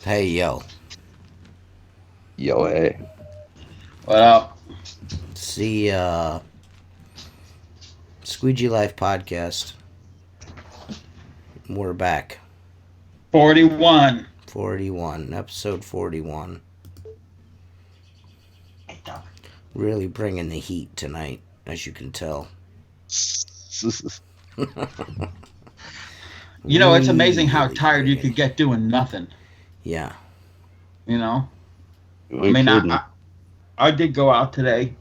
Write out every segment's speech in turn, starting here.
Hey, yo. Yo, hey. What up? See, Squeegee Life Podcast. We're back. 41. 41. Episode 41. Hey, dog. Really bringing the heat tonight, as you can tell. It's amazing how Really tired you bringing could it. get doing nothing. Yeah. You know? You I ain't mean, I, kidding. I, I did go out today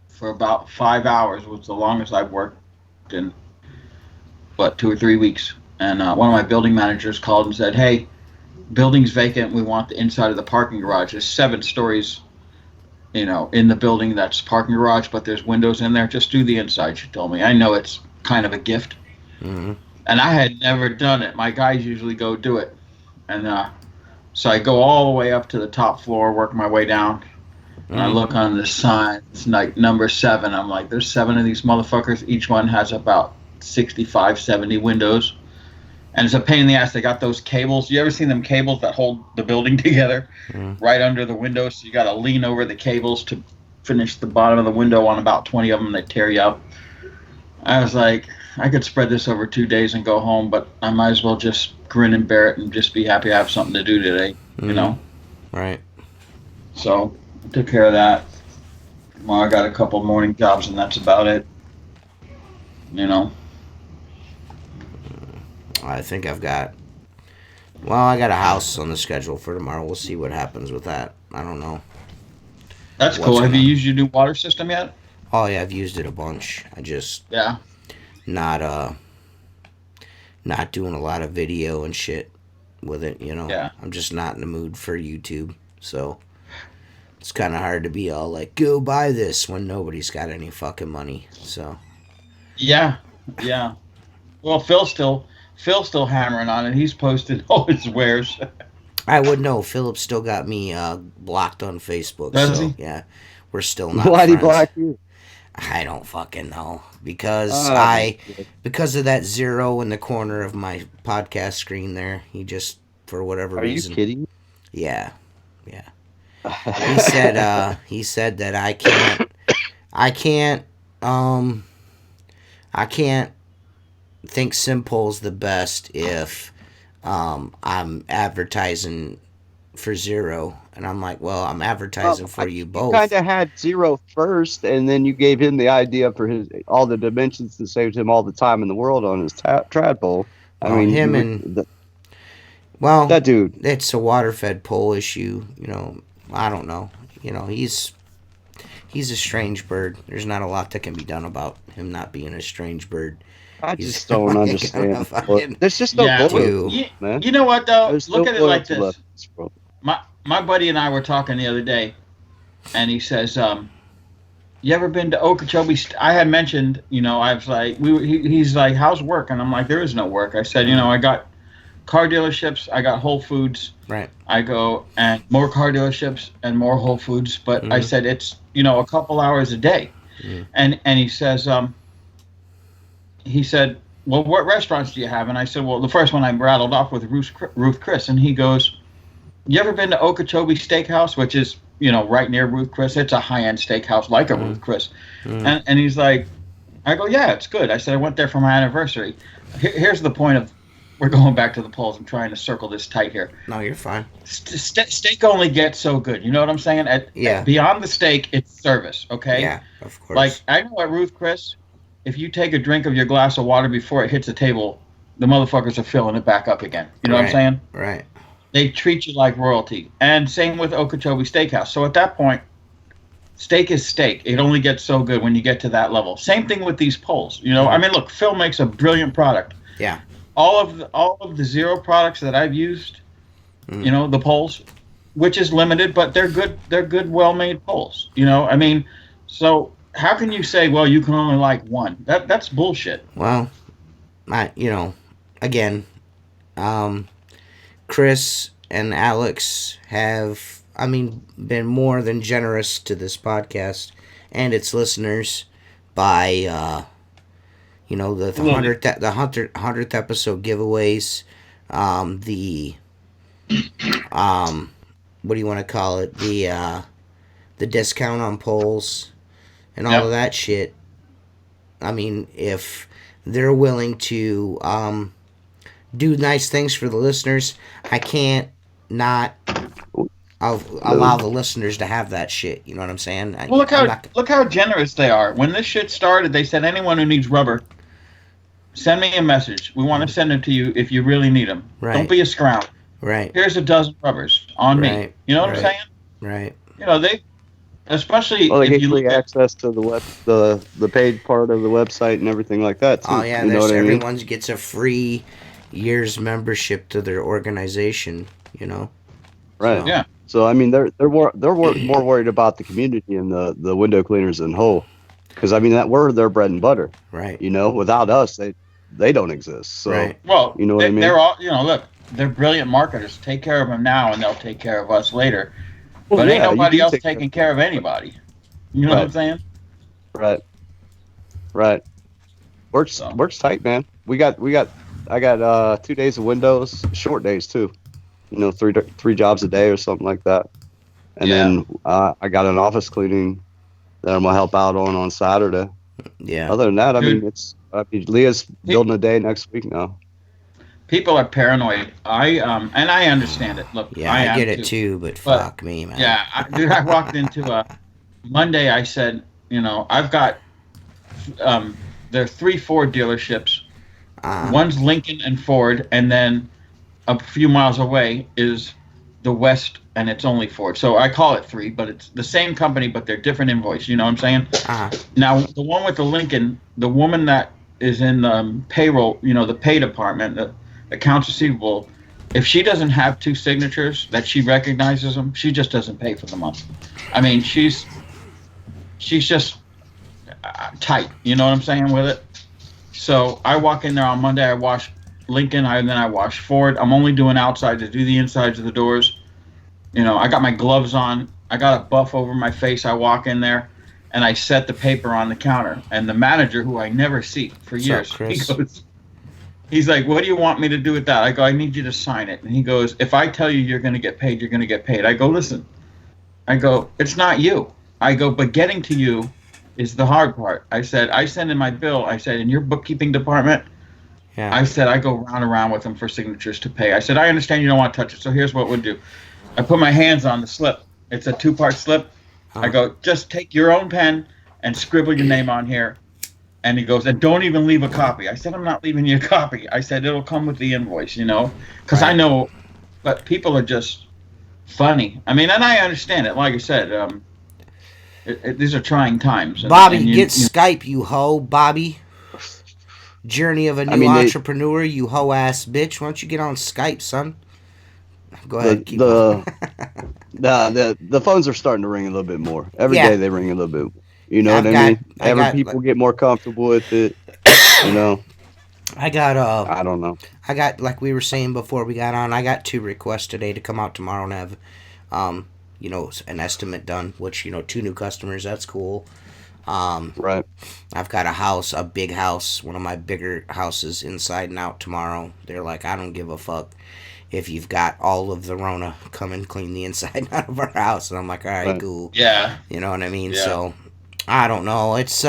for about 5 hours, which was the longest I've worked in, 2 or 3 weeks. And one of my building managers called and said, hey, building's vacant. We want the inside of the parking garage. There's 7 stories, in the building that's parking garage, but there's windows in there. Just do the inside, she told me. I know it's kind of a gift. Mm-hmm. And I had never done it. My guys usually go do it. And so I go all the way up to the top floor, work my way down, and I Mm-hmm. look on the sign. It's like number 7. I'm like, there's 7 of these motherfuckers. Each one has about 65, 70 windows. And it's a pain in the ass. They got those cables. You ever seen them cables that hold the building together Mm-hmm. right under the windows? So you got to lean over the cables to finish the bottom of the window on about 20 of them. They tear you up. I was like, I could spread this over 2 days and go home, but I might as well just grin and bear it and just be happy I have something to do today, you Mm-hmm. know? Right. So I took care of that. Well, I got a couple morning jobs and that's about it, you know? I think I've got. Well, I got a house on the schedule for tomorrow. We'll see what happens with that. I don't know That's what's cool. Have you gonna. used your new water system yet? Oh yeah, I've used it a bunch. I just Yeah. not not doing a lot of video and shit with it. Yeah. I'm just not in the mood for YouTube. So it's kind of hard to be all like, go buy this when nobody's got any fucking money. So Yeah. Yeah. Well, Phil's still hammering on it. He's posted all his wares. I would know. Philip still got me blocked on Facebook. Does So he? yeah, we're still not Why'd he friends. block you? I don't fucking know because Ah, that's I good. because of that zero in the corner of my podcast screen there. He just for whatever Are you reason. kidding? Yeah, yeah. He said that I can't um I can't think Simple's the best if I'm advertising for zero, and I'm like, well, I'm Well, advertising I for think you you kind both. of had zero first, and then you gave him the idea for his all the dimensions that saves him all the time in the world on his tradpole. I Well, mean, him and well, that dude. it's a water fed pole issue. I don't know. He's a strange bird. There's not a lot that can be done about him not being a strange bird. I He's just don't like gonna understand. Well, fucking there's just no Yeah. loyalty, do. You, man. you know what, though? There's Look no at it like loyalty left this. in this world. My buddy and I were talking the other day, and he says, you ever been to Okeechobee? I had mentioned, I was like, he's like, how's work? And I'm like, there is no work. I said, Mm, I got car dealerships, I got Whole Foods, right. I go and more car dealerships and more Whole Foods. But I Mm, said it's a couple hours a day. mm, And he said, well, what restaurants do you have? And I said, well, the first one I rattled off with Ruth Chris, and he goes, you ever been to Okeechobee Steakhouse, which is right near Ruth Chris? It's a high end steakhouse like a mm, Ruth Chris. mm. And he's like, I go, yeah, it's good. I said I went there for my anniversary. Here's the point of we're going back to the polls. I'm trying to circle this tight here. No, you're fine. Steak only gets so good. You know what I'm saying? Yeah, Beyond the steak, it's service. Okay. yeah, of Like course. I know at Ruth Chris, if you take a drink of your glass of water before it hits the table, the motherfuckers are filling it back up again. You know what I'm Right, saying? right. They treat you like royalty. And same with Okeechobee Steakhouse. So at that point, steak is steak. It only gets so good when you get to that level. Same thing with these polls. I Mm, mean, look, Phil makes a brilliant product. yeah. All of the zero products that I've used, Mm, the polls, which is limited, but they're good. They're good, well-made polls. I mean, so how can you say, well, you can only like one? That's bullshit. well, again, um, Chris and Alex have, I mean, been more than generous to this podcast and its listeners by, the Look, hundredth episode giveaways, the what do you want to call it? The discount on poles and all of Yep. that shit. I mean, if they're willing to do nice things for the listeners, I can't not allow No. the listeners to have that shit. You know what I'm saying? Well, I'm not. look how generous they are. When this shit started, they said anyone who needs rubber, send me a message. We want to send them to you if you really need them. Don't Right, be a scrounge. right, Here's a dozen rubbers on me. right, You know what I'm right, saying? right. You know they, especially Well, they if get you free look at. access to the paid part of the website and everything like that Oh too. yeah, You know there's what I mean? everyone gets a free year's membership to their organization. You know, Right. so Yeah. So I mean, more worried about the community and the window cleaners than whole, because I mean that we're their bread and butter. right, You know, without us, they don't exist. So right. Well, you know what I mean? they're all. You know, look, they're brilliant marketers. Take care of them now, and they'll take care of us later. Well, But ain't yeah, you nobody do else take care. taking care of anybody. You know what I'm Right. saying? Right. Right. So Works tight, man. I got 2 days of windows, short days too. You know, three jobs a day or something like that. And yeah. then I got an office cleaning that I'm gonna help out on Saturday. Yeah, Other than that, Dude, I mean, Leah's pe- building a day next week now. people are paranoid. And I understand it. Look, yeah. I I am get it too. too, but But fuck me, man. yeah, dude, I walked into a Monday. I said, you know, I've got there are three Ford dealerships. Uh, One's Lincoln and Ford, and then a few miles away is the West, and it's only Ford. So I call it three, but it's the same company, but they're different invoice. You know what I'm saying? uh, Now, the one with the Lincoln, the woman that is in the payroll, you know, the pay department, the accounts receivable, if she doesn't have two signatures that she recognizes them, she just doesn't pay for the month. I mean, she's just tight. You know what I'm saying with it? So I walk in there on Monday. I wash Lincoln. Then I wash Ford. I'm only doing outside to do the insides of the doors. You know, I got my gloves on. I got a buff over my face. I walk in there and I set the paper on the counter. And the manager, who I never see for what's up, years, Chris? he's like, "What do you want me to do with that?" I go, "I need you to sign it." And he goes, "If I tell you you're going to get paid, you're going to get paid." I go, "Listen," I go, "it's not you." I go, "But getting to you is the hard part." I said, "I send in my bill." I said, "In your bookkeeping department," Yeah. I said, "I go round and round with them for signatures to pay." I said, "I understand you don't want to touch it. So here's what we'll do." I put my hands on the slip. It's a two-part slip. I Uh, go, "Just take your own pen and scribble your name on here." And he goes, "And don't even leave a copy." I said, "I'm not leaving you a copy." I said, "It'll come with the invoice, you know," because I right. know, but people are just funny. I mean, and I understand it. Like I said, these are trying times, Bobby, and get you Skype, you hoe. Bobby, journey of a I new mean, entrepreneur, you hoe ass bitch. Why don't you get on Skype, son? Go the ahead, keep on. the the phones are starting to ring a little bit more. Every Yeah, day they ring a little bit. You know what I've I got, mean? I Every got, people get more comfortable with it. You know, I got, I don't know. I got, like we were saying before we got on, I got 2 requests today to come out tomorrow and have, um, an estimate done. Which 2 new customers. That's cool. Um, Right. I've got a house, a big house, one of my bigger houses, inside and out tomorrow. They're like, I don't give a fuck if you've got all of the Rona, come and clean the inside out of our house. And I'm like, all right, Right. cool. yeah, You know what I mean? yeah. So I don't know. It's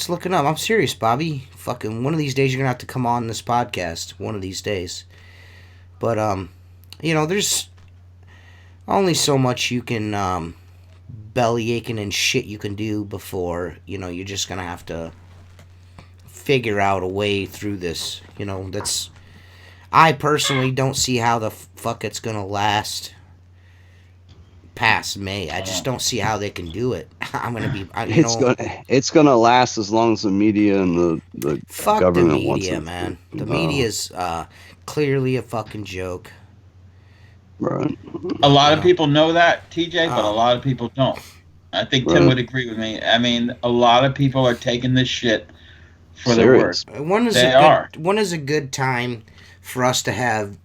looking up. I'm serious, Bobby. Fucking one of these days you're gonna have to come on this podcast. One of these days. But there's only so much you can belly aching and shit you can do before you're just gonna have to figure out a way through this. That's I personally don't see how the fuck it's gonna last past May. I just don't see how they can do it. I'm gonna be, It's gonna last as long as the media and the fuck the government wants media, it to. man. The media is clearly a fucking joke. Right. A lot You of know, people know that, TJ, but a uh, lot of people don't. I think Tim Right. would agree with me. I mean, a lot of people are taking this shit for their word. Serious. when is a They good are. when is a good time for us to have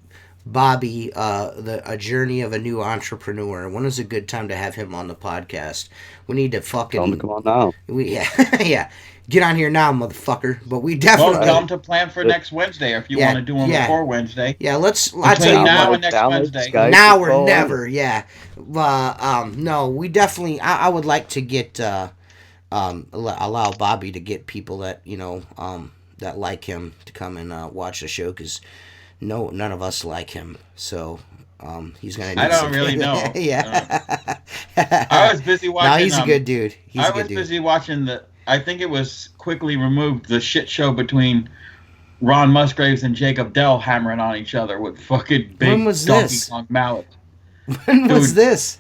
Bobby, a journey of a new entrepreneur. When is a good time to have him on the podcast? We need to Tell him to fucking come on now. yeah. Get on here now, motherfucker. But we Well, definitely tell them to plan for next Wednesday, or if you want to do them before Wednesday. yeah. I tell Between you now what. and next download Wednesday. Skype Now and or call in. never, yeah. No, we definitely. I would like to get allow Bobby to get people that that like him to come and watch the show because none of us like him, so he's gonna need I don't some. really know. Yeah. I was busy watching. No, he's a good dude. I was busy watching I think it was quickly removed, the shit show between Ron Musgraves and Jacob Dell hammering on each other with fucking big When was Donkey this? Kong mallet. When was this?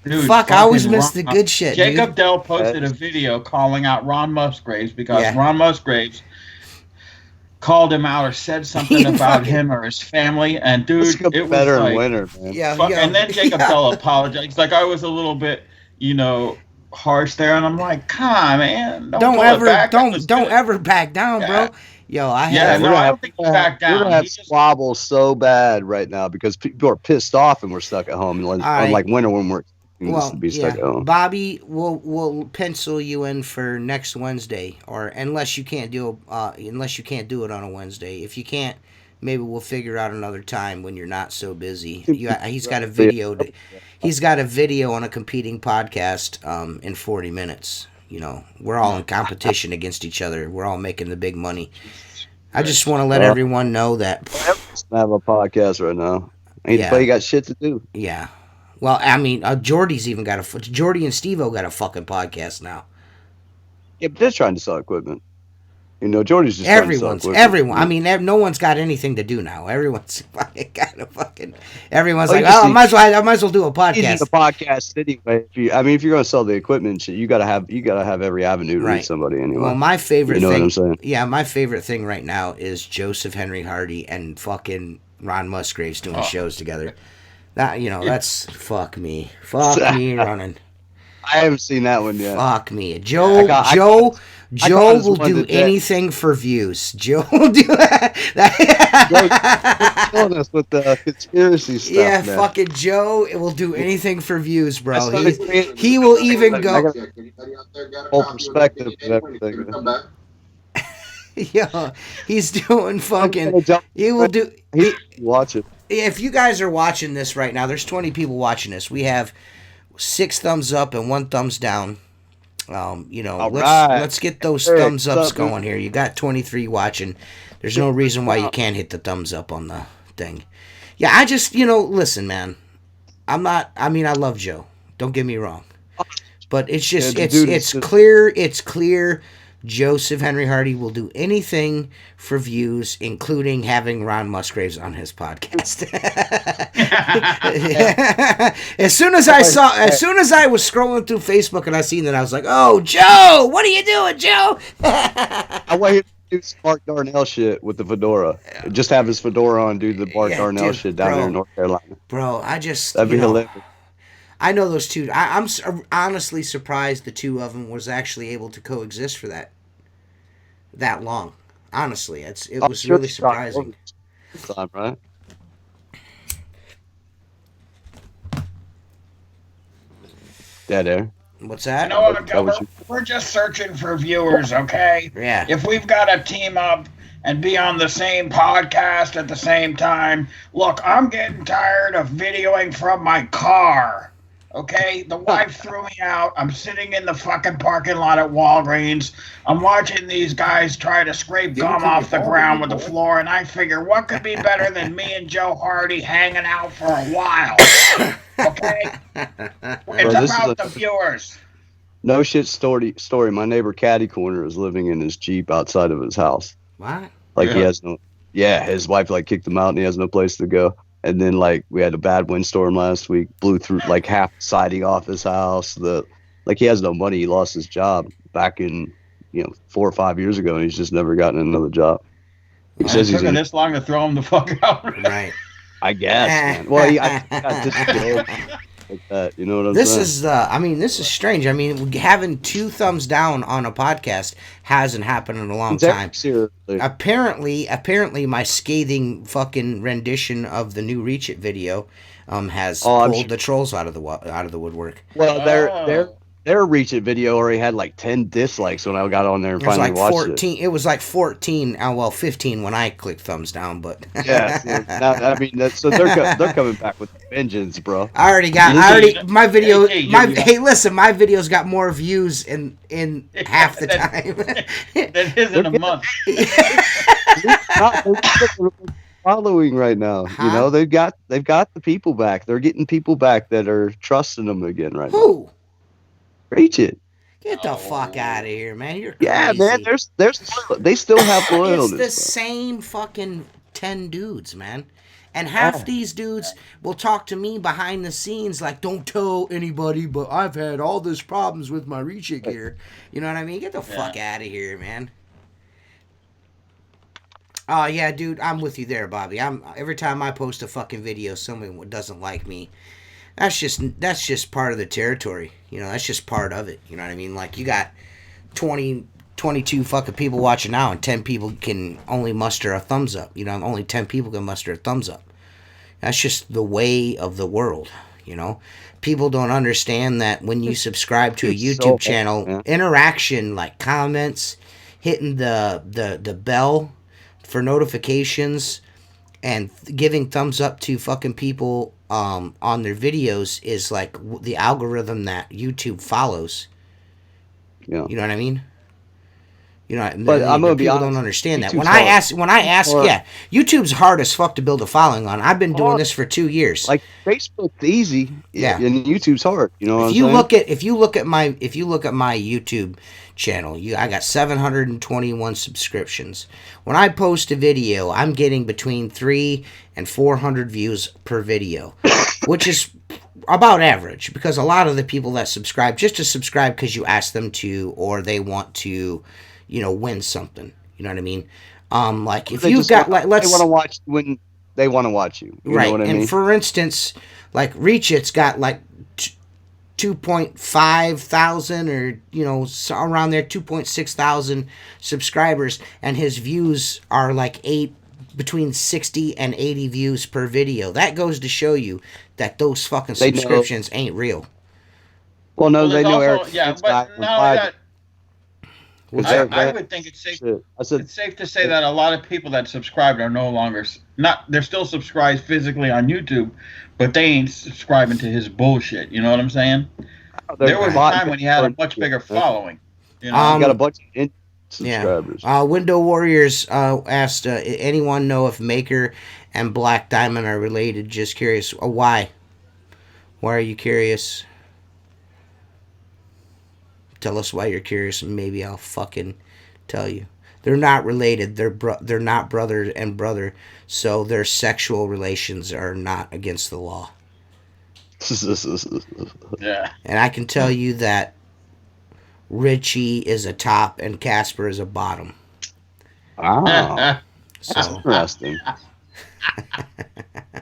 Dude, Fuck, I always fucking miss the good shit, Jacob dude. Dell posted a video calling out Ron Musgraves because Yeah. Ron Musgraves called him out or said something about Fucking- him or his family, and It's dude, gonna be it was better in like, winter, man. Yeah, fuck, yeah. and then Jacob yeah. Dell apologized. He's like, I was a little bit, harsh there, and I'm like, come on, man, Don't pull it ever back. That was don't good. ever back down, Yeah. bro. Yo, I Yeah, have no, I don't think he backed We're down. gonna have He just- squabbles so bad right now because people are pissed off and we're stuck at home. right. Unlike winter when we're well, to be stuck at home. Bobby, we'll pencil you in for next Wednesday, or unless you can't do it on a Wednesday. If you can't, maybe we'll figure out another time when you're not so busy. He's got a video. He's got a video on a competing podcast in 40 minutes. We're all in competition against each other. We're all making the big money. I just want to let everyone know that. I have a podcast right now. Anybody got shit to do? Yeah. Well, I mean, Jordy's even got Jordy and Steve-O got a fucking podcast now. Yeah, but they're trying to sell equipment. Jordy's just trying to sell equipment. Everyone. I mean, no one's got anything to do now. Everyone's fucking got a fucking. Everyone's Well, like, you oh, see- I might as well do a podcast. The podcast anyway. If you're going to sell the equipment, and shit, you gotta have every avenue to Right. reach somebody anyway. Well, my favorite You know thing. what I'm saying? Yeah, my favorite thing right now is Joseph Henry Hardy and fucking Ron Musgraves doing shows together. That that's fuck me running. I haven't seen that one yet. Fuck me, Joe this will one do today. anything for views. Joe will do that. Killing us with the conspiracy stuff. Yeah, man. fucking Joe will do anything for views, bro. I started He will even go. Whole perspective of everything. Yeah, he's doing fucking. He will do. Watch it. If you guys are watching this right now, there's 20 people watching this. We have 6 thumbs up and 1 thumbs down. Let's get those thumbs ups going here. You got 23 watching. There's no reason why you can't hit the thumbs up on the thing. Yeah, I just, listen, man. I love Joe. Don't get me wrong. But it's just, it's clear Joseph Henry Hardy will do anything for views, including having Ron Musgraves on his podcast. As soon as I was scrolling through Facebook and I seen that, I was like, "Oh, Joe, what are you doing, Joe?" I want him to do Mark Darnell shit with the fedora. Just have his fedora on, do the Mark Darnell shit down there in North Carolina. Bro, That'd be hilarious. I know those two. I'm honestly surprised the two of them was actually able to coexist for that long. Honestly, it was really surprising. Time, right? Dead air. What's that? You know what, Gilbert? We're just searching for viewers, okay? Yeah. If we've got to team up and be on the same podcast at the same time, look, I'm getting tired of videoing from my car. Okay, the wife threw me out. I'm sitting in the fucking parking lot at Walgreens. I'm watching these guys try to scrape gum off the ground with the floor, and I figure, what could be better than me and Joe Hardy hanging out for a while? Okay, it's about the viewers. No shit story. My neighbor Caddy Corner is living in his Jeep outside of his house. What? Like he has no. Yeah, his wife kicked him out, and he has no place to go. And then we had a bad windstorm last week, blew through half the siding off his house. He has no money. He lost his job back in 4 or 5 years ago, and he's just never gotten another job. He says he's this long to throw him the fuck out. Right. I guess. Man. Well, I got this killed. like that. You know what I'm This saying? is this is strange. I mean, having 2 thumbs down on a podcast hasn't happened in a long time. Seriously. Apparently, my scathing fucking rendition of the new Reach It video has Oh, I'm pulled sure. the trolls out of the woodwork. Well, Oh. their Reach It video already had like 10 dislikes when I got on there and It was finally like watched it. 14. It was like 14. Well, 15 when I clicked thumbs down, but Yeah, so now, I mean, so they're coming back with vengeance, bro. my video. Hey, Hey, listen, my videos got more views in half the time. that isn't a month. They're following right now. Huh? You know, they've got the people back. They're getting people back that are trusting them again right now. Who? Reach It. Get the fuck out of here, man! You're crazy. Yeah, man. They still have loyalty. It's the same fucking 10 dudes, man. And half these dudes will talk to me behind the scenes like, don't tell anybody, but I've had all these problems with my Reach It gear. You know what I mean? Get the fuck out of here, man. Oh yeah, dude, I'm with you there, Bobby. Every time I post a fucking video, someone doesn't like me. That's just part of the territory. You know, that's just part of it. You know what I mean? Like, you got 20, 22 fucking people watching now, and 10 people can only muster a thumbs up. You know, only 10 people can muster a thumbs up. That's just the way of the world. You know, people don't understand that when you subscribe to a YouTube channel, interaction like comments, hitting the bell for notifications, and giving thumbs up to fucking people on their videos is like the algorithm that YouTube follows. Yeah. You know what I mean? You know, but I'm gonna be honest, people don't understand that. YouTube's When I ask, yeah, YouTube's hard as fuck to build a following on. I've been doing this for 2 years. Like, Facebook's easy, Yeah. and YouTube's hard. You know what I'm saying? If you look at my YouTube channel, I got 721 subscriptions. When I post a video, I'm getting between 3 and 400 views per video, which is about average, because a lot of the people that subscribe just to subscribe because you ask them to, or they want to, you know, win something. You know what I mean? Like, if you've got like, let's, they want to watch when they want to watch you. You know what I mean? And for instance, like Reach It's got like 2.5 thousand, or you know, around there, 2.6 thousand subscribers, and his views are like between 60 and 80 views per video. That goes to show you that those fucking subscriptions ain't real. Well, no, they know also, Eric. But now I would think it's safe. It's safe to say that a lot of people that subscribed are no longer they're still subscribed physically on YouTube, but they ain't subscribing to his bullshit. You know what I'm saying? There was a time when he had a much bigger following. You know? He got a bunch of subscribers. Yeah. Window Warriors asked, anyone know if Maker and Black Diamond are related? Just curious. Why? Why are you curious? Tell us why you're curious, and maybe I'll fucking tell you. They're not related. They're not brother and brother, so their sexual relations are not against the law. Yeah. And I can tell you that Richie is a top and Casper is a bottom. Ah, that's interesting. I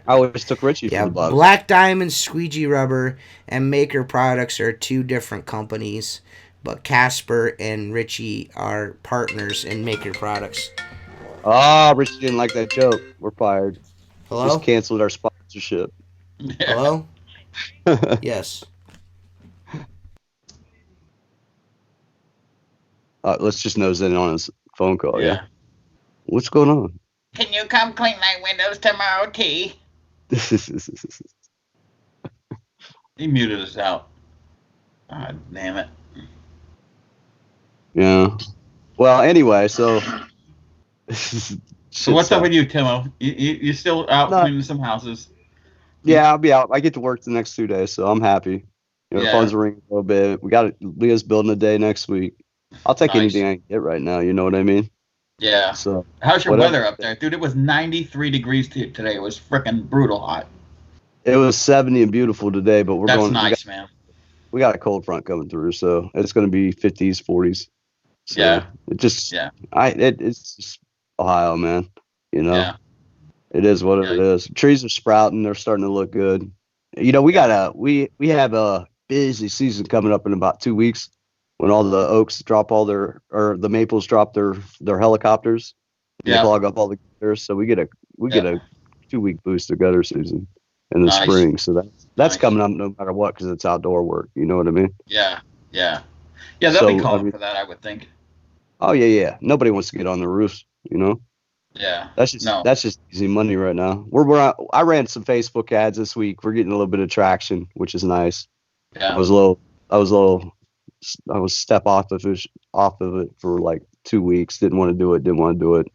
always took Richie from the bottom. Black Diamond, Squeegee Rubber, and Maker Products are 2 different companies, but Casper and Richie are partners in Maker Products. Ah, Richie didn't like that joke. We're fired. Hello? Just canceled our sponsorship. Hello? Yes. Let's just nose in on his phone call. Yeah. What's going on? Can you come clean my windows tomorrow, T? He muted us out. God damn it. Yeah. Well, anyway, so. So what's up with you, Timo? You still out cleaning some houses? Yeah, I'll be out. I get to work the next 2 days, so I'm happy. You know, the phone's ringing a little bit. We got Leah's building a day next week. I'll take anything I can get right now. You know what I mean? Yeah. So how's your weather up there, dude? It was 93 degrees today. It was freaking brutal hot. It was 70 and beautiful today, but we're going. That's nice, man. We got a cold front coming through, so it's going to be 50s, 40s. So it just it's just Ohio, man. You know, it is what it is. Trees are sprouting; they're starting to look good, We Yeah. we have a busy season coming up in about 2 weeks when all the oaks drop or the maples drop their helicopters and they Yeah. clog up all the gutters. So we get Yeah. a 2 week boost of gutter season in the Nice. spring. So that's Nice. coming up no matter what because it's outdoor work. You know what I mean? Yeah. Yeah. Yeah. They'll be So I calling mean, for that, I would think. oh yeah. Nobody wants to get on the roofs. Yeah. No. That's just easy money right now. I ran some Facebook ads this week. We're getting a little bit of traction, which is nice. I Yeah. was a little, I was a little, I was step off of it for like 2 weeks. Didn't want to do it. Didn't want to do it.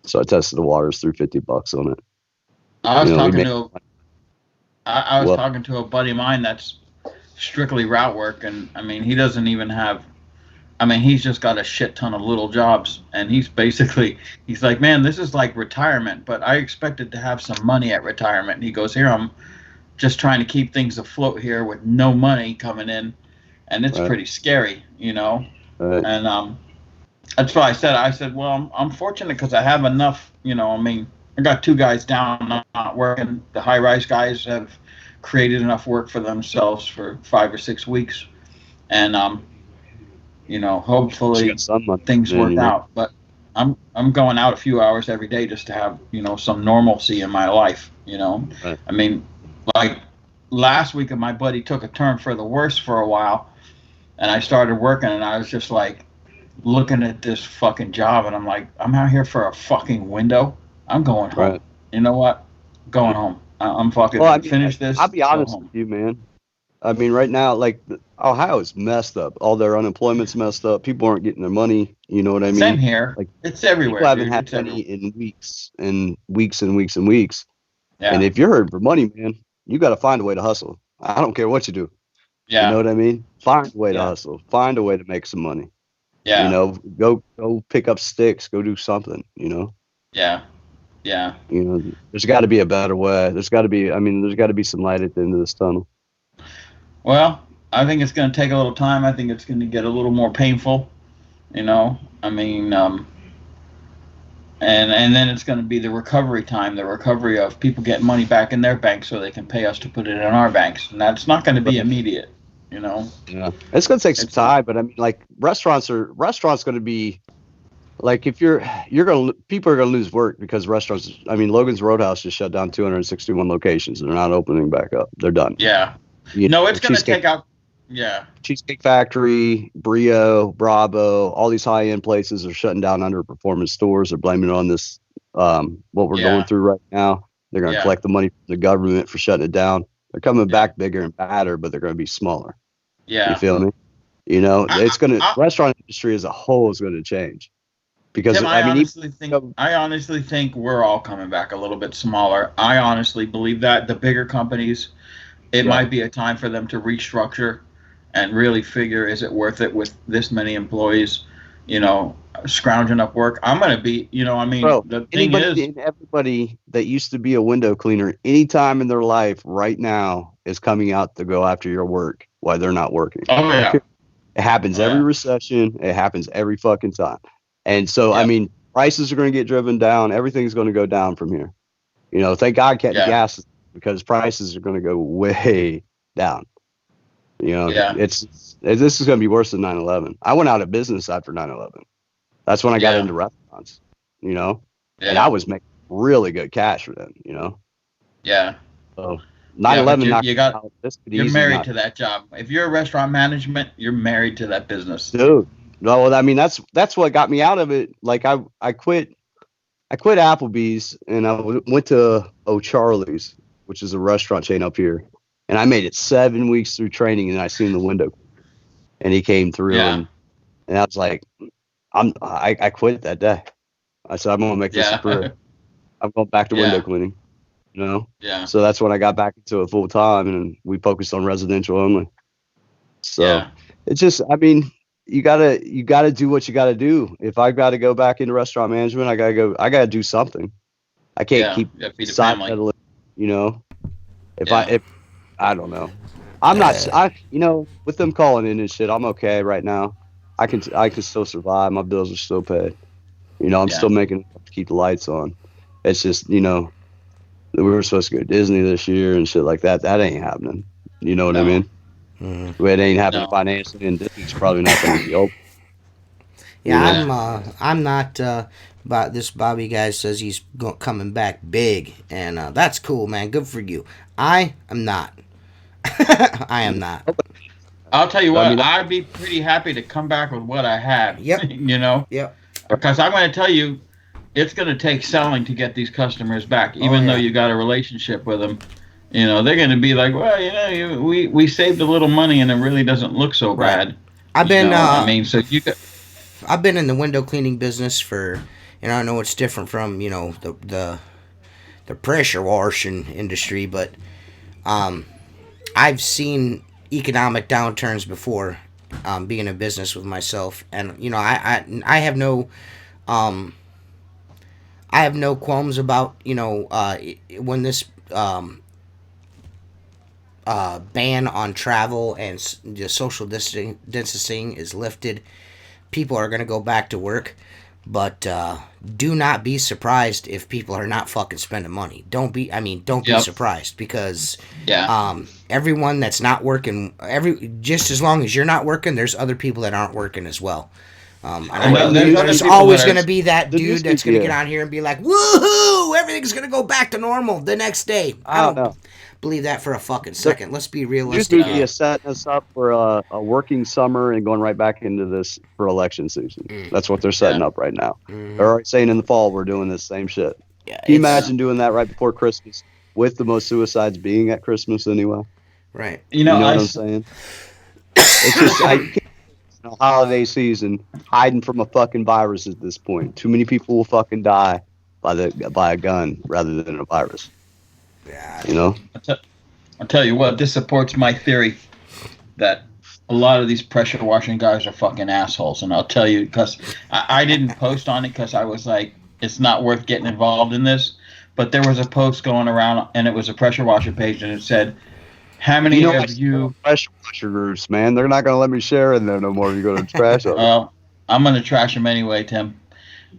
So I tested the waters, threw $50 on it. I was We talking made to I was well, talking to a buddy of mine that's strictly route work, and I mean, he doesn't even have. I mean, he's just got a shit ton of little jobs, and he's like, man, this is like retirement, but I expected to have some money at retirement. And he goes, here, I'm just trying to keep things afloat here with no money coming in, and it's right, pretty scary, you know. right, And that's why I said, well, I'm fortunate because I have enough, you know. I mean, I got two guys down not working. The high rise guys have created enough work for themselves for 5 or 6 weeks, and you know, she got hopefully some money, things man. work out. But I'm going out a few hours every day just to have, you know, some normalcy in my life. You know, Right, I mean, like last week, my buddy took a turn for the worse for a while, and I started working, and I was just like looking at this fucking job, and I'm like, I'm out here for a fucking window. I'm going home. right. You know what? Going home. I'm Well, I fucking mean, finish I'll this. be Go honest with home. you, man. I mean, right now, like Ohio is messed up. All their unemployment's messed up. People aren't getting their money. You know what I Same mean? here. Like It's people everywhere, haven't dude. had It's money everywhere. in weeks and weeks and weeks and weeks. And Yeah. if you're hurting for money, man, you got to find a way to hustle. I don't care what you do. You know Yeah. what I mean? Find a way to Yeah. hustle. Find a way to make some money. Yeah. Go pick up sticks. Go do something. Yeah. Yeah. There's got to be a better way. There's got to be. I mean, there's got to be some light at the end of this tunnel. Well, I think it's going to take a little time. I think it's going to get a little more painful. You know, I mean, and then it's going to be the recovery time, the recovery of people getting money back in their banks so they can pay us to put it in our banks, and that's not going to be Right. immediate. You know, Yeah, it's gonna take some it's not. time, but I mean, like restaurants going to be like if you're gonna people are gonna lose work because restaurants. I mean, Logan's Roadhouse just shut down 261 locations. They're not opening back up. They're done. Yeah. No, it's going to Cheesecake take out. Yeah. Cheesecake Factory, Brio, Bravo, all these high end places are shutting down underperforming stores. They're blaming it on this what we're going Yeah. through right now. They're going to Yeah. collect the money from the government for shutting it down. They're coming Yeah. back bigger and badder, but they're going to be smaller. You Yeah. feel me? I, Restaurant industry as a whole is going to change because Tim, I mean, I honestly think we're all coming back a little bit smaller. I honestly believe that the bigger companies, it yeah, might be a time for them to restructure and really figure, is it worth it with this many employees, you know, scrounging up work. I'm going to be, you know, I mean, bro, the thing anybody is, and everybody that used to be a window cleaner anytime in their life right now is coming out to go after your work while they're not working. oh yeah, It happens oh every yeah, recession. It happens every fucking time. And so, I yep, mean, prices are going to get driven down. Everything's going to go down from here. Thank God yeah, gas because prices are going to go way down. yeah, This is going to be worse than 9/11. I went out of business after 9/11. That's when I got yeah, into restaurants, and I yeah, was making really good cash for them. yeah, So yeah. But 9/11 knocked you me got, out. This could you're easily married knock, to that job. If you're a restaurant management, you're married to that business. dude. No, I mean that's what got me out of it. Like I quit Applebee's and went to O'Charlie's, which is a restaurant chain up here. And I made it 7 weeks through training and I seen the window and he came through Yeah, and I was like, I quit that day. I said, I'm going to make this a yeah, career. I'm going back to window yeah, cleaning. yeah, So that's when I got back into it full time and we focused on residential only. So yeah, it's just, I mean, you gotta do what you gotta do. If I gotta go back into restaurant management, I gotta do something. I can't yeah. keep Yeah, feed a side family. pedaling, you know. Yeah, If I don't know. I'm not with them calling in and shit, I'm okay right now. I can still survive. My bills are still paid. I'm yeah, still making enough to keep the lights on. It's just, We were supposed to go to Disney this year and shit like that. That ain't happening. You know what I No, mean? Mhm. It ain't happening no. financially, and Disney's probably not going to be open. You Yeah, know? Yeah. I'm not. But this Bobby guy says he's coming back big, and that's cool, man. Good for you. I am not. I am not. I'll tell you I what, mean, I'd be pretty happy to come back with what I had, Yep. because Yep. I'm going to tell you, it's going to take selling to get these customers back, Oh even though yeah. you got a relationship with them. They're going to be like, well, we saved a little money and it really doesn't look so Right. bad. I've been I mean, so you got, I've been in the window cleaning business for, and I know it's different from the pressure washing industry, but um, I've seen economic downturns before, being in business with myself, and I have no um, I have no qualms about when this ban on travel and the social distancing is lifted, people are going to go back to work. But do not be surprised if people are not fucking spending money. Don't be yep, surprised because yeah. everyone that's not working, just as long as you're not working, there's other people that aren't working as well. And I And know there's other there's people that always are, going to be that the news dude that's people, going to yeah. get on here and be like, "Woohoo! Everything's going to go back to normal the next day." I I don't don't know. believe that for a fucking The second. Let's be news realistic no. media here. is setting us up for a working summer and going right back into this for election season. Mm, That's what they're setting Yeah. up right now. hmm They're already saying in the fall we're doing this same shit. Yeah, Can you it's Yeah. imagine doing that right before Christmas with the most suicides being at Christmas anyway? right. You know I, what I'm saying? It's just you can't a holiday season hiding from a fucking virus at this point. Too many people will fucking die by a gun rather than a virus. Yeah. You know? I'll tell you what, this supports my theory that a lot of these pressure washing guys are fucking assholes. And I'll tell you, because I didn't post on it because I was like, it's not worth getting involved in this. But there was a post going around, and it was a pressure washer page, and it said, how You many know I of still you, have pressure washer groups, man. They're not gonna let me share in there no more if you go to trash on it. well, I'm going to trash them anyway, Tim.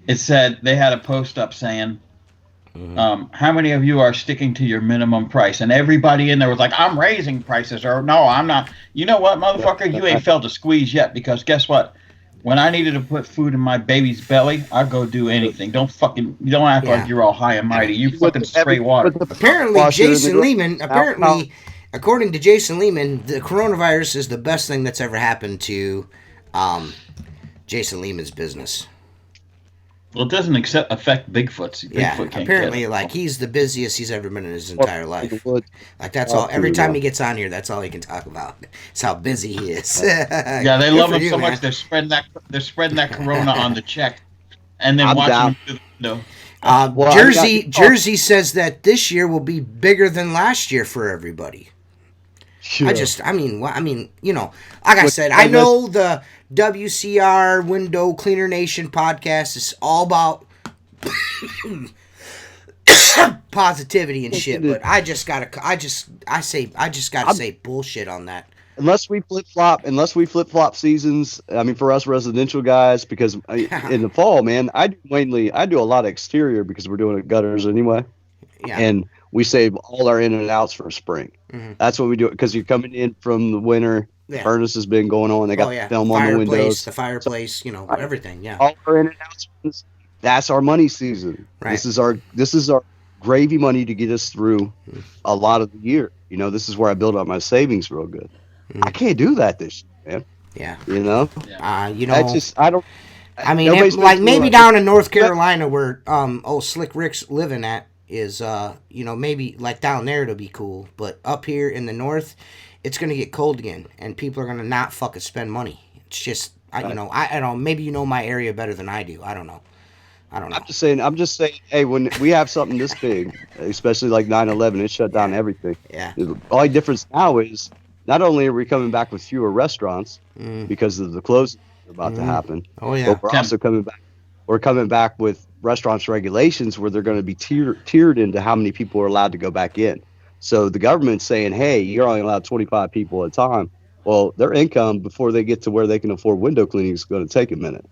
It said they had a post up saying, hmm how many of you are sticking to your minimum price? And everybody in there was like, I'm raising prices, or no, I'm not. You know what, motherfucker? You ain't felt a squeeze yet, because guess what? When I needed to put food in my baby's belly, I'd go do anything. You don't act like Yeah. you're all high and Yeah. mighty. You With fucking spray every water. with the pressure Apparently, washer in the Jason garage Lehman. now, how According to Jason Lehman, the coronavirus is the best thing that's ever happened to um, Jason Lehman's business. Well, it doesn't affect Bigfoot's. Yeah, Bigfoot can't get apparently, it. like he's the busiest he's ever been in his more entire in the life. woods Like that's all. talk Every to time he though. gets on here, that's all he can talk about. It's how busy he is. Yeah, they Good love for him you, so man. much they're spreading that corona on the check and then I'm watching down. him through the window. Well, I got you Jersey says that this year will be bigger than last year for everybody. yeah. Like I With said, I and this know the WCR Window Cleaner Nation podcast is all about positivity and shit, but I just gotta I'm say bullshit on that. unless we flip flop seasons. I mean, for us residential guys, because in the fall, man, I do a lot of exterior because we're doing gutters anyway, Yeah. and we save all our in and outs for spring. hmm That's what we do because you're coming in from the winter. The Yeah. furnace has been going on. They Oh got the yeah. film on the windows. The So fireplace, right, everything. Yeah. all our in and outs. That's our money season. Right. This is our gravy money to get us through a lot of the year. You know, this is where I build up my savings real good. I Mm. can't do that this year, man. Yeah. You know, Yeah. that's just I don't. I mean, Nobody's like making me maybe like down in North Carolina where Slick Rick's living at is maybe like down there it'll be cool, but up here in the north, it's gonna get cold again, and people are gonna not fucking spend money. It's just Right. I don't know. Maybe you know my area better than I do. I don't know. I don't know. I'm just saying, hey, when we have something this big, especially like 9/11, it shut down Yeah. everything. Yeah. The only difference now is not only are we coming back with fewer restaurants Mm. because of the closings that are about to Mm. happen, Oh yeah. but we're Tim, also coming back. We're coming back with restaurants regulations where they're going to be tiered into how many people are allowed to go back in. So the government's saying, hey, you're only allowed 25 people at a time. Well, their income before they get to where they can afford window cleaning is going to take a minute.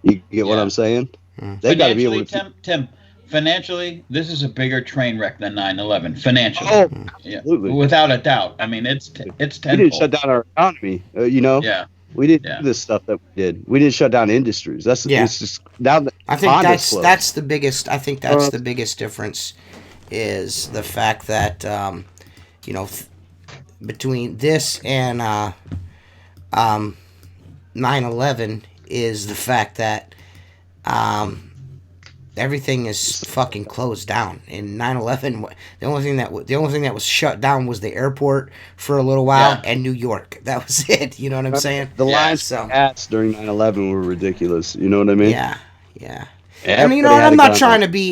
You get what yeah. I'm saying? Mm. They got to be able Financially, to. Tim, financially, this is a bigger train wreck than 9/11. Financially, Oh, yeah, absolutely. without a doubt. I mean, it's We didn't shut tenfold. down our economy. Yeah, We didn't yeah, do this stuff that we did. We didn't shut down industries. Yeah, It's just now that I think Honda's that's closed. the biggest. I think that's Uh, the biggest difference is the fact that you know between this and um, 9/11 is the fact that um, everything is fucking closed down. In 9/11, the only thing that was shut down was the airport for a little while yeah, and New York. That was it. You know what I'm saying? the yeah, lines for So gas during 9/11 were ridiculous. You know what I mean? yeah, yeah. And you know, Everybody and had a gun on.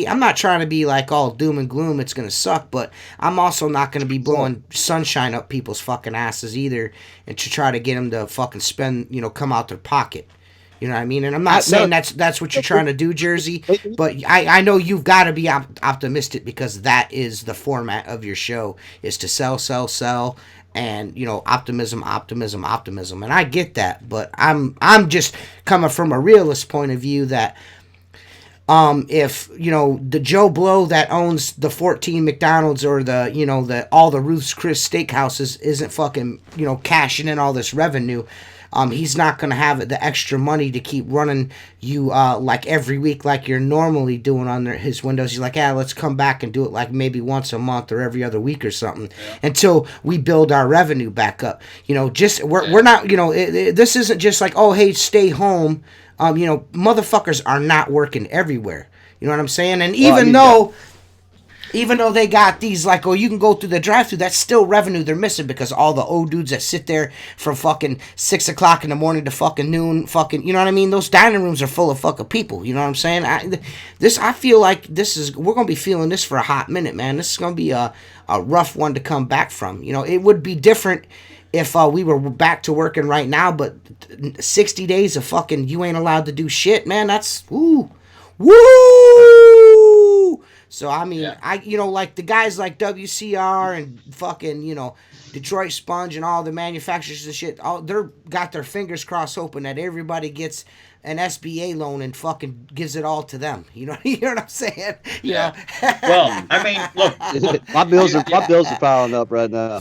I'm not trying to be like all doom and gloom. It's gonna suck, but I'm also not gonna be So, blowing sunshine up people's fucking asses either, and to try to get them to fucking spend, come out their pocket. You know what I mean? And I'm not no, saying that's what you're trying to do, Jersey. they- But I know you've got to be optimistic because that is the format of your show is to sell, sell, sell, and optimism, optimism, optimism. And I get that, but I'm just coming from a realist point of view that if the Joe Blow that owns the 14 McDonald's or the all the Ruth's Chris Steakhouses isn't fucking cashing in all this revenue, he's not gonna have the extra money to keep running you like every week like you're normally doing on his windows. He's like, yeah, let's come back and do it like maybe once a month or every other week or something until we build our revenue back up. Just we're yeah, not this isn't just like, oh, hey, stay home. Motherfuckers are not working everywhere. You know what I'm saying? And well, I even mean, yeah, though they got these like, oh, you can go through the drive-through, that's still revenue they're missing because all the old dudes that sit there from fucking 6 o'clock in the morning to fucking noon, fucking, you know what I mean? Those dining rooms are full of fucking people. You know what I'm saying? I feel like we're gonna be feeling this for a hot minute, man. This is gonna be a rough one to come back from. It would be different if we were back to working right now, but 60 days of fucking you ain't allowed to do shit, man. That's woo, woo. So I mean, yeah, like the guys like WCR and fucking Detroit Sponge and all the manufacturers and shit, all they're got their fingers crossed open that everybody gets an SBA loan and fucking gives it all to them. You know what I'm saying? yeah. Well, I mean, look, my you, bills are piling up right now.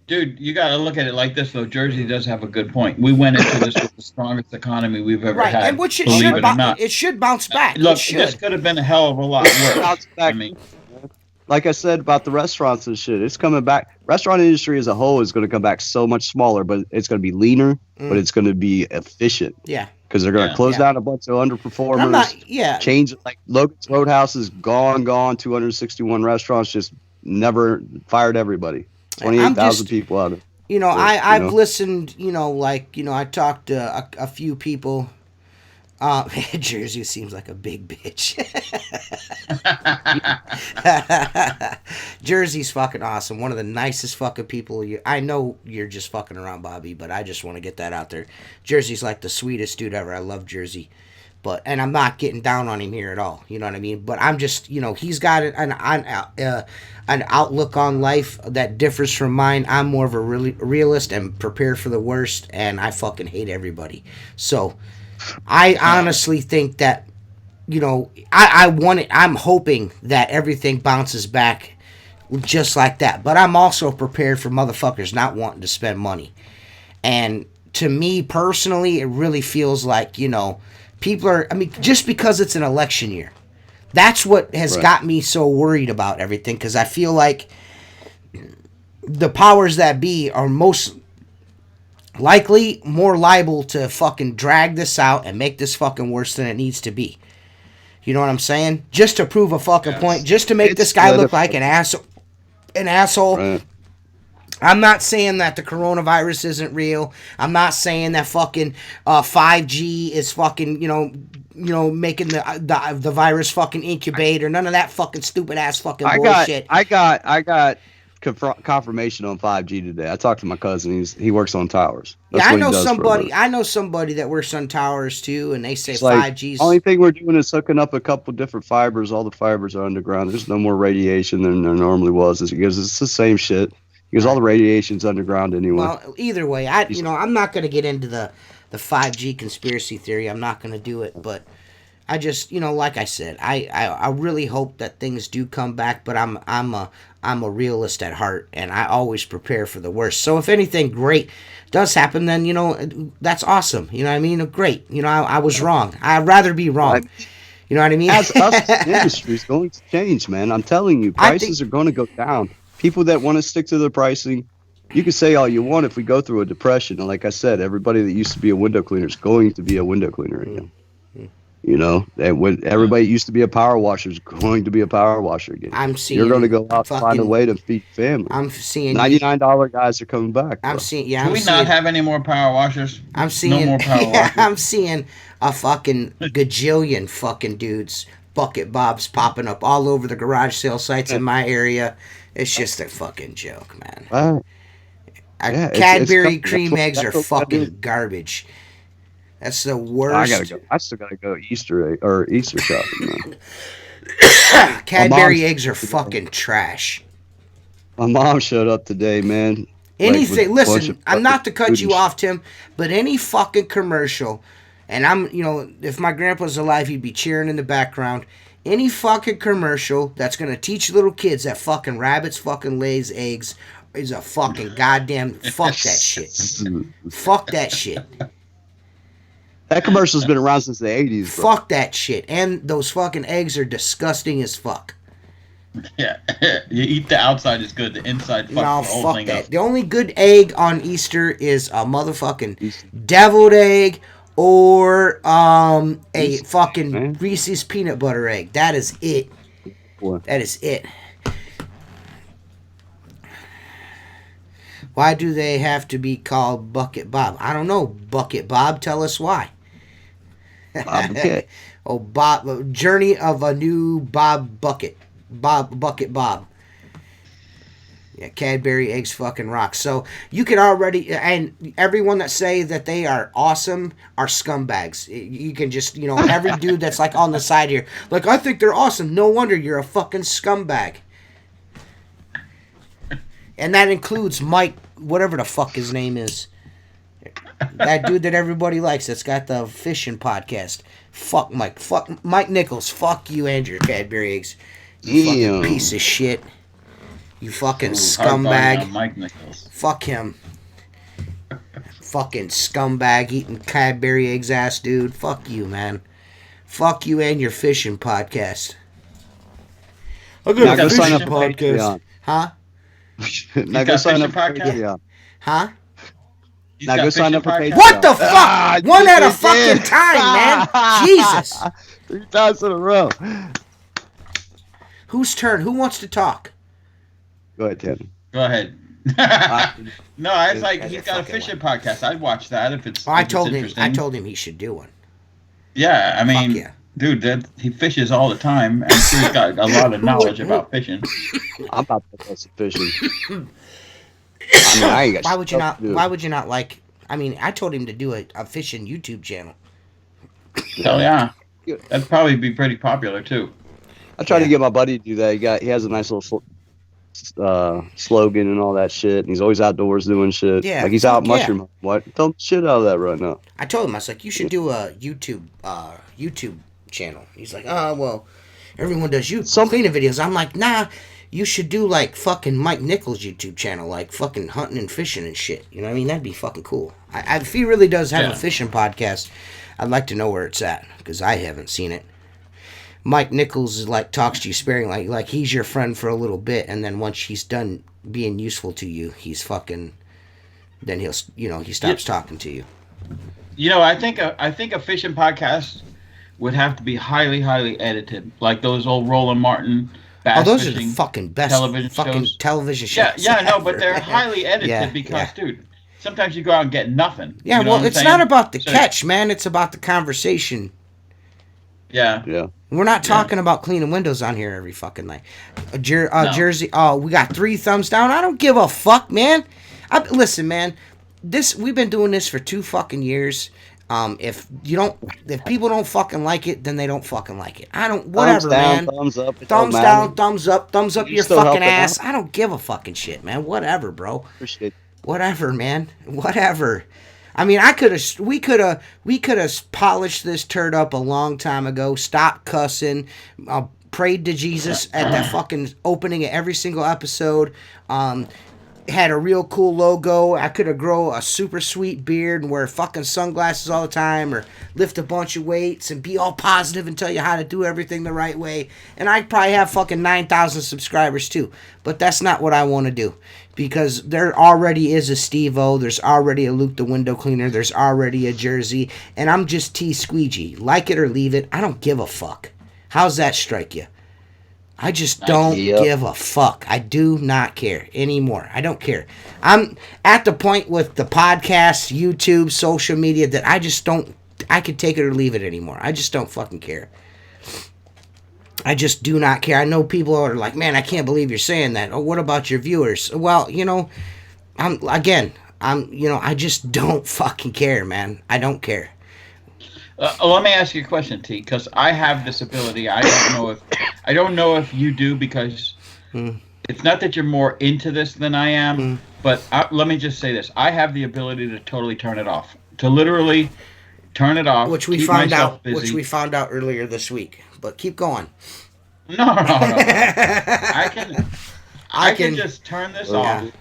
dude, you got to look at it like this though. Jersey does have a good point. We went into this with the strongest economy we've ever Right, and had. which Believe it or not. it should bounce back. It Look, this should. could have been a hell of a lot worse. Bounce I back. mean, Like I said about the restaurants and shit, it's coming back. Restaurant industry as a whole is going to come back so much smaller, but it's going to be leaner, but it's going to be efficient Yeah. because they're going to yeah, close Yeah. down a bunch of And I'm underperformers. not. Yeah. Change like Logan's Roadhouse is gone. 261 restaurants just never fired everybody. I'm 28,000 just. people out of I work. I've listened. I talked to a few people. Jersey seems like a big bitch. Jersey's fucking awesome. One of the nicest fucking people. I know you're just fucking around, Bobby, but I just want to get that out there. Jersey's like the sweetest dude ever. I love Jersey. And I'm not getting down on him here at all. You know what I mean? But I'm just, he's got an outlook on life that differs from mine. I'm more of a realist and prepared for the worst, and I fucking hate everybody. So I honestly think that, I want it. I'm hoping that everything bounces back just like that. But I'm also prepared for motherfuckers not wanting to spend money. And to me personally, it really feels like, people are, I mean, just because it's an election year. That's what has Right. got me so worried about everything because I feel like the powers that be are most likely more liable to fucking drag this out and make this fucking worse than it needs to be. You know what I'm saying? Just to prove a fucking point, just to make It's this guy look solidified. like an asshole. An asshole. Right. I'm not saying that the coronavirus isn't real. I'm not saying that fucking 5G is fucking making the virus fucking incubate or none of that fucking stupid ass fucking bullshit. I got confirmation on 5G today. I talked to my cousin. He works on towers. That's Yeah, I what he know does for a somebody. living. I know somebody that works on towers too, and they say It's like 5G's. only thing we're doing is hooking up a couple different fibers. All the fibers are underground. There's no more radiation than there normally was. Because it's the same shit. Because all the radiation's underground anyway. Well, either way, I'm not going to get into the 5G conspiracy theory. I'm not going to do it, but I just, like I said, I really hope that things do come back, but I'm a realist at heart, and I always prepare for the worst. So if anything great does happen, then that's awesome. You know what I mean? Great. I was wrong. I'd rather be wrong. You know what I mean? As us, the industry is going to change, man. I'm telling you, I think prices are going to go down. People that want to stick to their pricing, you can say all you want if we go through a depression. And like I said, everybody that used to be a window cleaner is going to be a window cleaner again. And when everybody used to be a power washer is going to be a power washer again. I'm seeing You're going to go out and find a way to feed family. I'm seeing $99 guys are coming back. Bro. I'm seeing. Yeah. Can we not have any more power washers? I'm seeing. No more power washers. I'm seeing a fucking gajillion fucking dudes, bucket bobs popping up all over the garage sale sites in my area. It's just a fucking joke, man. Cadbury cream eggs are fucking garbage. That's the worst. I gotta go. I still gotta go Easter shopping. Cadbury eggs are fucking trash. My mom showed up today, man. Anything. Listen, I'm not to cut you off, Tim, but any fucking commercial, and if my grandpa's alive, he'd be cheering in the background. Any fucking commercial that's gonna teach little kids that fucking rabbits fucking lays eggs is a fucking goddamn fuck that shit. Fuck that shit. That commercial's been around since the 80s, bro. Fuck that shit. And those fucking eggs are disgusting as fuck. Yeah. You eat the outside is good. The inside fucks the whole thing up. The only good egg on Easter is a motherfucking deviled egg or a fucking Reese's peanut butter egg. That is it. That is it. Why do they have to be called Bucket Bob? I don't know. Bucket Bob, tell us why. Okay. Bob, Journey of a New Bob Bucket. Bucket Bob. Yeah, Cadbury eggs fucking rock. So you can already, and everyone that say that they are awesome are scumbags. You can just, every dude that's like on the side here, like, I think they're awesome. No wonder you're a fucking scumbag. And that includes Mike, whatever the fuck his name is. That dude that everybody likes that's got the fishing podcast. Fuck Mike. Fuck Mike Nichols. Fuck you and your Cadbury eggs. You fucking piece of shit. You fucking scumbag. Mike Nichols. Fuck him. Fucking scumbag eating Cadbury eggs ass dude. Fuck you, man. Fuck you and your fishing podcast. I'm gonna sign up for podcast. Huh? Now go sign up for Patreon. Huh? Now go sign up for Patreon. What the fuck? One at a fucking time, man. Jesus. 3 times in a row. Whose turn? Who wants to talk? Go ahead, Tim. Go ahead. No, it's like he's got a fishing podcast. I'd watch that if it's. I told him he should do one. Yeah, I mean, dude, he fishes all the time, and he's got a lot of knowledge about fishing. I'm about to go some fishing. I mean, I ain't got why would you not like? I mean, I told him to do a fishing YouTube channel. Hell yeah, that'd probably be pretty popular too. I tried to get my buddy to do that. He has a nice little slogan and all that shit, and he's always outdoors doing shit. Yeah, like he's out mushroom. What? Tell shit out of that right now. I told him, I was like, you should do a YouTube channel. He's like, oh well, everyone does some cleaning videos. I'm like, nah. You should do like fucking Mike Nichols' YouTube channel, like fucking hunting and fishing and shit. You know what I mean? That'd be fucking cool. If he really does have a fishing podcast, I'd like to know where it's at because I haven't seen it. Mike Nichols is like talks to you sparingly, like he's your friend for a little bit, and then once he's done being useful to you, he's fucking. Then he stops talking to you. I think a fishing podcast would have to be highly, highly edited, like those old Roland Martin. Those are the fucking best television shows. Yeah, no, but they're highly edited because, dude, sometimes you go out and get nothing. Yeah, well, it's not about the catch, man. It's about the conversation. Yeah. Yeah. We're not talking about cleaning windows on here every fucking night. Jersey, we got 3 thumbs down. I don't give a fuck, man. Listen, man, we've been doing this for 2 fucking years. If people don't fucking like it, then they don't fucking like it. Whatever, man. Thumbs up. Thumbs down, thumbs up your fucking ass. I don't give a fucking shit, man. Whatever, bro. Appreciate it. Whatever, man. Whatever. I mean, we could have polished this turd up a long time ago. Stopped cussing. Prayed to Jesus at that fucking opening of every single episode. Had a real cool logo. I could have grown a super sweet beard and wear fucking sunglasses all the time, or lift a bunch of weights and be all positive and tell you how to do everything the right way. And I'd probably have fucking 9,000 subscribers too. But that's not what I want to do, because there already is a Steve-O, there's already a Luke the window cleaner, there's already a Jersey, and I'm just T Squeegee. Like it or leave it, I don't give a fuck. How's that strike you? I just don't give a fuck. I do not care anymore. I don't care. I'm at the point with the podcast, YouTube, social media that I just don't, I could take it or leave it anymore. I just don't fucking care. I just do not care. I know people are like, man, I can't believe you're saying that. Oh, what about your viewers? Well, I just don't fucking care, man. I don't care. Let me ask you a question, T, because I have this ability. I don't know if you do, because it's not that you're more into this than I am, but let me just say this: I have the ability to totally turn it off, to literally turn it off, which we found out earlier this week. But keep going. No. I can just turn this off,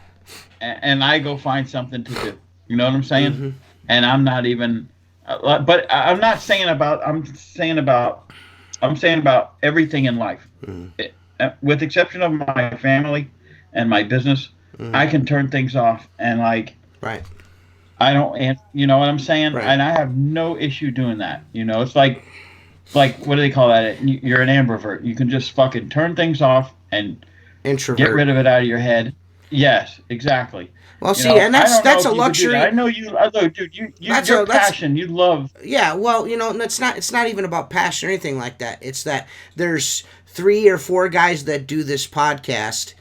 and I go find something to do. You know what I'm saying? Mm-hmm. And I'm not even. But I'm not saying about. I'm saying about everything in life, with exception of my family and my business. I can turn things off and right. I don't. You know what I'm saying? Right. And I have no issue doing that. You know, it's like what do they call that? You're an ambivert. You can just fucking turn things off and introvert. Get rid of it out of your head. Yes, exactly. Well, and that's a luxury. I know you, dude. Your passion, you love. Yeah, well, it's not even about passion or anything like that. It's that there's 3 or 4 guys that do this podcast.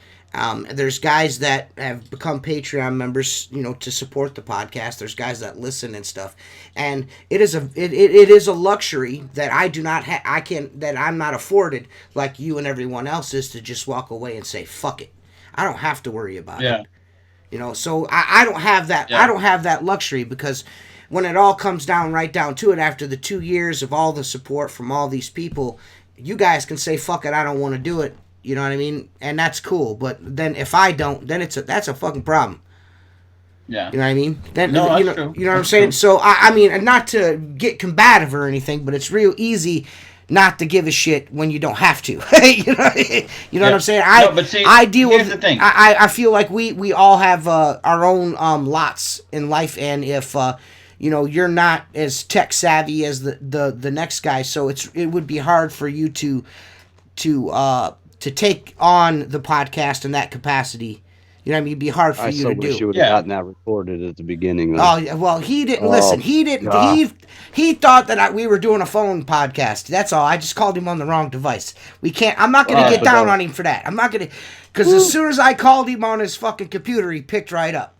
There's guys that have become Patreon members, to support the podcast. There's guys that listen and stuff, and it is a luxury that I do not that I'm not afforded like you and everyone else is, to just walk away and say fuck it. I don't have to worry about it. So I don't have that. Yeah. I don't have that luxury, because when it all comes right down to it, after the 2 years of all the support from all these people, you guys can say, fuck it, I don't want to do it. You know what I mean? And that's cool. But then if I don't, then that's a fucking problem. Yeah. You know what I mean? Then, no, you know what I'm saying? True. So, I mean, not to get combative or anything, but it's real easy not to give a shit when you don't have to. you know what I'm saying? I deal with the thing. I feel like we all have our own lots in life, and if you're not as tech savvy as the next guy, so it would be hard for you to take on the podcast in that capacity. You know what I mean? It'd be hard for you to do. I wish you would have gotten that recorded at the beginning. Though. Oh, well, he didn't listen. He didn't. He thought that we were doing a phone podcast. That's all. I just called him on the wrong device. We can't. I'm not going to get down on him for that. I'm not going to, because as soon as I called him on his fucking computer, he picked right up.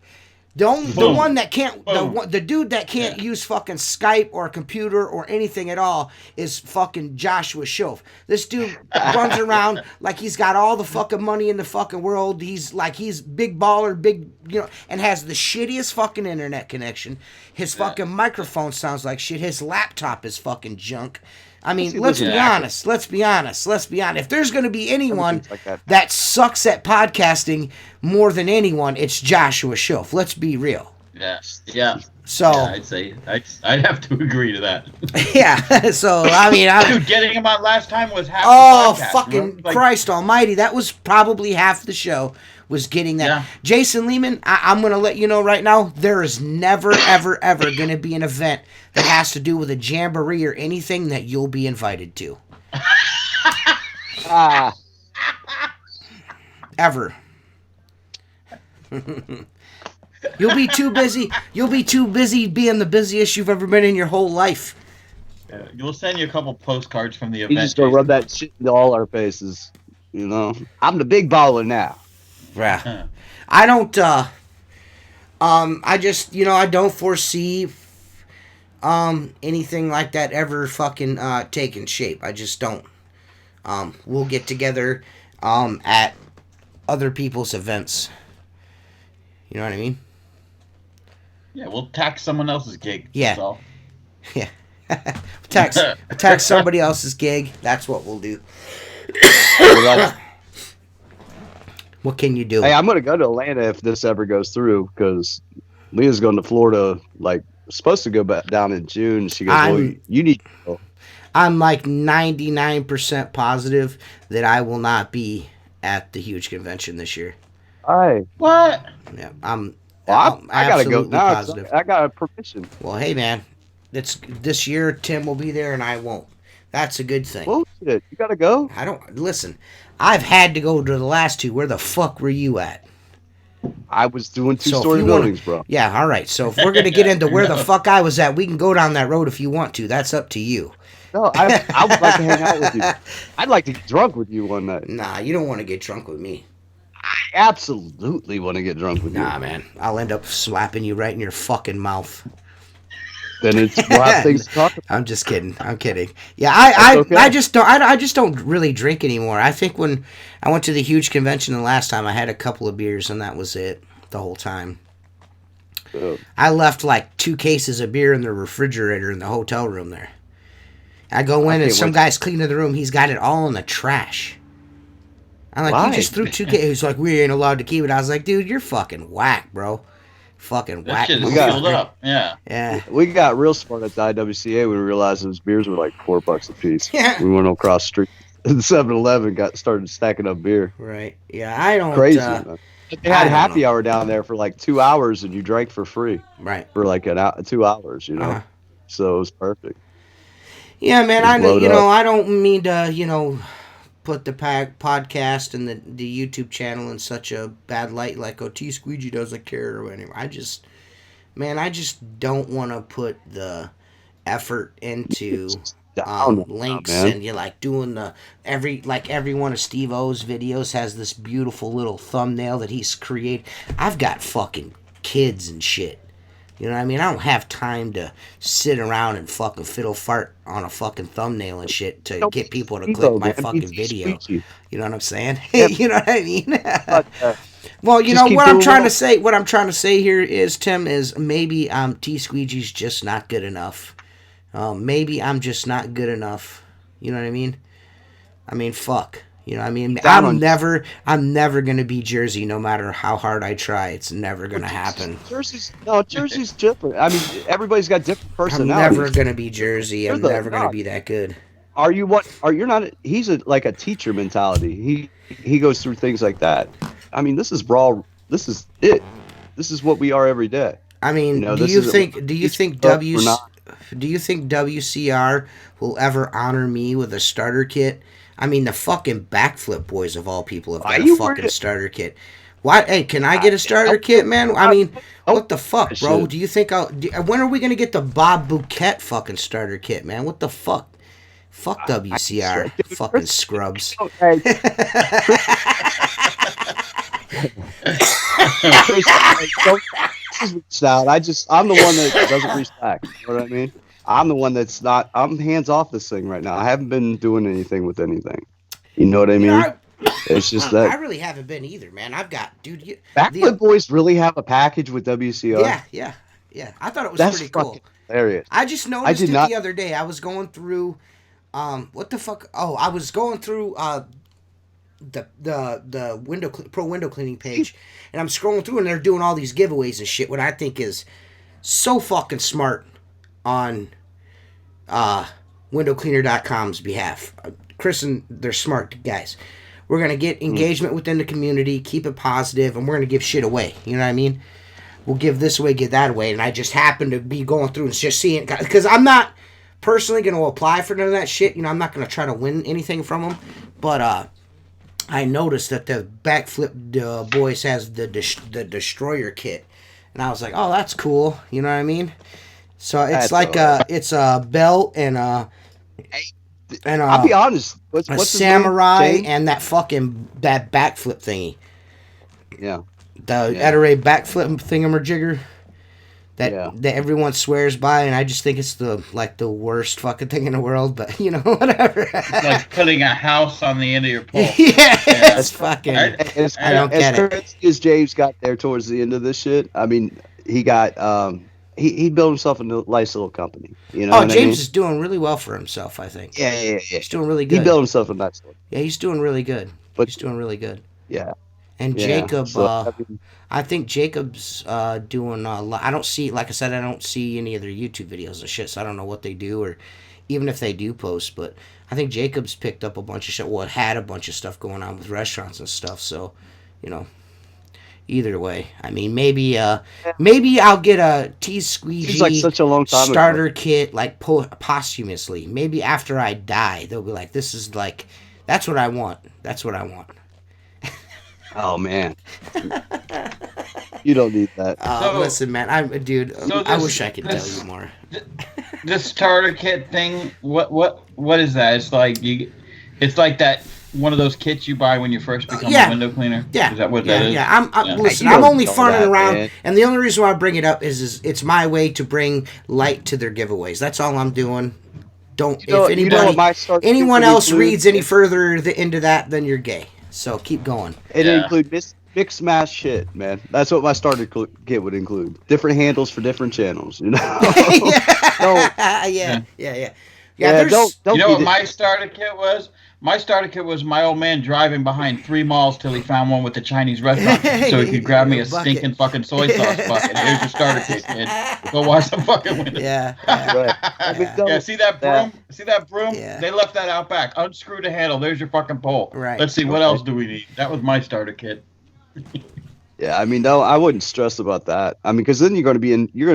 The one that can't, the dude that can't use fucking Skype or a computer or anything at all is fucking Joshua Schoaf. This dude runs around like he's got all the fucking money in the fucking world. He's big baller, and has the shittiest fucking internet connection. His fucking microphone sounds like shit. His laptop is fucking junk. I mean, let's be honest. If there's going to be anyone that sucks at podcasting more than anyone, it's Joshua Schoaf. Let's be real. Yes. Yeah. So I'd say I'd have to agree to that. Yeah. So I mean, dude, getting him on last time was half. Oh, the podcast, fucking Christ Almighty! That was probably half the show. Was getting that. Yeah. Jason Lehman, I'm going to let you know right now, there is never, ever, ever going to be an event that has to do with a jamboree or anything that you'll be invited to. Ever. You'll be too busy. You'll be too busy being the busiest you've ever been in your whole life. Yeah, we'll send you a couple postcards from the event. You just go rub that shit into all our faces. I'm the big baller now. Yeah. I don't I just I don't foresee anything like that ever fucking taking shape. I just don't. We'll get together at other people's events. You know what I mean? Yeah, we'll tax someone else's gig. Yeah. So. Yeah. tax somebody else's gig. That's what we'll do. Well, What can you do? hey, I'm gonna go to Atlanta if this ever goes through because Leah's going to Florida. Like supposed to go back down in June. She goes, "Well, I'm you need to go." I'm like 99% positive that I will not be at the huge convention this year. Hi. What? Yeah, I'm Well, I'm I gotta go absolutely now. positive. I got a permission. Well, hey man, it's this year Tim will be there and I won't. That's a good thing. Bullshit. You gotta go. I don't listen. I've had to go to the last two. Where the fuck were you at? I was doing So if two-story you want buildings, to, bro. yeah, all right. So if we're gonna get into where the fuck I was at, we can go down that road if you want to. That's up to you. No, I would like to hang out with you. I'd like to get drunk with you one night. Nah, you don't want to get drunk with me. I absolutely want to get drunk with Nah, you. man. I'll end up slapping you right in your fucking mouth. Then we'll have things to talk about. I'm just kidding. I'm kidding. Yeah, I just don't. I just don't really drink anymore. I think when I went to the huge convention the last time, I had a couple of beers and that was it the whole time. I left like 2 cases of beer in the refrigerator in the hotel room there. I go in and some guy's cleaning the room. He's got it all in the trash. I'm like, you just threw 2 cases. He's like, we ain't allowed to keep it. I was like, dude, you're fucking whack, bro. Fucking That whack. shit is sealed up. Yeah. Yeah. We got real smart at the IWCA when we realized those beers were like $4 a piece. Yeah. We went across the street to 7-Eleven, started stacking up beer. Right. Yeah, I don't. Crazy, man. They had I don't happy know. hour down there for like 2 hours, and you drank for free Right. for like 2 hours. You know, Uh-huh. so it was perfect. Yeah, man. Just I know. load You up. know, I don't mean to. Put the podcast and the YouTube channel in such a bad light, like Squeegee doesn't care or whatever. I just don't want to put the effort into Down, links man. and you're like doing every one of Steve O's videos has this beautiful little thumbnail that he's created. I've got fucking kids and shit. You know what I mean? I don't have time to sit around and fucking fiddle fart on a fucking thumbnail and shit to get people to click my fucking video. You know what I'm saying? You know what I mean? Well, you know what I'm trying to say. What I'm trying to say here is, Tim, is maybe T Squeegee's just not good enough. Maybe I'm just not good enough. You know what I mean? I mean, fuck. You know what I mean? I'm never gonna be Jersey, no matter how hard I try. It's never gonna happen. Jersey's different. I mean, everybody's got different I'm personalities. never gonna be Jersey. I'm never gonna be that good. Are you what? You're not? He's like a teacher mentality. He goes through things like that. I mean, this is raw. This is it. This is what we are every day. I mean, You know, do this you is- think we're not- WCR will ever honor me with a starter kit? I mean, the fucking Backflip Boys of all people have got a fucking starter kit. Why? Hey, can I get a starter kit, man? I mean, what the fuck, bro? Do you think when are we gonna get the Bob Bouquet fucking starter kit, man? What the fuck? Fuck WCR, fucking scrubs. Okay. Chris, don't reach out. I'm the one that doesn't reach back. You know what I mean? I'm the one that's not. I'm hands off this thing right now. I haven't been doing anything with anything. You know what I mean? It's just that I really haven't been either, man. I've got, dude. Backflip Boys really have a package with WCR. Yeah. I thought it was That's pretty cool. Hilarious. I just noticed the other day. I was going through, what the fuck? Oh, I was going through the pro window cleaning page, and I'm scrolling through, and they're doing all these giveaways and shit. What I think is so fucking smart on windowcleaner.com's behalf. Chris and they're smart guys. We're going to get engagement within the community, keep it positive, and we're going to give shit away. You know what I mean? We'll give this away, give that away. And I just happen to be going through and just seeing, because I'm not personally going to apply for none of that shit. You know, I'm not going to try to win anything from them. But I noticed that the Backflip Boys has the Destroyer kit. And I was like, oh, that's cool. You know what I mean? So it's it's a belt and I'll be honest. What's a his samurai name? and that backflip thingy. Yeah. The Ettore backflip thingamajigger that everyone swears by, and I just think it's the worst fucking thing in the world. But you know, whatever. It's like putting a house on the end of your pole. It's fucking. I don't get it. As James got there towards the end of this shit, I mean, he got he built himself a nice little company. You know Oh, what I James mean? is doing really well for himself, I think. Yeah. He's doing really He good. built himself a nice little. Yeah, he's doing really good. But He's doing really good. yeah, And yeah. Jacob, So I mean, I think Jacob's doing a lot. I don't see, like I said, I don't see any of their YouTube videos and shit, so I don't know what they do or even if they do post. But I think Jacob's picked up a bunch of shit. Well, it had a bunch of stuff going on with restaurants and stuff. So, you know, either way, I mean, maybe I'll get a T seems like Squeegee such a long time ago. starter kit like posthumously. Maybe after I die, they'll be like, "This is like, that's what I want. That's what I want." Oh man, you don't need that. So, Listen, man, I'm dude. so I this wish I could tell you this more. this starter kit thing. What is that? It's like it's like that one of those kits you buy when you first become Yeah. a window cleaner. Yeah, Is that what yeah, that is? yeah. Yeah. Listen. You I'm don't only know funning that, around, man. and the only reason why I bring it up is it's my way to bring light to their giveaways. That's all I'm doing. Don't if You know what anybody, my starter kit anyone would else include? reads any further into that, then you're gay. So keep going. It'd Yeah. include mixed mash shit, man. That's what my starter kit would include. Different handles for different channels. You know? Don't yeah. yeah. There's Don't You know be what my starter kit was? My starter kit was my old man driving behind 3 malls till he found one with the Chinese restaurant, so he could grab me a Bucket. stinking fucking soy sauce bucket. Here's your starter kit, kid. Go wash the fucking window. yeah. right. I mean, Yeah, see that broom? See that broom? Yeah. They left that out back. Unscrew the handle. There's your fucking pole. Right. Let's see, what Okay. else do we need? That was my starter kit. Yeah, I mean, no, I wouldn't stress about that. I mean, because then you're going to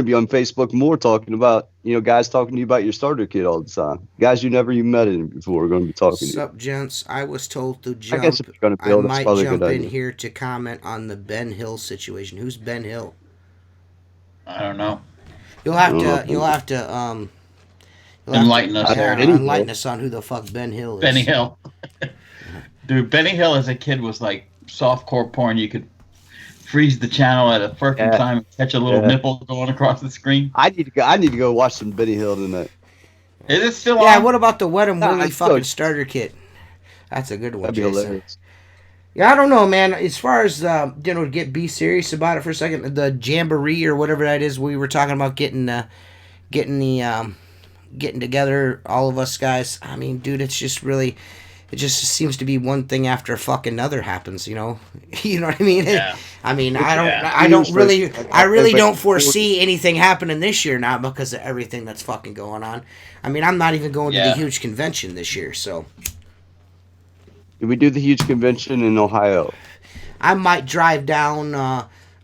be on Facebook more talking about, guys talking to you about your starter kit all the time. Guys you never even met before are going to be talking to you. Sup, gents? I was told to I guess if jump. you're going to I build, that's might probably a jump good in idea. here to comment on the Ben Hill situation. Who's Ben Hill? I don't know. You'll have I don't to. know. You'll have to. Enlighten us there. Enlighten us on who the fuck Ben Hill is. Benny Hill. Dude, Benny Hill as a kid was like softcore porn. You could freeze the channel at a perfect Yeah. time and catch a little Yeah. nipple going across the screen. I need to go watch some Benny Hill tonight. Is it still Yeah. on? What about the Wet 'em Nah, Willie it's fucking good. starter kit? That's a good one, That'd be Jason. hilarious. Yeah, I don't know, man. As far as be serious about it for a second. The Jamboree or whatever that is, we were talking about getting together, all of us guys. I mean, dude, it just seems to be one thing after fucking another happens. You know what I mean? Yeah. I mean, Yeah. I really don't foresee anything happening this year now because of everything that's fucking going on. I mean, I'm not even going to the Yeah. huge convention this year, so. Did we do the huge convention in Ohio? I might drive down.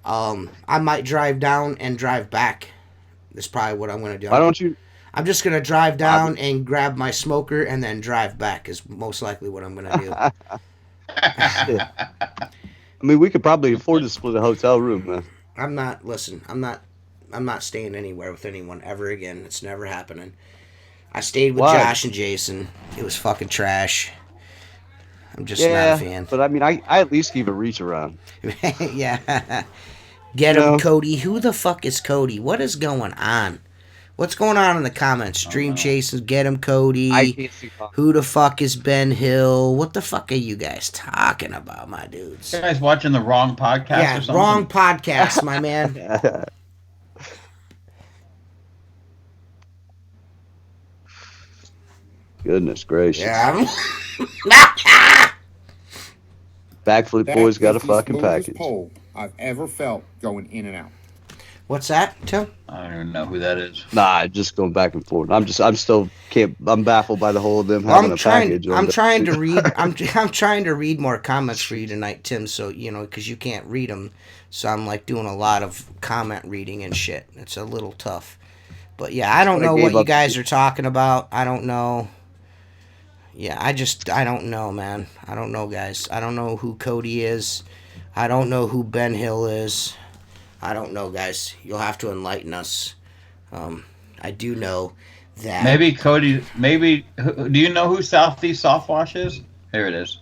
I might drive down and drive back. That's probably what I'm gonna do. Why don't you? I'm just gonna drive down and grab my smoker and then drive back. Is most likely what I'm gonna do. I mean, we could probably afford to split a hotel room, man. I'm not. Listen. I'm not staying anywhere with anyone ever again. It's never happening. I stayed with Why? Josh and Jason. It was fucking trash. I'm just not Yeah, a fan. but I mean, I at least give a reach around. Yeah. Get him, No. Cody. Who the fuck is Cody? What is going on? What's going on in the comments? Stream Chasers, get him, I Cody. can't see. Who the fuck is Ben Hill? What the fuck are you guys talking about, my dudes? You guys watching the wrong podcast or Yeah, something? wrong podcast, my man. Goodness gracious. Yeah. Backflip That Boys got a is the fucking smoothest package. pole I've ever felt going in and out. What's that, Tim? I don't even know who that is. Nah, just going back and forth. I'm baffled by the whole of them Well, having a package. I'm trying to read. I'm trying to read more comments for you tonight, Tim. So because you can't read them, so I'm like doing a lot of comment reading and shit. It's a little tough, but yeah, I don't know what you guys are talking about. I don't know. Yeah, I don't know, man. I don't know, guys. I don't know who Cody is. I don't know who Ben Hill is. I don't know, guys. You'll have to enlighten us. I do know that. Maybe Cody. Maybe. Do you know who Southeast Softwash is? Here it is.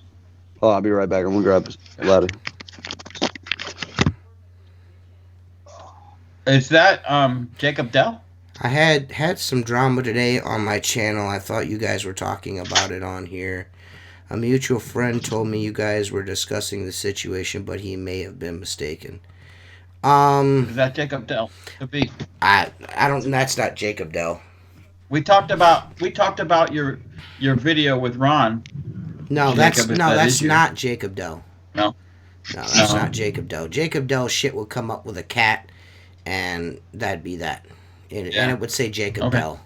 Oh, I'll be right back. I'm gonna grab a ladder. Is that Jacob Dell? I had some drama today on my channel. I thought you guys were talking about it on here. A mutual friend told me you guys were discussing the situation, but he may have been mistaken. Is that Jacob Dell? Could be. I don't. That's not Jacob Dell. We talked about your video with Ron. No, Jacob, if that that's is you. not Jacob Dell. No. No, that's not Jacob Dell. Jacob Dell shit would come up with a cat, and that'd be that. And it would say Jacob Dell.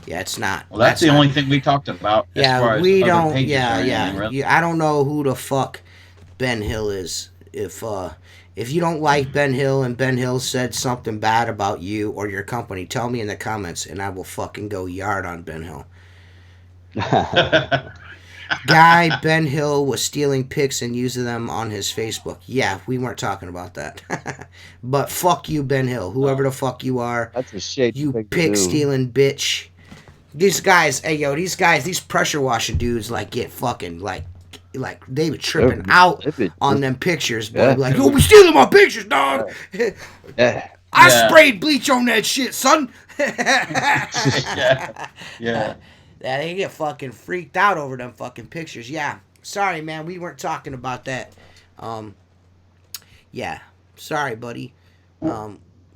Yeah, it's not. Well, that's the only thing we talked about. Yeah, as far as we other don't. pages or anything, Yeah. really. I don't know who the fuck Ben Hill is. If you don't like Ben Hill and Ben Hill said something bad about you or your company, tell me in the comments, and I will fucking go yard on Ben Hill. Guy Ben Hill was stealing pics and using them on his Facebook. Yeah, we weren't talking about that. But fuck you, Ben Hill. Whoever the fuck you are. That's a shade. You pic stealing bitch. These guys, these pressure washing dudes get fucking like they were tripping out on them pictures, boy. Yeah. Like, you be stealing my pictures, dog. Yeah. I sprayed bleach on that shit, son. Yeah. Yeah, they get fucking freaked out over them fucking pictures. Yeah. Sorry, man. We weren't talking about that. Yeah. Sorry, buddy.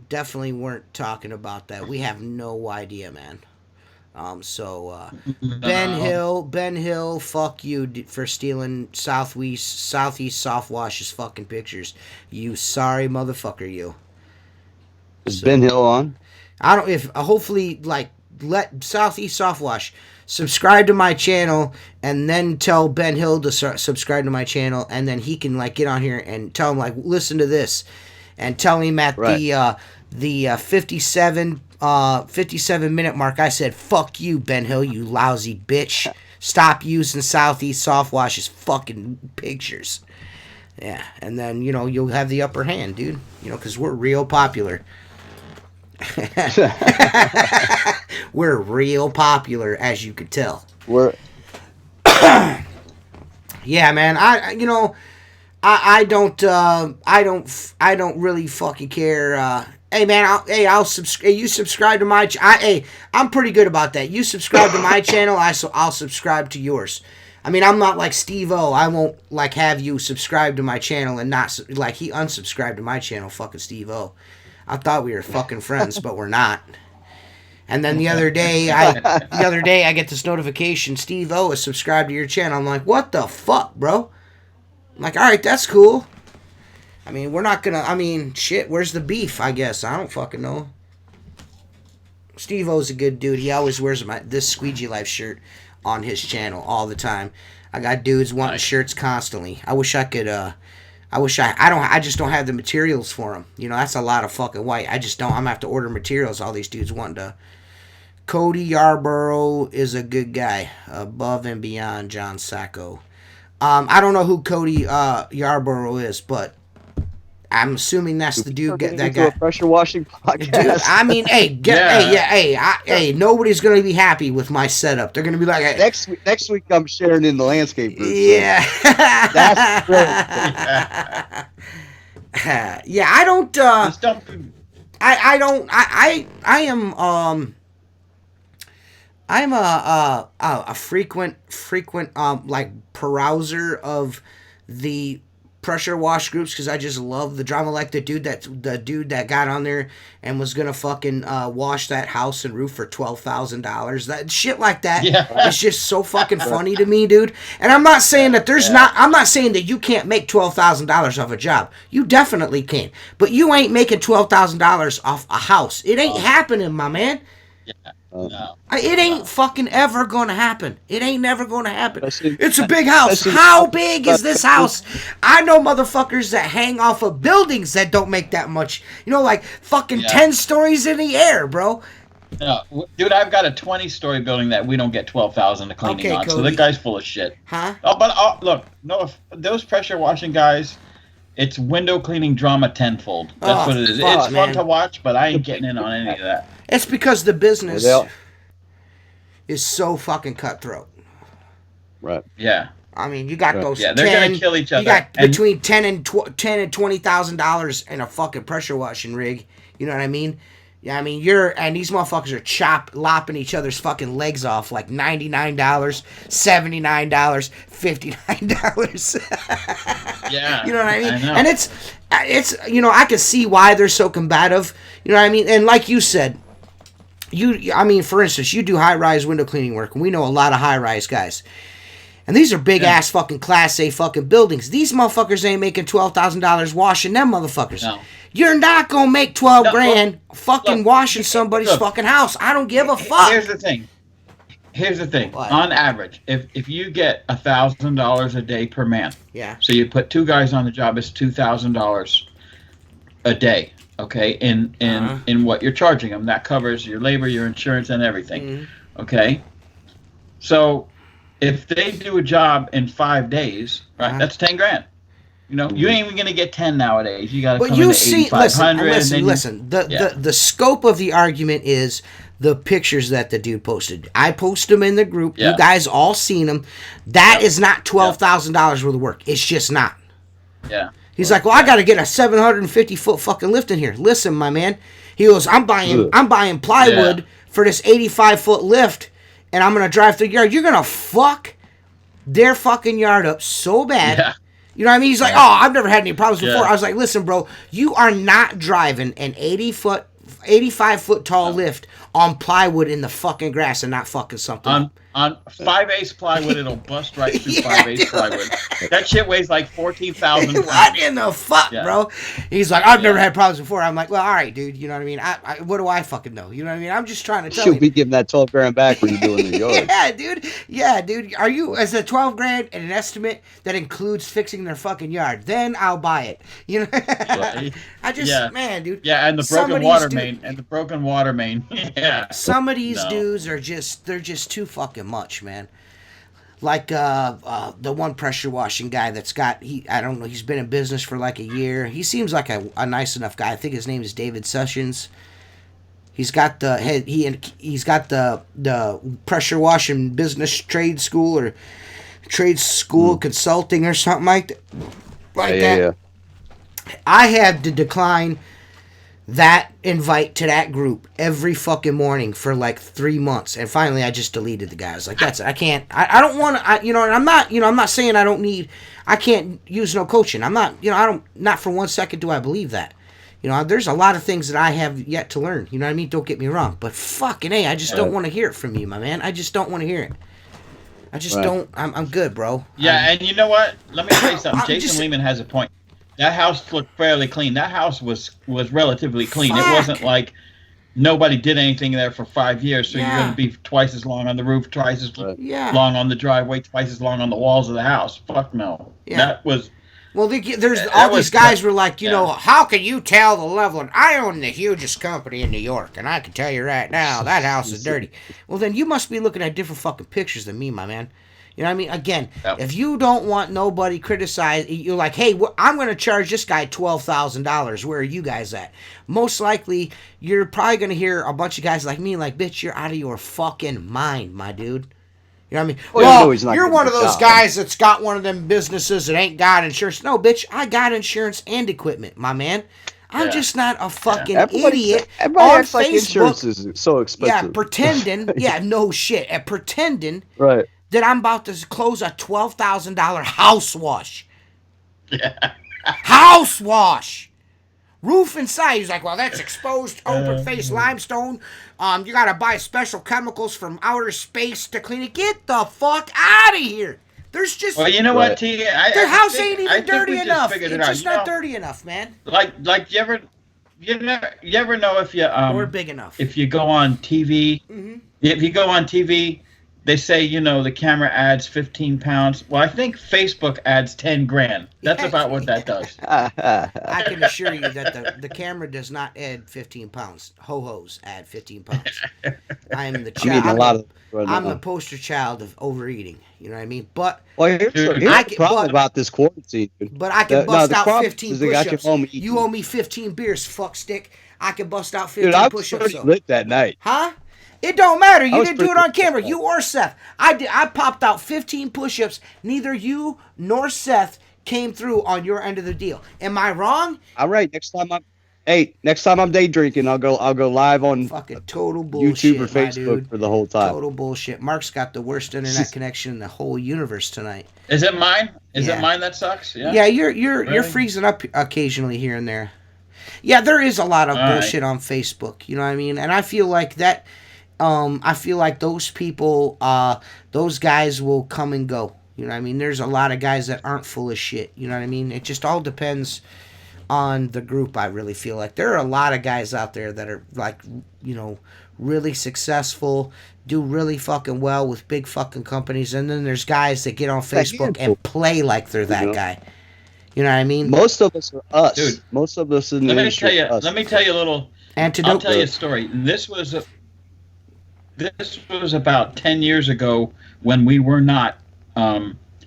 Definitely weren't talking about that. We have no idea, man. Ben Hill, fuck you for stealing Southeast Softwash's fucking pictures. You sorry motherfucker, you. Is Ben Hill on? I don't. If hopefully let Southeast Softwash subscribe to my channel and then tell Ben Hill to subscribe to my channel, and then he can get on here and tell him listen to this, and tell him at the 57 minute mark I said fuck you, Ben Hill, you lousy bitch. Stop using Southeast Softwash's fucking pictures. Yeah, and then you'll have the upper hand, dude. Because we're real popular. We're real popular, as you could tell. Yeah, man. I don't really fucking care. Hey, man. I'll subscribe. You subscribe to my. I'm pretty good about that. You subscribe to my channel, I'll subscribe to yours. I mean, I'm not like Steve-O. I won't have you subscribe to my channel and not he unsubscribed to my channel. Fucking Steve-O. I thought we were fucking friends, but we're not. And then the other day I get this notification, Steve-O is subscribed to your channel. I'm like, what the fuck, bro? I'm like, all right, that's cool. I mean, we're not gonna. Shit. Where's the beef? I guess I don't fucking know. Steve-O's a good dude. He always wears this Squeegee Life shirt on his channel all the time. I got dudes wanting shirts constantly. I wish I could. I just don't have the materials for them. That's a lot of fucking white. I just don't. I'm gonna have to order materials. All these dudes wanting to. Cody Yarborough is a good guy. Above and beyond John Sacco. I don't know who Cody Yarborough is, but I'm assuming that's the dude that got a pressure washing podcast. Dude, I mean, nobody's gonna be happy with my setup. They're gonna be like, hey. Next week I'm sharing in the landscape group. Yeah, so that's great. Yeah, I don't. I'm a frequent perouser of the pressure wash groups because I just love the drama. Like the dude that got on there and was gonna fucking wash that house and roof for $12,000. That shit like that is just so fucking funny to me, dude. And I'm not saying that I'm not saying that you can't make $12,000 off a job. You definitely can, but you ain't making $12,000 off a house. It ain't happening, my man. No. It ain't fucking ever gonna happen. It ain't never gonna happen. It's a big house. How big is this house? I know motherfuckers that hang off of buildings that don't make that much. Fucking 10 stories in the air, bro. No, dude, I've got a 20-story building that we don't get $12,000 to cleaning on. Cody. So the guy's full of shit. Huh? Look, no, those pressure washing guys, it's window cleaning drama tenfold. That's what it is. It's fun to watch, but I ain't getting in on any of that. It's because the business is so fucking cutthroat. Right. Yeah. I mean, you got those. Yeah, they're gonna kill each other. You got between $10,000 and $20,000 in a fucking pressure washing rig. You know what I mean? Yeah, I mean, and these motherfuckers are lopping each other's fucking legs off like $99, $79, $59. Yeah. You know what I mean? I know. And it's I can see why they're so combative. You know what I mean? And like you said, for instance, you do high-rise window cleaning work, and we know a lot of high-rise guys. And these are big-ass fucking Class A fucking buildings. These motherfuckers ain't making $12,000 washing them motherfuckers. No. You're not going to make 12 grand fucking washing somebody's fucking house. I don't give a fuck. Here's the thing. What? On average, if you get $1,000 a day per man, Yeah. so you put 2 guys on the job, it's $2,000 a day. Okay, in what you're charging them, that covers your labor, your insurance, and everything. Mm-hmm. Okay, so if they do a job in 5 days, right, that's 10 grand. You know, you ain't even gonna get 10 nowadays. You got to come into 8,500. Listen. The scope of the argument is the pictures that the dude posted. I posted them in the group. Yeah. You guys all seen them. That is not $12,000 worth of work. It's just not. Yeah. He's like, well, I got to get a 750-foot fucking lift in here. Listen, my man. He goes, I'm buying plywood for this 85-foot lift, and I'm gonna drive through the yard. You're gonna fuck their fucking yard up so bad. Yeah. You know what I mean? He's like, oh, I've never had any problems before. I was like, listen, bro, you are not driving an 85-foot tall lift on plywood in the fucking grass and not fucking something up. On 5/8 plywood, it'll bust right through 5/8 plywood. That shit weighs like 14,000 pounds. What in the fuck, bro? He's like, I've never had problems before. I'm like, well, all right, dude. You know what I mean? What do I fucking know? You know what I mean? I'm just trying to tell you. Should be giving that 12 grand back when you're doing the yard. Yeah, dude. Is it 12 grand an estimate that includes fixing their fucking yard? Then I'll buy it. You know? Man, dude. Yeah, and the broken water main. Yeah. Some of these dudes are they're just too fucking much, man. Like the one pressure washing guy I don't know, he's been in business for like a year. He seems like a nice enough guy. I think his name is David Sessions. He's got he's got the pressure washing business trade school consulting or something like that. Yeah. I had to decline that invite to that group every fucking morning for like 3 months, and finally I just deleted the guy. I was like, that's it. I can't. I don't want to. And I'm not saying I can't use no coaching. I'm not. Not for 1 second do I believe that. There's a lot of things that I have yet to learn. You know what I mean? Don't get me wrong, but fucking A, I just don't want to hear it from you, my man. I just don't want to hear it. I just don't. I'm good, bro. Yeah, and you know what? Let me tell you something. Jason Lehman has a point. That house looked fairly clean. That house was relatively clean. It wasn't like nobody did anything there for 5 years, so you're going to be twice as long on the roof, twice as long on the driveway, twice as long on the walls of the house. Fuck no. Yeah. That was... Well, these guys were like, how can you tell the level? And I own the hugest company in New York, and I can tell you right now, that house is dirty. Well, then you must be looking at different fucking pictures than me, my man. You know what I mean? Again, if you don't want nobody criticize, you're like, hey, I'm going to charge this guy $12,000. Where are you guys at? Most likely, you're probably going to hear a bunch of guys like me, like, bitch, you're out of your fucking mind, my dude. You know what I mean? Well, you're one of those guys that's got one of them businesses that ain't got insurance. No, bitch, I got insurance and equipment, my man. I'm just not a fucking idiot. Everybody acts like insurance is so expensive. Yeah, pretending. No shit. Pretending. Right. That I'm about to close a $12,000 house wash. Yeah. House wash. Roof inside. He's like, well, that's exposed open face limestone. You got to buy special chemicals from outer space to clean it. Get the fuck out of here. There's just... Well, you know what, T? Their house ain't even dirty enough. It's just not dirty enough, man. Like you ever know if you... or big enough. If you go on TV... Mm-hmm. If you go on TV... They say, the camera adds 15 pounds. Well, I think Facebook adds 10 grand. That's about what that does. I can assure you that the camera does not add 15 pounds. Ho-hos add 15 pounds. I am the child. I'm the poster child of overeating. You know what I mean? But here's the problem about this quarantine. Dude. But I can bust out 15 push-ups. You owe me 15 beers, fuck stick. I can bust out 15 push-ups. I was pretty lit that night. Huh? It don't matter. You didn't do it on camera. You or Seth. I popped out 15 push-ups. Neither you nor Seth came through on your end of the deal. Am I wrong? All right. Next time Hey, next time I'm day drinking, I'll go live on Fucking total bullshit, YouTube or my Facebook dude. for the whole time. Total bullshit. Mark's got the worst internet connection in the whole universe tonight. Is it mine? Is Yeah. it mine that sucks? Yeah. Yeah, you're Really? freezing up occasionally here and there. Yeah, there is a lot of All bullshit on Facebook. You know what I mean? And I feel like that. I feel like those people, those guys will come and go. You know what I mean? There's a lot of guys that aren't full of shit. You know what I mean? It just all depends on the group. I really feel like there are a lot of guys out there that are like, you know, really successful, do really fucking well with big fucking companies, and then there's guys that get on Facebook and play like they're that guy. You know what I mean? Most of us are us. Dude, most of us in the Let me industry tell you. are us. Let me tell you a little. Antidote. I'll tell you a story. This was about 10 years ago when we were not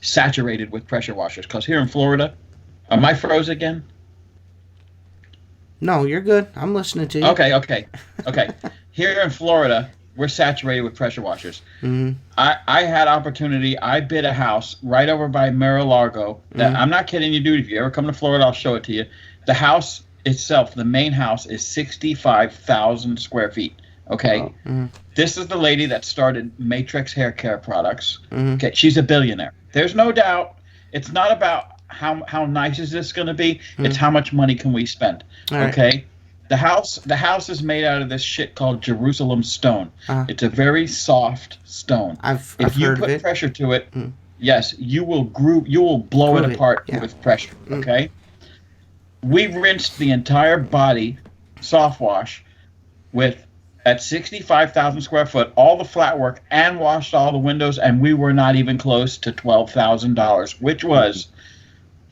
saturated with pressure washers. Because here in Florida, am I froze again? No, you're good. I'm listening to you. Okay. Here in Florida, we're saturated with pressure washers. Mm-hmm. I had opportunity. I bid a house right over by Mar-a-Lago. That I'm not kidding you, dude. If you ever come to Florida, I'll show it to you. The house itself, the main house, is 65,000 square feet. Okay. Wow. Mm-hmm. This is the lady that started Matrix Hair Care Products. Mm-hmm. Okay, she's a billionaire. There's no doubt. It's not about how nice is this going to be. It's how much money can we spend. All right. Okay. The house is made out of this shit called Jerusalem stone. It's a very soft stone. I've If you heard of put it. pressure to it, yes, you will blow Groove it it, apart yeah. with pressure. Okay. We rinsed the entire body, soft wash, at 65,000 square foot, all the flat work, and washed all the windows, and we were not even close to $12,000, which was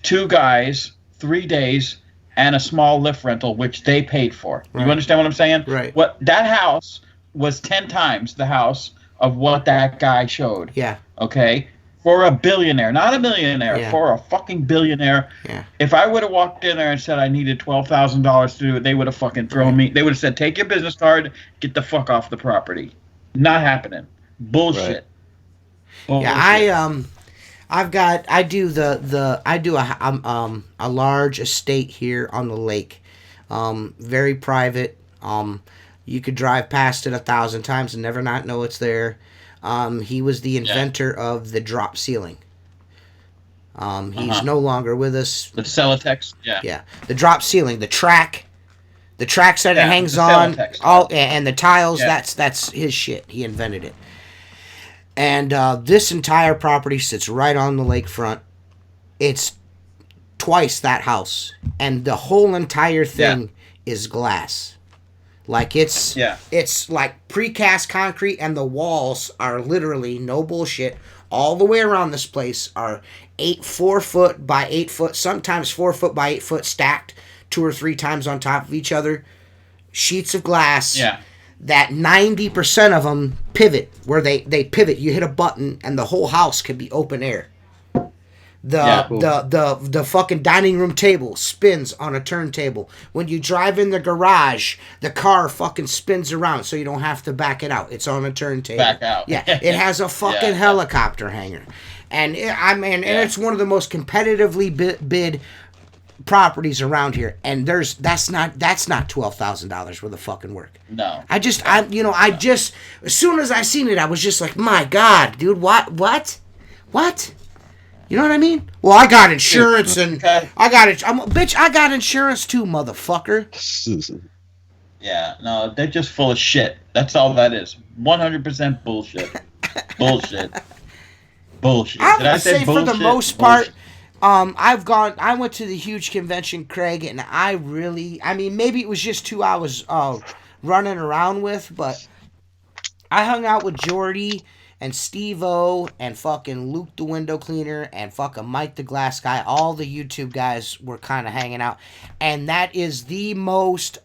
2 guys, 3 days, and a small lift rental, which they paid for. Right. You understand what I'm saying? Right. What that house was 10 times the house of what that guy showed. Yeah. Okay? For a billionaire, not a millionaire, Yeah. for a fucking billionaire. Yeah. If I would have walked in there and said I needed $12,000 to do it, they would have fucking thrown me. They would have said, "Take your business card, get the fuck off the property." Not happening. Bullshit. Bullshit. Yeah, I do a large estate here on the lake, very private. You could drive past it 1,000 times and never not know it's there. He was the inventor of the drop ceiling. He's no longer with us. The Celotex. Yeah. Yeah, the drop ceiling, the tracks that it hangs the on, Celotex. and the tiles. Yeah. That's his shit. He invented it. And this entire property sits right on the lakefront. It's twice that house, and the whole entire thing is glass. Like it's like precast concrete, and the walls are literally, no bullshit, all the way around this place are 4 foot by 8 foot, sometimes 4 foot by 8 foot, stacked 2 or 3 times on top of each other, sheets of glass. Yeah. That 90% of them pivot, where they pivot. You hit a button and the whole house could be open air. The fucking dining room table spins on a turntable. When you drive in the garage, the car fucking spins around so you don't have to back it out. It's on a turntable. Back out. Yeah, it has a fucking helicopter hanger. And and it's one of the most competitively bid properties around here, and that's not $12,000 worth of fucking work. No. As soon as I seen it, I was just like, my God, dude, what? You know what I mean? Well, I got insurance, and I got it. I got insurance too, motherfucker. Yeah, no, they're just full of shit. That's all that is. 100% bullshit. Bullshit. I would say for the most part, bullshit. I went to the huge convention, Craig, and maybe it was just 2 hours running around with, but I hung out with Jordy and Steve-O and fucking Luke the window cleaner and fucking Mike the glass guy. All the YouTube guys were kind of hanging out, and that is the most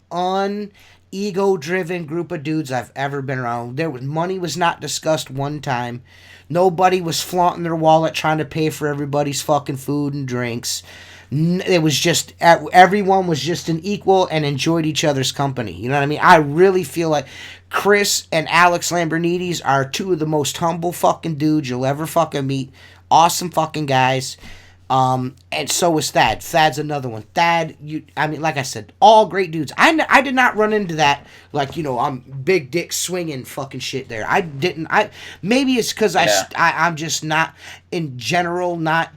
ego-driven group of dudes I've ever been around. Money was not discussed one time. Nobody was flaunting their wallet trying to pay for everybody's fucking food and drinks. It was just, everyone was just an equal and enjoyed each other's company. You know what I mean? I really feel like Chris and Alex Lambrinides are 2 of the most humble fucking dudes you'll ever fucking meet. Awesome fucking guys. And so was Thad. Thad's another one. Thad, like I said, all great dudes. I did not run into that, like, I'm big dick swinging fucking shit there. I didn't. Maybe it's because I'm just not, in general, not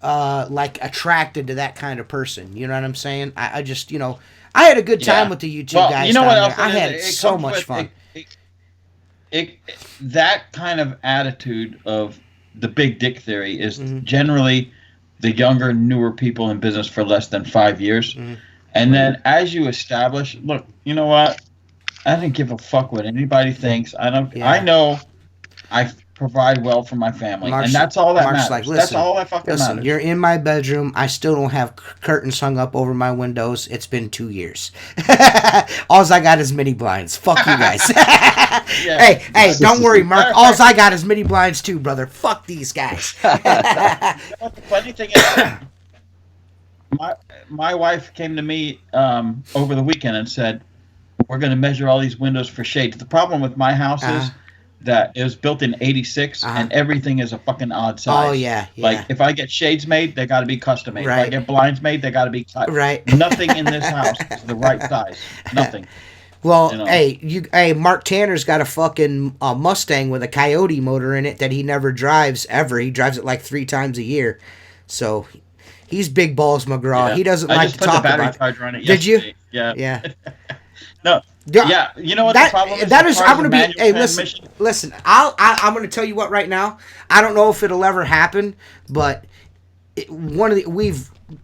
like attracted to that kind of person. You know what I'm saying? I just, I had a good time with the YouTube guys. You know what else? I had so much fun. That kind of attitude of the big dick theory is generally the younger, newer people in business for less than 5 years. And then as you establish, look, you know what? I don't give a fuck what anybody thinks. I know I provide well for my family, and that's all that matters. Like, that's all that fucking matters. You're in my bedroom. I still don't have curtains hung up over my windows. It's been 2 years. All I got is mini blinds. Fuck you guys. Hey, don't worry, Mark. All I got is mini blinds too, brother. Fuck these guys. What the funny thing is, my wife came to me over the weekend and said, "We're going to measure all these windows for shades." The problem with my house is that it was built in 86 and everything is a fucking odd size. Oh, yeah. Like, if I get shades made, they got to be custom made. If I get blinds made, they got to be cut. Right. Nothing in this house is the right size. Nothing. Well, hey, Mark Tanner's got a fucking Mustang with a Coyote motor in it that he never drives ever. He drives it like 3 times a year. So he's big balls McGraw. Yeah. He doesn't like to talk about it. I just put the battery charger on it yesterday. Did you? Yeah. No. Yeah, you know what the problem is? That is, I'm gonna be. Hey, listen. I'm gonna tell you what right now. I don't know if it'll ever happen, but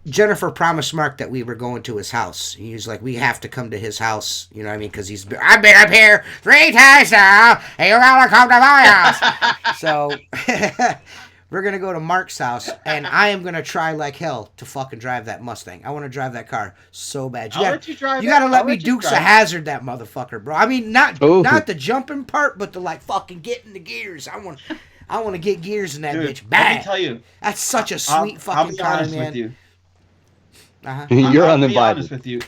Jennifer promised Mark that we were going to his house. He was like, we have to come to his house. You know what I mean? Because I've been up here 3 times now, and you gotta come to my house. So we're gonna go to Mark's house, and I am gonna try like hell to fucking drive that Mustang. I want to drive that car so bad. You gotta let me Dukes of Hazzard that motherfucker, bro. I mean, not the jumping part, but the like fucking getting the gears. I want to get gears in that bitch. Bad. Let me tell you, that's such a sweet fucking car, man. With you. You're uninvited. Be honest with you.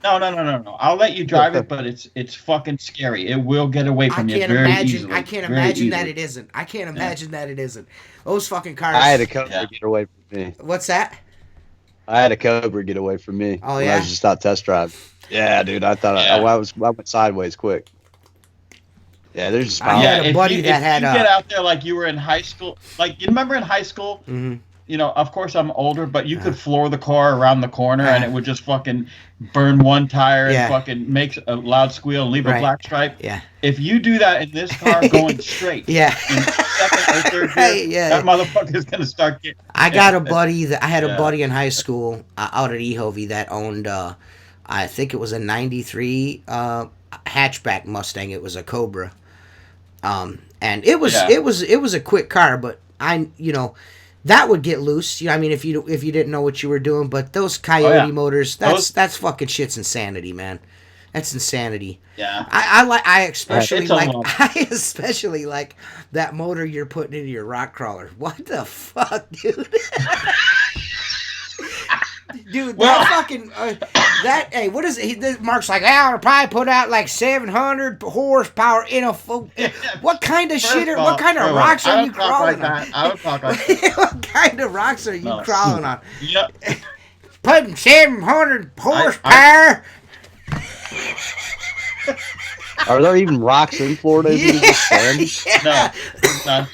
No. I'll let you drive it, but it's fucking scary. It will get away from you very easily. I can't imagine that it isn't. I can't imagine that it isn't. Those fucking cars. I had a Cobra get away from me. What's that? I had a Cobra get away from me. Oh, yeah? When I was just out test driving. Yeah, dude. I thought I went sideways quick. Yeah, there's just I had a buddy that had get out there like you were in high school. Like, you remember in high school? Mm-hmm. You know, of course I'm older, but you could floor the car around the corner and it would just fucking burn one tire and fucking make a loud squeal and leave a black stripe. Yeah. If you do that in this car going straight, in second or third gear, that motherfucker is gonna start getting. I got a buddy I had a buddy in high school out at Ehovie that owned, I think it was a '93 hatchback Mustang. It was a Cobra, and it was a quick car, but that would get loose. I mean, if you didn't know what you were doing, but those Coyote motors, that's fucking shit's insanity, man. That's insanity. Yeah. I especially like that motor you're putting into your rock crawler. What the fuck, dude? Dude, that fucking hey, what is it? Mark's like, I'll probably put out like 700 horsepower in a what kind of shit? What kind of rocks are you crawling on? I don't talk like that. What kind of rocks are you crawling on? Yep. Putting 700 horsepower. Are there even rocks in Florida? No, it's not.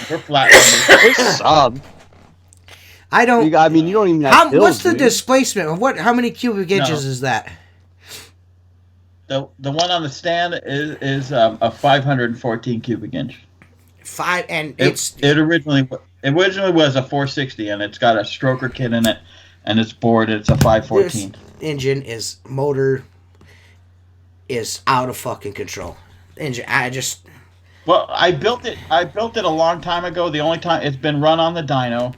We're flat. There's some. I don't. You don't even have hills, what's the displacement? How many cubic inches is that? The one on the stand is a 514 cubic inch. It originally was a 460, and it's got a stroker kit in it, and it's bored. It's a 514. This motor is out of fucking control. Well, I built it a long time ago. The only time it's been run on the dyno.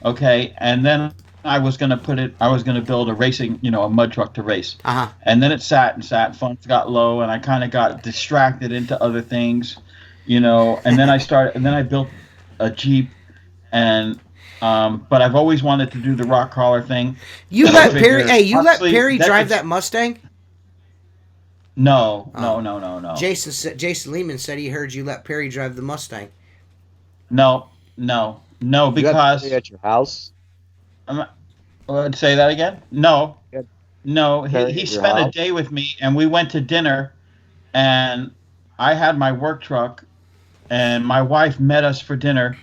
Okay, and then I was gonna build a racing, a mud truck to race. And then it sat, funds got low, and I kind of got distracted into other things, and then I built a Jeep, and but I've always wanted to do the rock crawler thing. You let Perry drive that Mustang? No. Jason Lehman said he heard you let Perry drive the Mustang. No, no, no, You had party because at your house. say that again. No, You had no, party he at your spent a house. day with me, and we went to dinner, and I had my work truck, and my wife met us for dinner.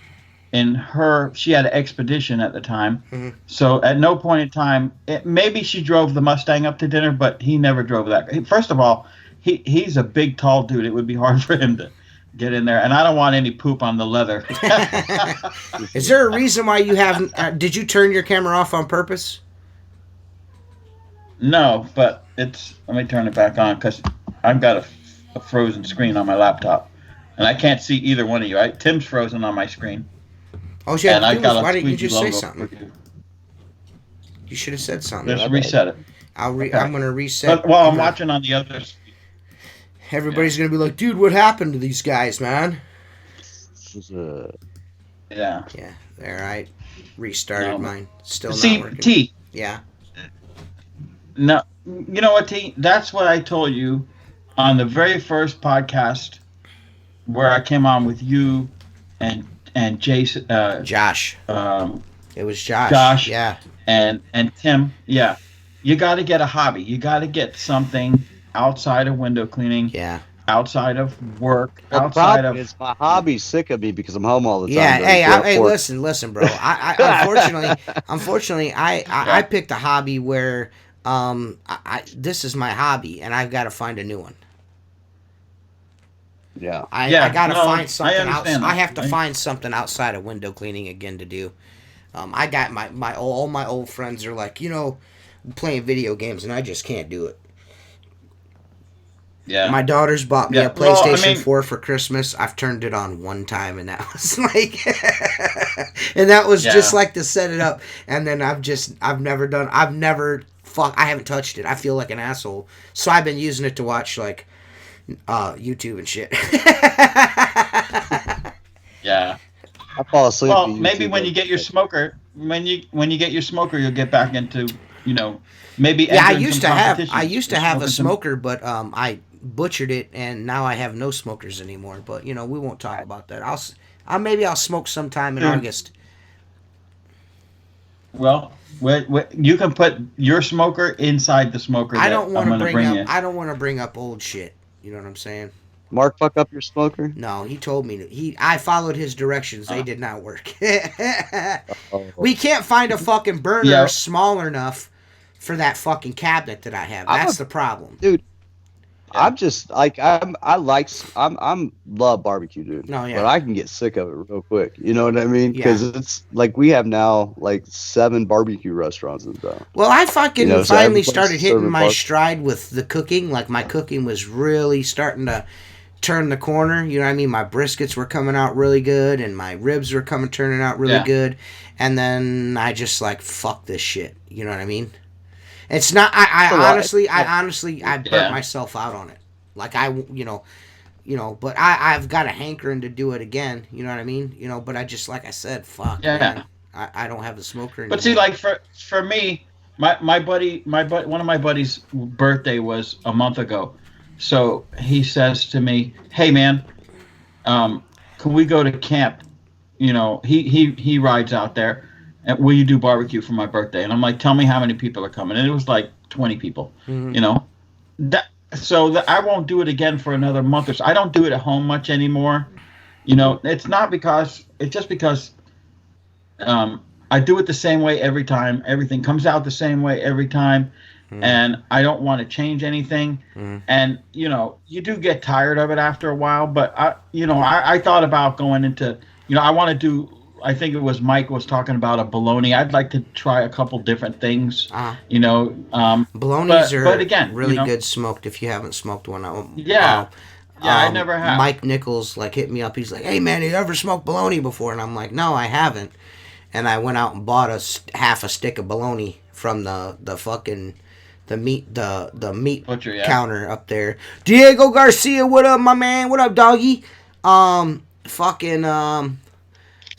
She had an expedition at the time, Mhm. so at no point in time, maybe she drove the Mustang up to dinner, but he never drove that. First of all, he's a big, tall dude. It would be hard for him to get in there, and I don't want any poop on the leather. Is there a reason why you haven't? Did you turn your camera off on purpose? No, but it's. Let me turn it back on because I've got a frozen screen on my laptop, and I can't see either one of you. Tim's frozen on my screen, All you and had to I've do was, got a why didn't you squeegee just say logo for something? you. You should have said something. Just My bad. reset it. I'm Okay. gonna reset. But well, I'm watching on the other. Everybody's gonna be like, dude, what happened to these guys, man? This is a Yeah. Yeah, there I restarted No. mine. Still not See, working. T. Yeah. No, you know what, T? That's what I told you on the very first podcast where I came on with you and Jason, Josh. It was Josh. Josh, Yeah. and Tim. Yeah, you got to get a hobby. You got to get something outside of window cleaning, Yeah. outside of work, well, the outside problem of. is my hobby's sick of me because I'm home all the time. Yeah. during Hey, work. listen, bro. Unfortunately, I picked a hobby where this is my hobby, and I've got to find a new one. Yeah. I Yeah, gotta no, find something I else. understand I that. have to find something outside of window cleaning again to do. I got all my old friends are like, playing video games, and I just can't do it. Yeah. My daughter's bought me Yeah, a well, I PlayStation mean- 4 for Christmas. I've turned it on one time, and that was like, and that was just Yeah. like to set it up. And then I haven't touched it. I feel like an asshole. So I've been using it to watch like YouTube and shit. Yeah. I fall asleep. Well, to maybe YouTube when you get your smoker, when you get your smoker, you'll get back into, maybe. Yeah, I entering used some to have competitions, a smoking some- smoker, but I butchered it, and now I have no smokers anymore. But we won't talk about that. Maybe I'll smoke sometime in Dude. August. Well, you can put your smoker inside the smoker. I don't want to bring up. in. I don't want to bring up old shit. You know what I'm saying? Mark, fuck up your smoker. No, he told me to. I followed his directions. They did not work. Oh. We can't find a fucking burner Yeah. small enough for that fucking cabinet that I have. That's the problem. Dude, I'm just like I'm love barbecue, dude. No, yeah. But I can get sick of it real quick. You know what I mean? Yeah. Because it's like we have now like 7 barbecue restaurants in town. Well, I fucking So finally everybody's started hitting serving my bar- stride with the cooking. Like, my cooking was really starting to turn the corner. You know what I mean? My briskets were coming out really good, and my ribs were turning out really Yeah. good. And then I just like, fuck this shit. You know what I mean? It's not. I honestly, I burnt Yeah. myself out on it. Like, but I've got a hankering to do it again. You know what I mean? But I just, like I said, fuck. Yeah. Man, I don't have the smoker anymore. But see, like for me, my buddy, one of my buddies' birthday was a month ago, so he says to me, "Hey man, can we go to camp? He rides out there, and will you do barbecue for my birthday?" And I'm like, "Tell me how many people are coming." And it was like 20 people. Mhm. I won't do it again for another month or so. I don't do it at home much anymore. It's just because I do it the same way every time. Everything comes out the same way every time. And I don't want to change anything. And, you do get tired of it after a while. But, I thought about going into, I want to do, I think it was Mike was talking about a bologna. I'd like to try a couple different things, Bolognas are but again, really good smoked if you haven't smoked one. Yeah. I never have. Mike Nichols hit me up. He's like, "Hey man, you ever smoked bologna before?" And I'm like, "No, I haven't." And I went out and bought half a stick of bologna from the meat Butcher, yeah. counter up there. Diego Garcia, what up, my man? What up, doggy?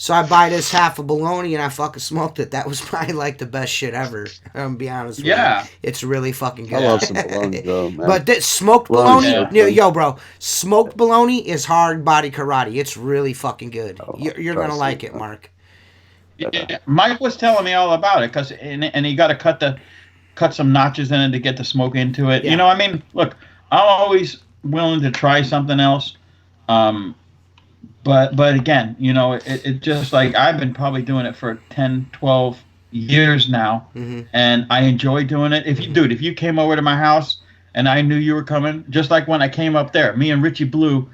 So I buy this half of bologna and I fucking smoked it. That was probably like the best shit ever. I'm gonna be honest with you. Yeah. It's really fucking good. I love some bologna though, man. But this smoked Bologna's bologna, so good. yo, bro, smoked bologna is hard body karate. It's really fucking good. Oh, You're gonna trust like me, it, man. Mark. Yeah, Mike was telling me all about it because and he got to cut some notches in it to get the smoke into it. Yeah. You know, I mean, look, I'm always willing to try something else. Um, but again, you know, it just like I've been probably doing it for 10, 12 years now, and I enjoy doing it. If you came over to my house and I knew you were coming, just like when I came up there, me and Richie Blue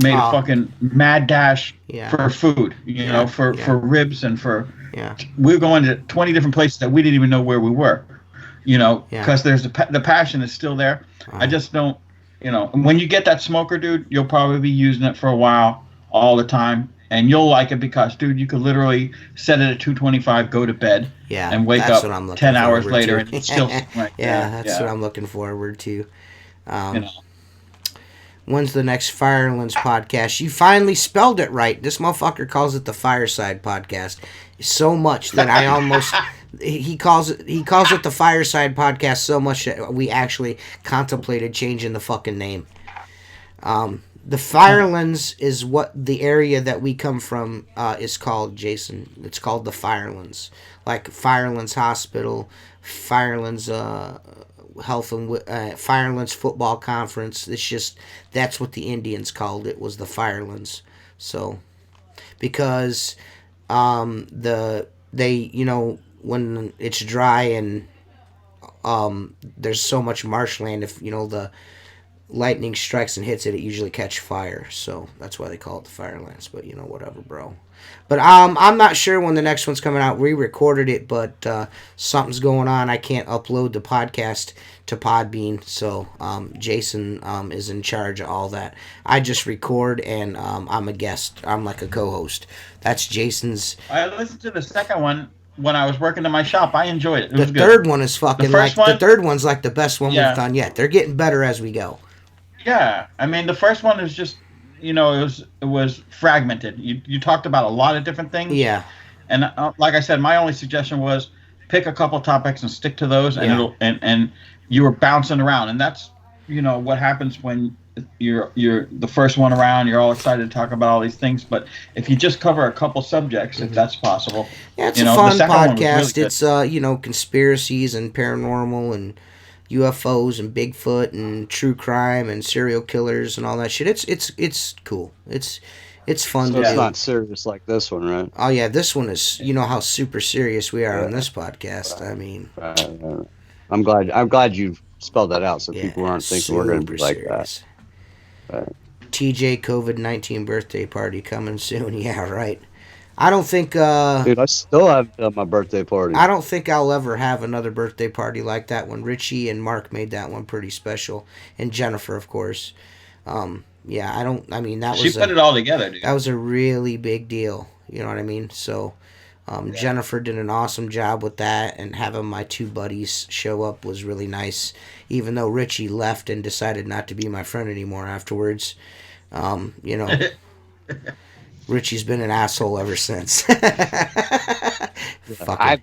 made a fucking mad dash Yeah. for food, you know, for ribs and for Yeah. we were going to 20 different places that we didn't even know where we were, you know, because there's the passion is still there. I just don't, you know, when you get that smoker, dude, you'll probably be using it for a while, all the time, and you'll like it because, dude, you could literally set it at 225, go to bed, and wake that's up what I'm looking 10 hours forward later to. and it's still right yeah, there. that's what I'm looking forward to. You know. When's the next Firelands podcast? You finally spelled it right. This motherfucker calls it the Fireside Podcast so much that I almost he calls it the Fireside Podcast so much that we actually contemplated changing the fucking name. The Firelands is what the area that we come from is called, Jason. It's called the Firelands, like Firelands Hospital, Firelands Health and Firelands Football Conference. It's just that's what the Indians called it, was the Firelands. So because they you know, when it's dry and there's so much marshland, if you know the lightning strikes and hits it, it usually catch fire. So that's why they call it the Firelands. But you know, whatever, bro. But I'm not sure when the next one's coming out. We recorded it, but something's going on. I can't upload the podcast to Podbean, so Jason is in charge of all that. I just record, and I'm a guest. I'm like a co-host. That's Jason's. I listened to the second one when I was working in my shop. I enjoyed it. It The was good. third one is fucking The first like one- the third one's like the best one Yeah. we've done yet. They're getting better as we go. Yeah, I mean the first one is just, you know, it was fragmented. You talked about a lot of different things. Yeah. And like I said, my only suggestion was pick a couple topics and stick to those, and it'll and you were bouncing around, and that's, you know, what happens when you're the first one around. You're all excited to talk about all these things, but if you just cover a couple subjects, if that's possible, Yeah, it's you a know, fun the second one was really podcast. good. It's you know, conspiracies and paranormal and UFOs and Bigfoot and true crime and serial killers and all that shit. It's cool. It's fun So to it's do. not serious like this one, right? Oh yeah, this one is, you know how super serious we are on this podcast. I mean, I'm glad you spelled that out so yeah, people aren't thinking we're going to be like serious. that. TJ COVID-19 birthday party coming soon. Yeah, right. I don't think Dude, I still haven't done my birthday party. I don't think I'll ever have another birthday party like that one. Richie and Mark made that one pretty special, and Jennifer, of course. Yeah, I don't. I mean, that She was put it all together, dude. that was a really big deal. You know what I mean? So, Jennifer did an awesome job with that, and having my two buddies show up was really nice. Even though Richie left and decided not to be my friend anymore afterwards, you know. Richie's been an asshole ever since. I've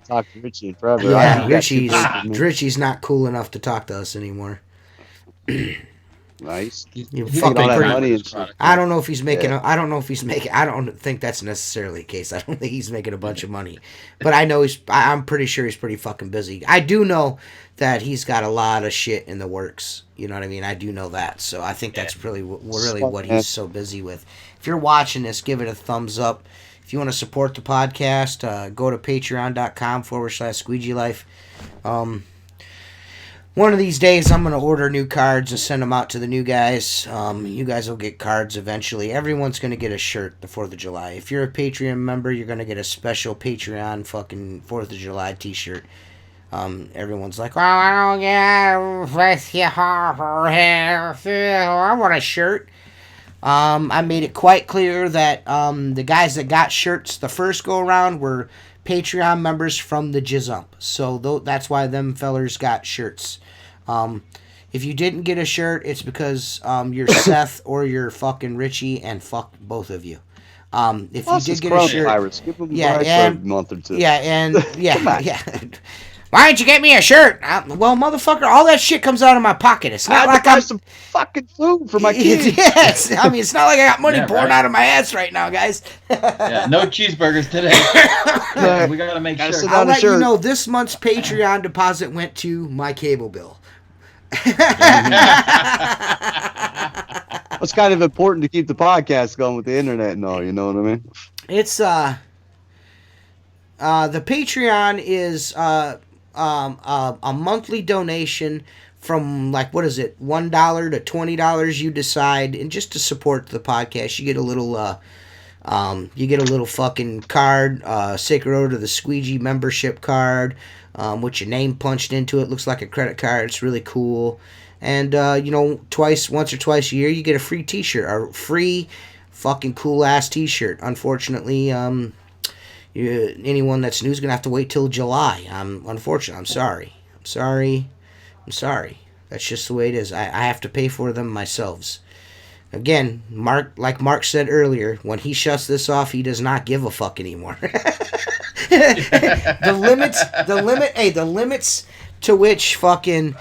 talked to Richie in forever. Yeah, Richie's Richie's not cool enough to talk to us anymore. nice. You Making fucking all that pretty- money and shit. I don't know if he's making. I don't know if he's making. I don't think that's necessarily the case. I don't think he's making a bunch of money, but I know he's. I'm pretty sure he's pretty fucking busy. I do know that he's got a lot of shit in the works. You know what I mean? I do know that. So I think that's really what he's so busy with. If you're watching this, give it a thumbs up. If you want to support the podcast, go to patreon.com/Squeegee Life. One of these days, I'm going to order new cards and send them out to the new guys. You guys will get cards eventually. Everyone's going to get a shirt the 4th of July. If you're a Patreon member, you're going to get a special Patreon fucking 4th of July t-shirt. Everyone's like, oh, I don't get I want a shirt. I made it quite clear that the guys that got shirts the first go around were Patreon members from the Jizzump. So that's why them fellers got shirts. If you didn't get a shirt, it's because you're Seth or you're fucking Richie, and fuck both of you. If Plus, you it's did get a shirt, coronavirus. Give them yeah, a break for a and month or two. yeah, and yeah, Come on. yeah. Why didn't you get me a shirt? Well, motherfucker, all that shit comes out of my pocket. It's I not had like to buy I'm. some fucking food for my kids. Yes, I mean it's not like I got money Yeah, pouring right. out of my ass right now, guys. Yeah, no cheeseburgers today. Yeah. We gotta make Gotta sure. sit I'll down a let you shirt. know this month's Patreon deposit went to my cable bill. It's kind of important to keep the podcast going with the internet and all. You know what I mean? It's the Patreon is a monthly donation from like what is it, $1 to $20 you decide, and just to support the podcast, you get a little fucking card, Sacred Order of the Squeegee membership card, with your name punched into it. Looks like a credit card. It's really cool. And once or twice a year, you get a free T-shirt, a free fucking cool ass T-shirt. Unfortunately, anyone that's new is gonna have to wait till July. Unfortunately, I'm sorry. That's just the way it is. I have to pay for them myself. Again, like Mark said earlier, when he shuts this off, he does not give a fuck anymore. The limits to which fucking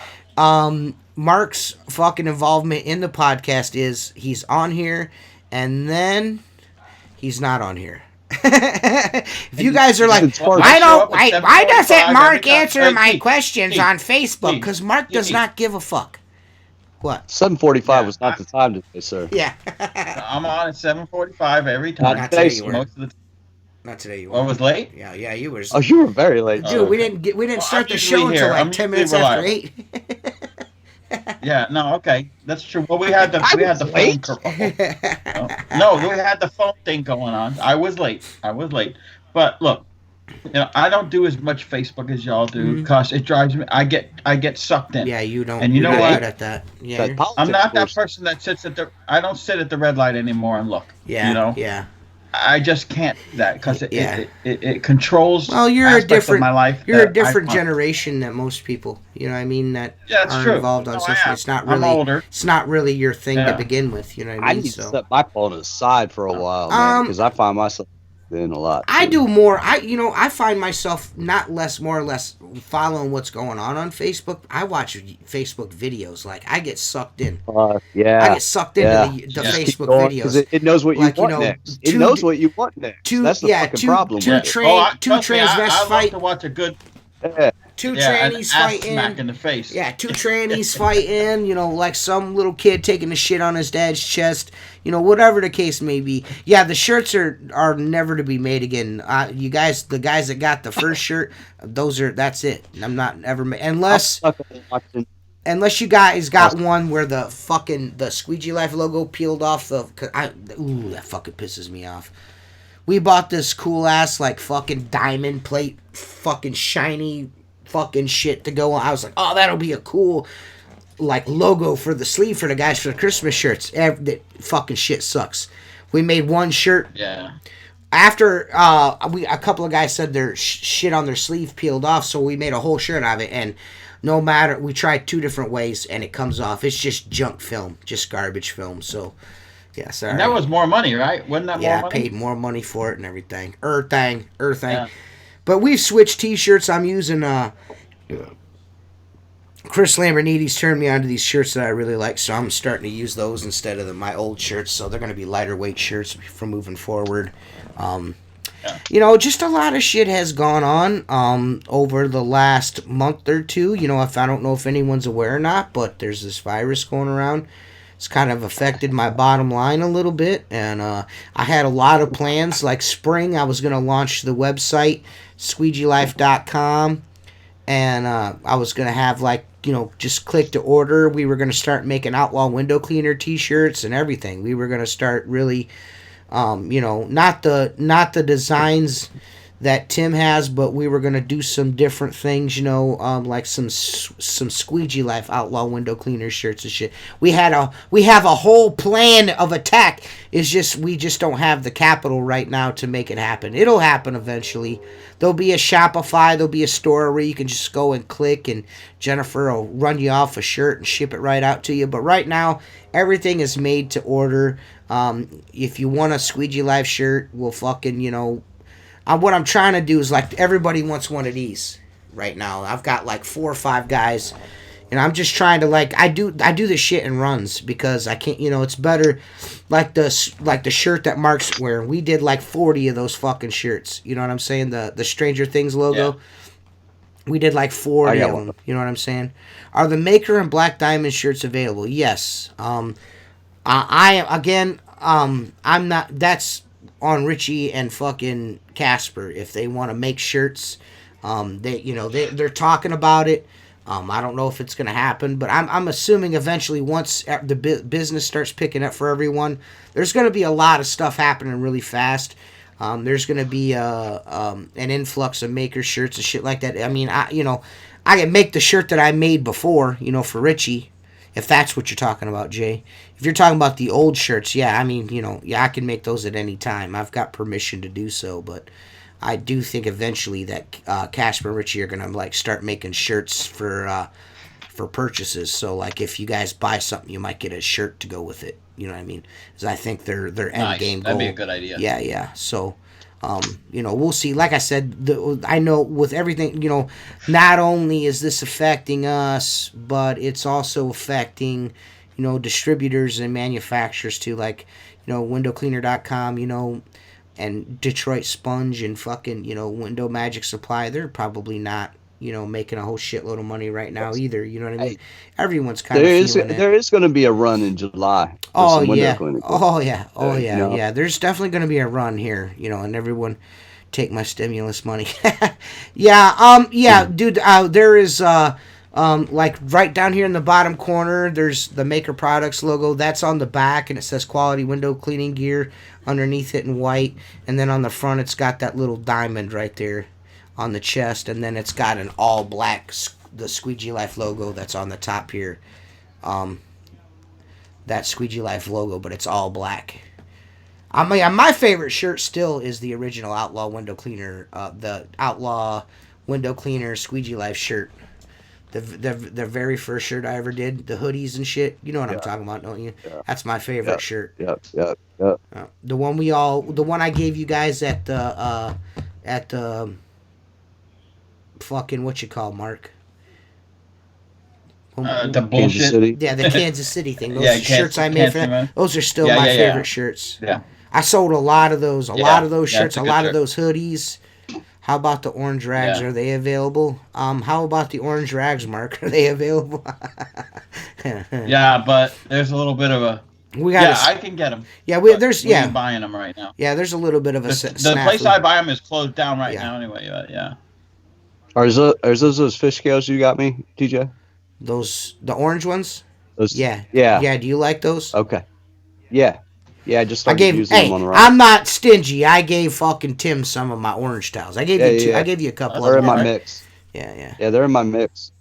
Mark's fucking involvement in the podcast is he's on here and then he's not on here. If you guys are like, why doesn't Mark answer my questions on Facebook? Because Mark does not give a fuck. What? 7:45 was not the time today, sir. Yeah. I'm on at 7:45 every time. Not today, you were. Most of the Not today. You Oh, it was late? Yeah, you were. Oh, you were very late. Dude, we didn't start I'm the usually show until here. like I'm 10 usually minutes after reliable. 8. Yeah, no, okay, that's true. Well, we had the phone. We had the phone thing going on. I was late. But look, I don't do as much Facebook as y'all do because it drives me. I get sucked in. Yeah, you don't. And you know you're what? good at that. Yeah. That politics I'm not that was- person that sits at the. I don't sit at the red light anymore and look. Yeah. You know. Yeah. I just can't do that because Yeah. it controls. Well, you're a aspects different. of my life. You're a that different I- generation than most people. You know what I mean? That Yeah, it's are true. involved on No, I social. am. It's not I'm really. older. It's not really your thing Yeah. to begin with. You know what I I mean? need to So set my phone aside for a while, man, because I find myself in a lot. I too. do more. I find myself more or less following what's going on Facebook. I watch Facebook videos. Like I get sucked in. Yeah. I get sucked into the Just Keep Facebook going, videos. 'cause it knows what you Like, want next. It two- knows what you want next. That's the fucking problem. two with it. Trust me, I transvestites love to watch a good Yeah. two an trannies ass fighting. smack in the face. Yeah, two trannies fighting, like some little kid taking a shit on his dad's chest, whatever the case may be. Yeah, the shirts are never to be made again. The guys that got the first shirt, that's it. I'm not ever unless you guys got one where the Squeegee Life logo peeled off that fucking pisses me off. We bought this cool ass like fucking diamond plate, fucking shiny fucking shit to go on. I was like, oh, that'll be a cool like logo for the sleeve for the guys for the Christmas shirts. That fucking shit sucks. We made one shirt. Yeah. After a couple of guys said their shit on their sleeve peeled off, so we made a whole shirt out of it. And no matter, we tried 2 different ways, and it comes off. It's just junk film, just garbage film. So. Yeah, sorry. And that was more money, right? Wasn't that more money? Yeah, I paid more money for it and everything. Thing. Yeah. But we've switched T-shirts. I'm using Chris Lamborghini's turned me onto these shirts that I really like, so I'm starting to use those instead of my old shirts. So they're going to be lighter weight shirts from moving forward. Just a lot of shit has gone on over the last month or two. If I don't know if anyone's aware or not, but there's this virus going around. It's kind of affected my bottom line a little bit, and I had a lot of plans. Like spring, I was going to launch the website, squeegeelife.com, and I was going to have just click to order. We were going to start making Outlaw Window Cleaner t-shirts and everything. We were going to start really, not the designs that Tim has, but we were going to do some different things, like some Squeegee Life Outlaw Window Cleaner shirts and shit. We have a whole plan of attack. It's just we just don't have the capital right now to make it happen. It'll happen eventually. There'll be a Shopify, there'll be a store where you can just go and click, and Jennifer will run you off a shirt and ship it right out to you. But right now, everything is made to order. If you want a Squeegee Life shirt, we'll fucking, what I'm trying to do is like everybody wants one of these right now. I've got like 4 or 5 guys, and I'm just trying to like I do this shit in runs because I can't. It's better like the shirt that Mark's wearing. We did like 40 of those fucking shirts. You know what I'm saying? The Stranger Things logo. Yeah. We did like I 40 got of one. them. You know what I'm saying? Are the Maker and Black Diamond shirts available? Yes. I'm not. That's on Richie and fucking Casper if they want to make shirts. They're talking about it. I don't know if it's gonna happen, but I'm assuming eventually once the business starts picking up for everyone, there's gonna be a lot of stuff happening really fast. There's gonna be an influx of maker shirts and shit like that. I mean, I can make the shirt that I made before, for Richie, if that's what you're talking about, Jay. If you're talking about the old shirts, yeah, I mean, yeah, I can make those at any time. I've got permission to do so, but I do think eventually that Casper and Richie are gonna like start making shirts for purchases. So like, if you guys buy something, you might get a shirt to go with it. You know what I mean? Because I think their end Nice. game goal. That'd be a good idea. Yeah. So, we'll see. Like I said, I know with everything, not only is this affecting us, but it's also affecting, distributors and manufacturers too. Like, windowcleaner.com, and Detroit Sponge and fucking, Window Magic Supply. They're probably not, making a whole shitload of money right now either. You know what I mean? Hey, Everyone's kind of feeling it. there is going to be a run in July for Oh some window yeah. cleaning. Oh yeah. Oh yeah. You know? Yeah. There's definitely going to be a run here, and everyone take my stimulus money. Yeah. Dude. There is like right down here in the bottom corner. There's the Maker Products logo. That's on the back, and it says quality window cleaning gear underneath it in white, and then on the front it's got that little diamond right there on the chest, and then it's got an all black the Squeegee Life logo that's on the top here. That Squeegee Life logo, but it's all black. I mean, my favorite shirt still is the original Outlaw Window Cleaner, the Outlaw Window Cleaner Squeegee Life shirt. The very first shirt I ever did, the hoodies and shit. You know what I'm talking about, don't you? Yeah. That's my favorite shirt. Yep. The one I gave you guys at the fucking what you call, Mark? The bullshit. Kansas City. Yeah, the Kansas City thing. Those Yeah, shirts I made for that. Those are still my favorite shirts. Yeah. I sold a lot of those. A lot of those shirts. that's A a good lot shirt. of those hoodies. How about the orange rags? Yeah. Are they available? How about the orange rags, Mark? Are they available? Yeah, but there's a little bit of a. We got. I can get them. Yeah, there's we ain't buying them right now. Yeah, there's a little bit of a. The place I buy them is closed down right Yeah. now anyway. Yeah. Are those fish scales you got me, TJ? The orange ones. Those, Yeah. Yeah. Yeah. Do you like those? Okay. Yeah. I just I started gave. using Hey, them on the ride. I'm not stingy. I gave fucking Tim some of my orange towels. I gave you two. Yeah. I gave you a couple They're of in them. my right? mix. Yeah. Yeah, they're in my mix.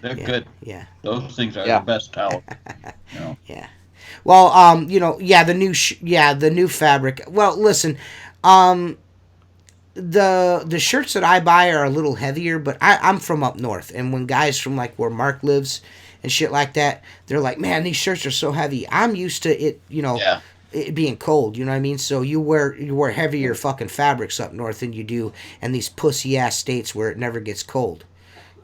They're good. Yeah. Those things are Yeah. the best towels. Yeah. Well, the new fabric. Well, listen, the shirts that I buy are a little heavier, but I'm from up north, and when guys from like where Mark lives and shit like that, they're like, man, these shirts are so heavy. I'm used to it, Yeah. it being cold, you know what I mean? So you wear heavier fucking fabrics up north than you do in these pussy ass states where it never gets cold.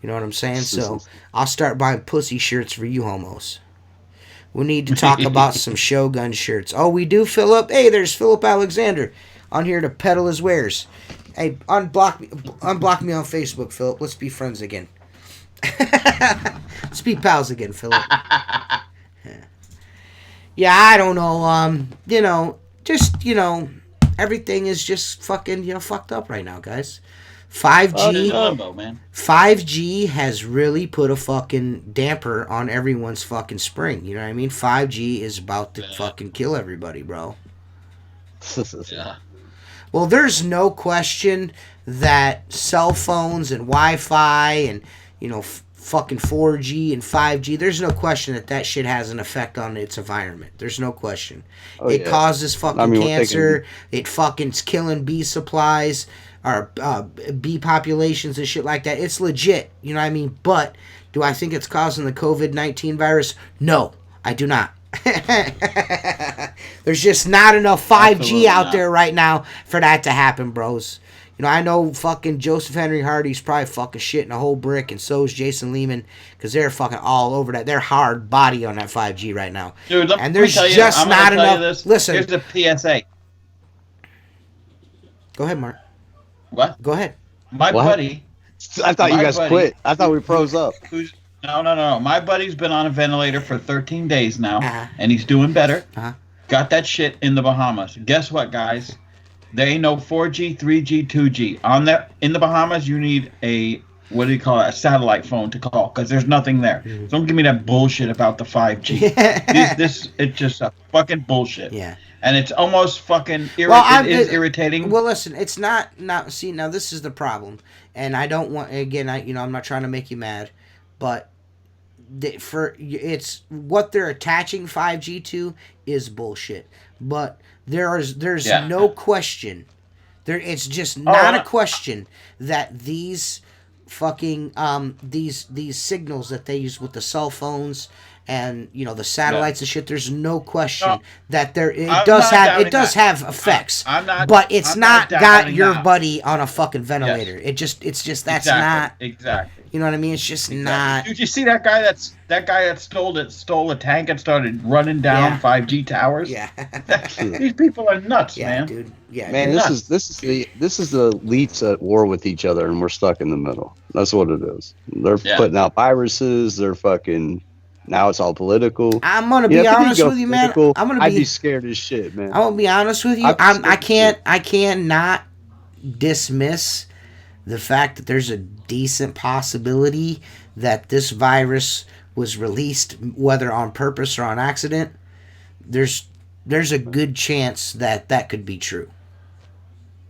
You know what I'm saying? So I'll start buying pussy shirts for you homos. We need to talk about some Shogun shirts. Oh, we do, Philip? Hey, there's Philip Alexander on here to peddle his wares. Hey, unblock me on Facebook, Philip. Let's be friends again. Let's be pals again, Philip. Yeah, I don't know. Everything is just fucking, fucked up right now, guys. 5G, Limbo, man. 5G has really put a fucking damper on everyone's fucking spring. You know what I mean? 5G is about to fucking kill everybody, bro. Yeah. Well, there's no question that cell phones and Wi-Fi and, fucking 4G and 5G, there's no question that shit has an effect on its environment. There's no question. It causes fucking cancer. It fucking's killing bee supplies or bee populations and shit like that. It's legit. You know what I mean? But do I think it's causing the COVID-19 virus? No, I do not. There's just not enough 5G Absolutely out not. there right now for that to happen, bros. You know, I know fucking Joseph Henry Hardy's probably fucking shitting a whole brick, and so is Jason Lehman, because they're fucking all over that. They're hard body on that 5G right now. Dude, let And me there's tell you, just I'm not gonna tell enough. you this. Listen, Here's a PSA. go ahead, Mark. What? Go ahead. My What? buddy, I thought you My guys buddy- quit. I thought we froze up. who's no. My buddy's been on a ventilator for 13 days now, Uh-huh. and he's doing better. Uh-huh. Got that shit in the Bahamas. Guess what, guys? There ain't no 4G, 3G, 2G. In the Bahamas, you need a what do you call it? A satellite phone to call because there's nothing there. Mm-hmm. Don't give me that bullshit about the 5G. It's just a fucking bullshit. Yeah. And it's almost fucking irritating. Well, listen, it's not. See, now this is the problem, and I don't want. Again, I'm not trying to make you mad, but it's what they're attaching 5G to is bullshit. But there's no question. It's just not a question that these fucking these signals that they use with the cell phones and the satellites and shit. There's no question that it does have effects. But it's not got your buddy on a fucking ventilator. Yes. It's just that's not exactly. You know what I mean? It's just not. Did you see that guy that stole a tank and started running down 5G towers? Yeah. These people are nuts, Yeah, man. dude. Yeah, Man, dude. this is the elites at war with each other, and we're stuck in the middle. That's what it is. They're putting out viruses. They're fucking. Now it's all political. I'm gonna be honest with you, man. I'd be scared as shit, man. I'm gonna be honest with you. I cannot dismiss the fact that there's a decent possibility that this virus was released, whether on purpose or on accident. There's a good chance that could be true.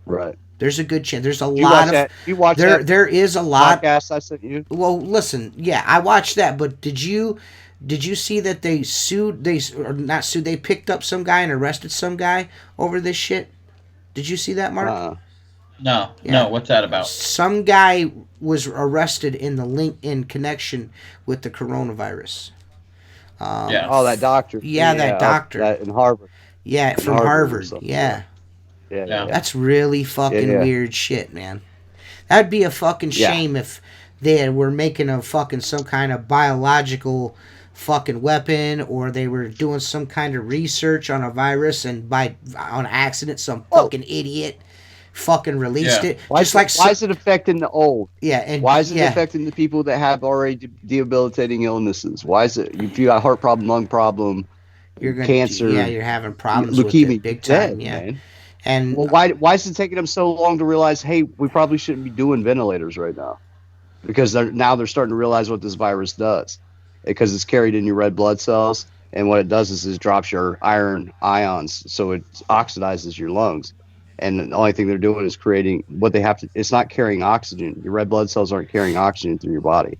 Right. There's a good chance. There's a You lot watch of that? You watch that there is a lot. podcast I sent you? Well, listen, yeah, I watched that, but did you see that they picked up some guy and arrested some guy over this shit? Did you see that, Mark? No, Yeah. no. What's that about? Some guy was arrested in connection with the coronavirus. Oh, that doctor. Yeah, that doctor. That in Harvard. Yeah, from Harvard or Harvard. something. Yeah. Yeah. That's really fucking weird shit, man. That'd be a fucking shame if they were making a fucking some kind of biological fucking weapon, or they were doing some kind of research on a virus and on accident some fucking idiot fucking released it. Why is it affecting the old? Yeah, and why is it affecting the people that have already debilitating illnesses? Why is it if you got a heart problem, lung problem, cancer? Yeah, you're having problems leukemia, with it big time. Man. And well, why is it taking them so long to realize? Hey, we probably shouldn't be doing ventilators right now, because they're starting to realize what this virus does, because it's carried in your red blood cells, and what it does is it drops your iron ions, so it oxidizes your lungs. And the only thing they're doing is creating what they have to. It's not carrying oxygen. Your red blood cells aren't carrying oxygen through your body,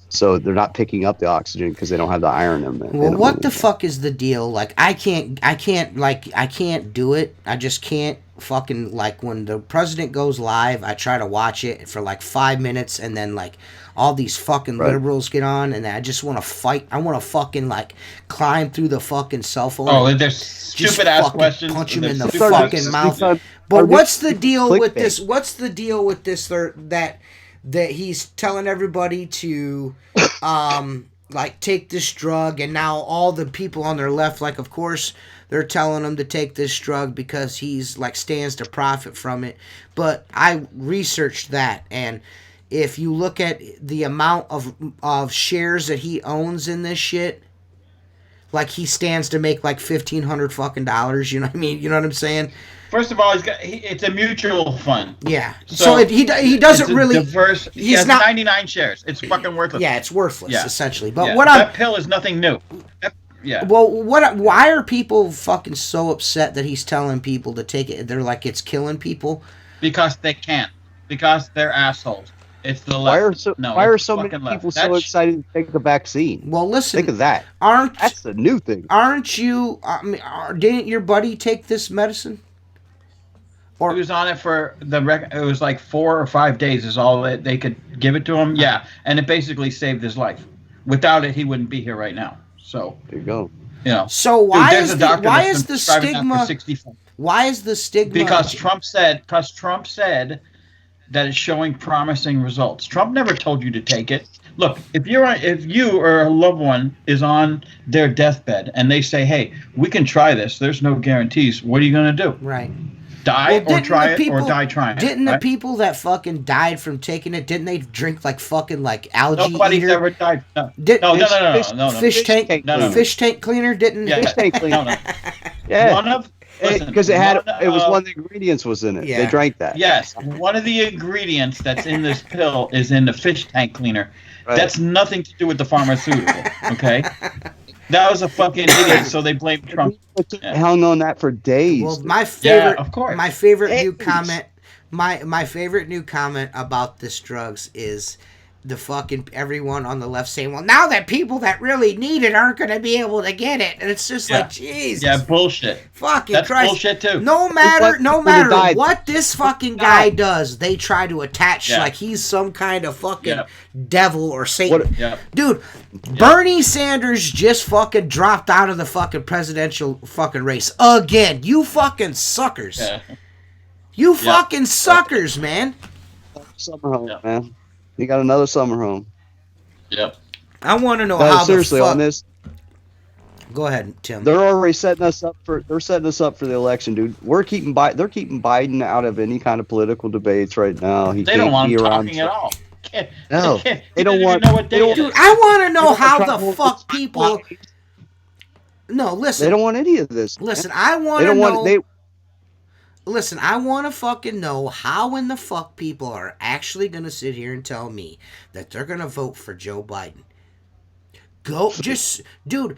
so they're not picking up the oxygen because they don't have the iron in them. Well, what the fuck is the deal? Like, I can't do it. I just can't fucking, like, when the president goes live, I try to watch it for like 5 minutes, and then like all these fucking liberals get on, and I just want to fight. I want to fucking like climb through the fucking cell phone. Oh, there's stupid ass questions. Punch him in the Stupid fucking mouth. But what's the deal with this? What's the deal with this? That he's telling everybody to like take this drug, and now all the people on their left, like, of course they're telling him to take this drug because he's like stands to profit from it. But I researched that, and if you look at the amount of shares that he owns in this shit, like, he stands to make like $1,500 fucking dollars. You know what I mean? You know what I'm saying? First of all, it's a mutual fund. Yeah. So he doesn't really. Diverse. He has 99 shares. It's fucking worthless. Yeah, it's worthless essentially. But that pill is nothing new. Yeah. Well, why are people fucking so upset that he's telling people to take it? They're like, it's killing people. Because they can't. Because they're assholes. It's the left. Why are so many people so excited to take the vaccine? Well, listen. Think of that. That's the new thing. Aren't you? Didn't your buddy take this medicine? He was on it for it was like 4 or 5 days is all that they could give it to him. Yeah, and it basically saved his life. Without it, he wouldn't be here right now. So there you go. You know, So dude, why there's is a the doctor why that's is been the prescribing that for stigma? 65. Why is the stigma? Because Trump said that it's showing promising results. Trump never told you to take it. Look, if you or a loved one is on their deathbed and they say, "Hey, we can try this. There's no guarantees." What are you going to do? Right. Die Well, or didn't try the it or people die trying it? didn't the Right? people that fucking died from taking it? Didn't they drink like fucking like algae Nobody's eater? ever died. No, Did no, no, Fish, no, no, fish, no, no, no. fish tank No, no, no. fish tank cleaner didn't? Yeah, fish tank cleaner. no, no. Yeah, One of listen, because it was one one of the ingredients was in it. Yeah. They drank that. yes, one of the ingredients that's in this pill is in the fish tank cleaner. Right. That's nothing to do with the pharmaceutical. Okay, that was a fucking idiot. So they blame Trump. Yeah. Hung on that for days. Well, my favorite, of course. my favorite new Days. comment, my favorite new comment about this drugs is the fucking everyone on the left saying, "Well, now that people that really need it aren't going to be able to get it," and it's just Yeah. like, Jesus, Yeah, bullshit. fucking That's Christ. bullshit too. No matter people that died. what this fucking guy does, they try to attach Yeah. like he's some kind of fucking Yeah. devil or Satan. What- Yeah. Dude, Bernie Sanders just fucking dropped out of the fucking presidential fucking race again. You fucking suckers. Yeah. You fucking suckers, man. Summer home, Yeah. man. You got another summer home. Yep. I want to know No, how seriously, the fuck. on this, Go ahead, Tim. they're already setting us up for. They're setting us up for the election, dude. They're keeping Biden out of any kind of political debates right now. He They can't don't want be him around. talking at all. No, They don't don't want- even know what they day don't- it Dude, is. I want to know They how don't the want fuck to- people. No, They listen. don't want any of this. man. Listen, I want They to don't know. want. They Listen, I want to fucking know how in the fuck people are actually going to sit here and tell me that they're going to vote for Joe Biden. Dude,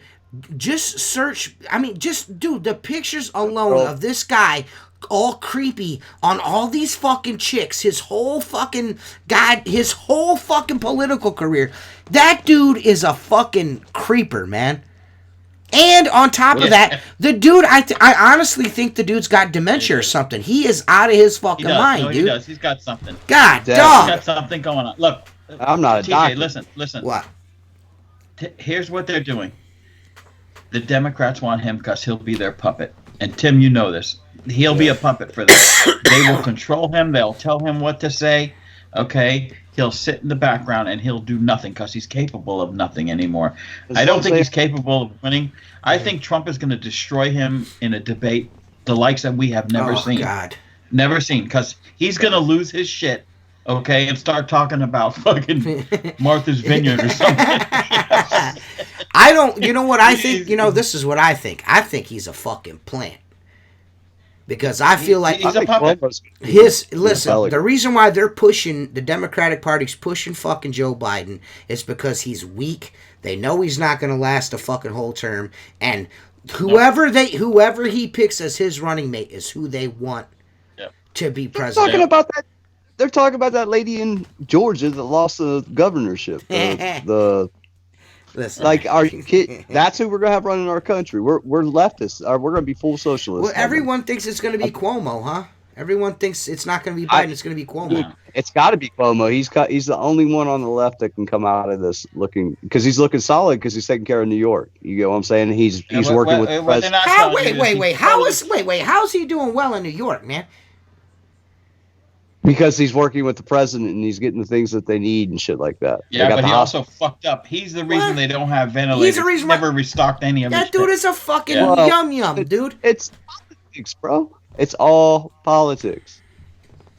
just search. I mean, dude, the pictures alone of this guy all creepy on all these fucking chicks, his whole fucking political career. That dude is a fucking creeper, man. And on top of that, the dude, I honestly think the dude's got dementia or something. He is out of his fucking mind, No, dude. he does. He's got something. God, Yeah. He's dog. got something going on. Look, I'm not a TJ, doctor. listen. What? Here's what they're doing. The Democrats want him because he'll be their puppet. And Tim, you know this. He'll be a puppet for them. They will control him. They'll tell him what to say. Okay? He'll sit in the background and he'll do nothing because he's capable of nothing anymore. I don't think he's capable of winning. I think Trump is going to destroy him in a debate, the likes that we have never seen. God. Never seen, because he's going to lose his shit, okay, and start talking about fucking Martha's Vineyard or something. I don't, you know what I think? You know, this is what I think. I think he's a fucking plant. Because I feel like He's a puppet. listen, the reason why the Democratic Party's pushing fucking Joe Biden is because he's weak. They know he's not going to last a fucking whole term, and whoever he picks as his running mate is who they want to be president. Talking about that. They're talking about that lady in Georgia that lost the governorship. The Listen, like, are you kidding? That's who we're gonna have running our country. We're leftists. We're gonna be full socialists. well, everyone thinks it's going to be Cuomo, huh? Everyone thinks it's not going to be Biden. It's going to be Cuomo. It's got to be Cuomo. He's the only one on the left that can come out of this looking, because he's looking solid, because he's taking care of New York. You get what I'm saying? He's working with the president. How's he doing well in New York, man? Because he's working with the president and he's getting the things that they need and shit like that. Yeah, but he also fucked up. He's the reason they don't have ventilators. He's the reason never restocked any of that his dude shit. is a fucking Well, yum, dude. It's politics, bro. It's all politics.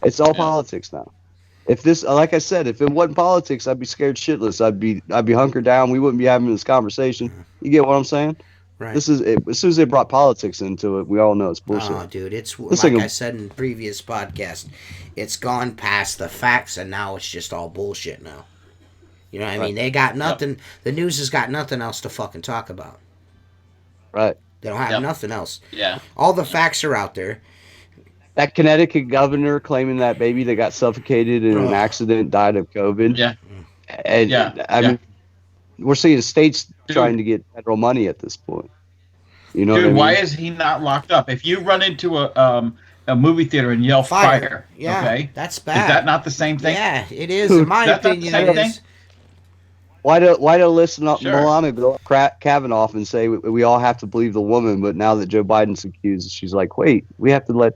It's all politics now. If this, like I said, if it wasn't politics, I'd be scared shitless. I'd be hunkered down. We wouldn't be having this conversation. You get what I'm saying? Right. This is it. As soon as they brought politics into it, we all know it's bullshit. Oh, dude, it's This like thing- I said in previous podcast. It's gone past the facts, and now it's just all bullshit. Now, you know what I mean? They got nothing. The news has got nothing else to fucking talk about. Right. They don't have nothing else. Yeah. All the facts are out there. That Connecticut governor claiming that baby that got suffocated in an accident died of COVID. Yeah. And I mean, we're seeing states trying to get federal money at this point. You know, Dude, what I mean? why is he not locked up? If you run into a movie theater and yell fire, Yeah, okay, that's bad. is that not the same thing? Yeah, it is. In my That's not the opinion, same it thing? is. Why do listen up Sure. Milana go Kavanaugh and say we all have to believe the woman, but now that Joe Biden's accused, she's like, wait, we have to let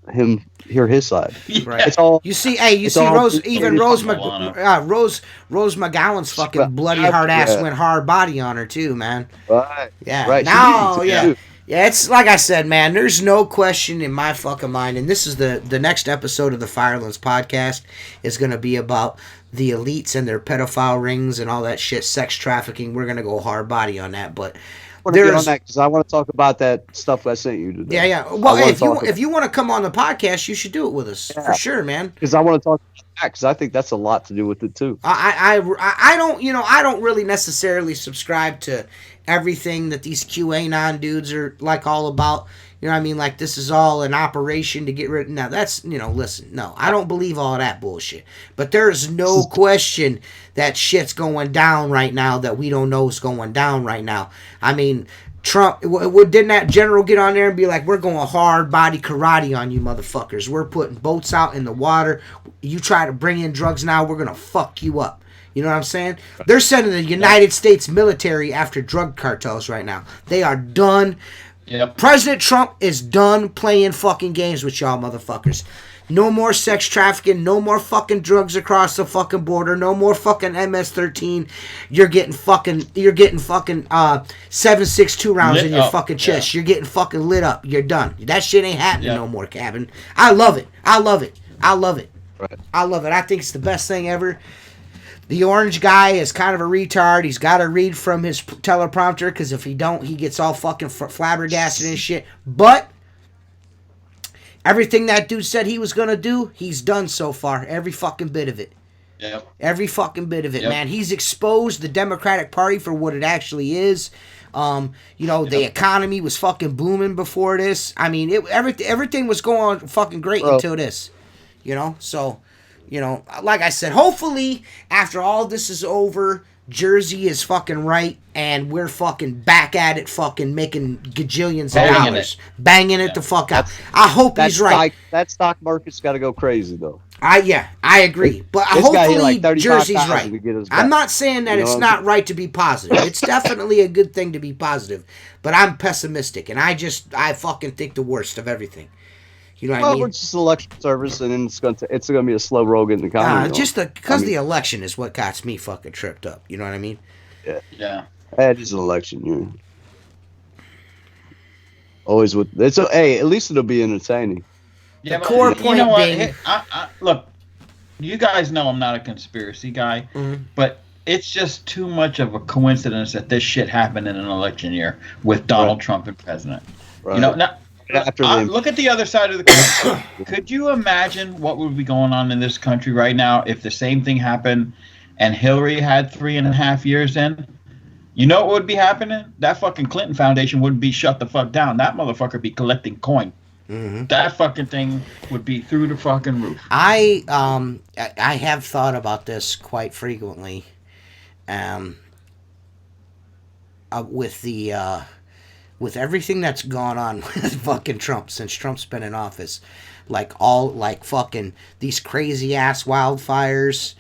him hear his side. Right. It's all You see, hey, you it's see, all Rose, even Rose, Milana. Rose McGowan's fucking bloody hard ass went hard body on her too, man. right. Yeah. Right. Now, She needs yeah. to, too. Yeah, it's like I said, man, there's no question in my fucking mind, and this is the next episode of the Firelands podcast is going to be about the elites and their pedophile rings and all that shit, sex trafficking. We're going to go hard body on that, but I want to get on there's... that because I want to talk about that stuff I sent you today. Yeah. Well, hey, if you want to come on the podcast, you should do it with us for sure, man. Because I want to talk about that because I think that's a lot to do with it too. I don't, I don't really necessarily subscribe to everything that these QAnon dudes are like all about. You know what I mean? Like, this is all an operation to get rid of... Now, that's, listen, no, I don't believe all that bullshit. But there is no question that shit's going down right now that we don't know is going down right now. I mean, Trump, didn't that general get on there and be like, we're going hard body karate on you motherfuckers. We're putting boats out in the water. You try to bring in drugs now, we're going to fuck you up. You know what I'm saying? They're sending the United States military after drug cartels right now. They are done. Yep. President Trump is done playing fucking games with y'all motherfuckers. No more sex trafficking. No more fucking drugs across the fucking border. No more fucking MS-13. You're getting fucking 7.62 rounds Lit in your up. fucking chest. Yeah. You're getting fucking lit up. You're done. That shit ain't happening no more, Cabin. I love it. I love it. I love it. Right. I love it. I think it's the best thing ever. The orange guy is kind of a retard. He's got to read from his teleprompter because if he don't, he gets all fucking flabbergasted and shit. But everything that dude said he was going to do, he's done so far. Every fucking bit of it. Yep. Every fucking bit of it, Yep. man. He's exposed the Democratic Party for what it actually is. The economy was fucking booming before this. I mean, everything was going fucking great until this. So... like I said, hopefully after all this is over, Jersey is fucking right, and we're fucking back at it, fucking making gajillions of dollars, banging it the fuck out. I hope he's right. That stock market's got to go crazy though. I agree, but hopefully Jersey's right. I'm not saying that it's not right to be positive. It's definitely a good thing to be positive, but I'm pessimistic, and I fucking think the worst of everything. You know what I mean? We're just election service, and then it's gonna be a slow roll getting the economy. Just because the election is what got me fucking tripped up. You know what I mean? Yeah. It is an election year. Always with hey, at least it'll be entertaining. Yeah, The core point you know what? being- Hey, look, you guys know I'm not a conspiracy guy, but it's just too much of a coincidence that this shit happened in an election year with Donald Trump and president. Right. Now, After look at the other side of the coin. Could you imagine what would be going on in this country right now if the same thing happened and Hillary had 3.5 years in? You know what would be happening? That fucking Clinton Foundation wouldn't be shut the fuck down. That motherfucker be collecting coin. Mm-hmm. That fucking thing would be through the fucking roof. I have thought about this quite frequently, with everything that's gone on with fucking Trump since Trump's been in office, like fucking these crazy ass wildfires,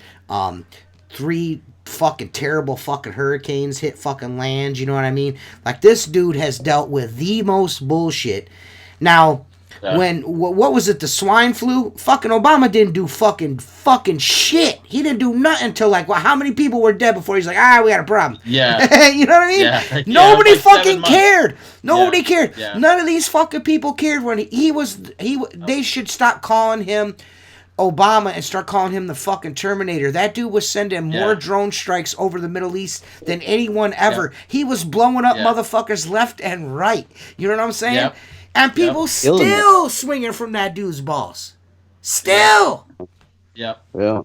3 fucking terrible fucking hurricanes hit fucking land. You know what I mean? Like, this dude has dealt with the most bullshit. Now, what was it, the swine flu? Fucking Obama didn't do fucking shit. He didn't do nothing until, like, how many people were dead before he's like, we got a problem. Yeah. You know what I mean? Yeah. Nobody like fucking cared. Nobody cared. Yeah. None of these fucking people cared when they should stop calling him Obama and start calling him the fucking Terminator. That dude was sending more drone strikes over the Middle East than anyone ever. Yeah. He was blowing up motherfuckers left and right. You know what I'm saying? Yep. And people still swinging from that dude's balls. Still. Yep. Yeah.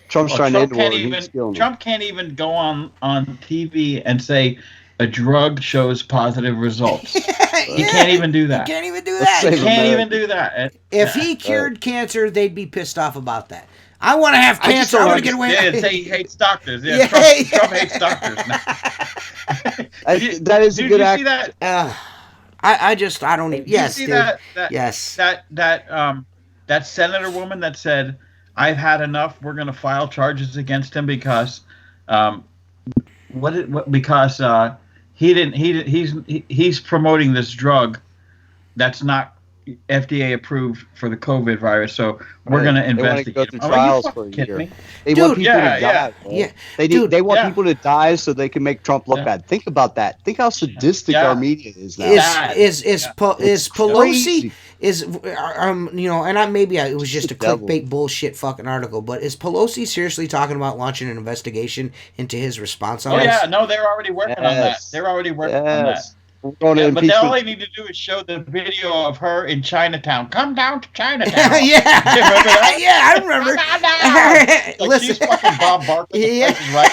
Trump's trying to end the war. Trump can't even go on TV and say a drug shows positive results. He can't even do that. He can't even do that. He can't even do that. If he cured cancer, they'd be pissed off about that. I want to have cancer. I want to get away. Yeah, say he hates doctors. Yeah, Trump hates doctors now. That is a good act. Did you see that? I don't even. Yes, you see dude. Yes. That senator woman that said, "I've had enough. We're going to file charges against him because Because he's promoting this drug that's not FDA approved for the COVID virus. So we're Right. going to They want to go investigate him. through I'm like, you trials for fucking a kidding year. me? They want Dude, people to Yeah, yeah, die, man. yeah, They dude, want yeah, people to die so they can make Trump look yeah, bad. Think about that. Think how sadistic our yeah. media is now. Sad. Yeah, It's is Pelosi crazy. and it was She's just the a devil. clickbait bullshit fucking article, but is Pelosi seriously talking about launching an investigation into his response on Oh this? yeah, no, they're already working on that. Yes. They're already working on that. Yes. We're going to Yeah, but all impeachment. they need to do is show the video of her in Chinatown. Come down to Chinatown. Yeah, Remember that? yeah, I Come remember. on down. Like Listen, she's fucking Bob Barker. The yeah. Price is Right.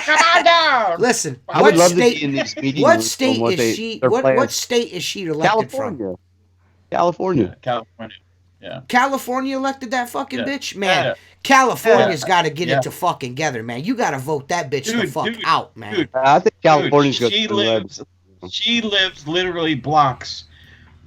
Come on down. Listen, I would what love to be state? in these meeting What rooms on state what is she? their What plans. state is she elected from? California. California. Yeah, California. Yeah. California elected that fucking Yeah. bitch, man. Yeah. California's Yeah. got to get Yeah. it to fucking together, man. You got to vote that bitch the Dude, fuck dude, out, man. dude. I think California's Dude, going to she lives literally blocks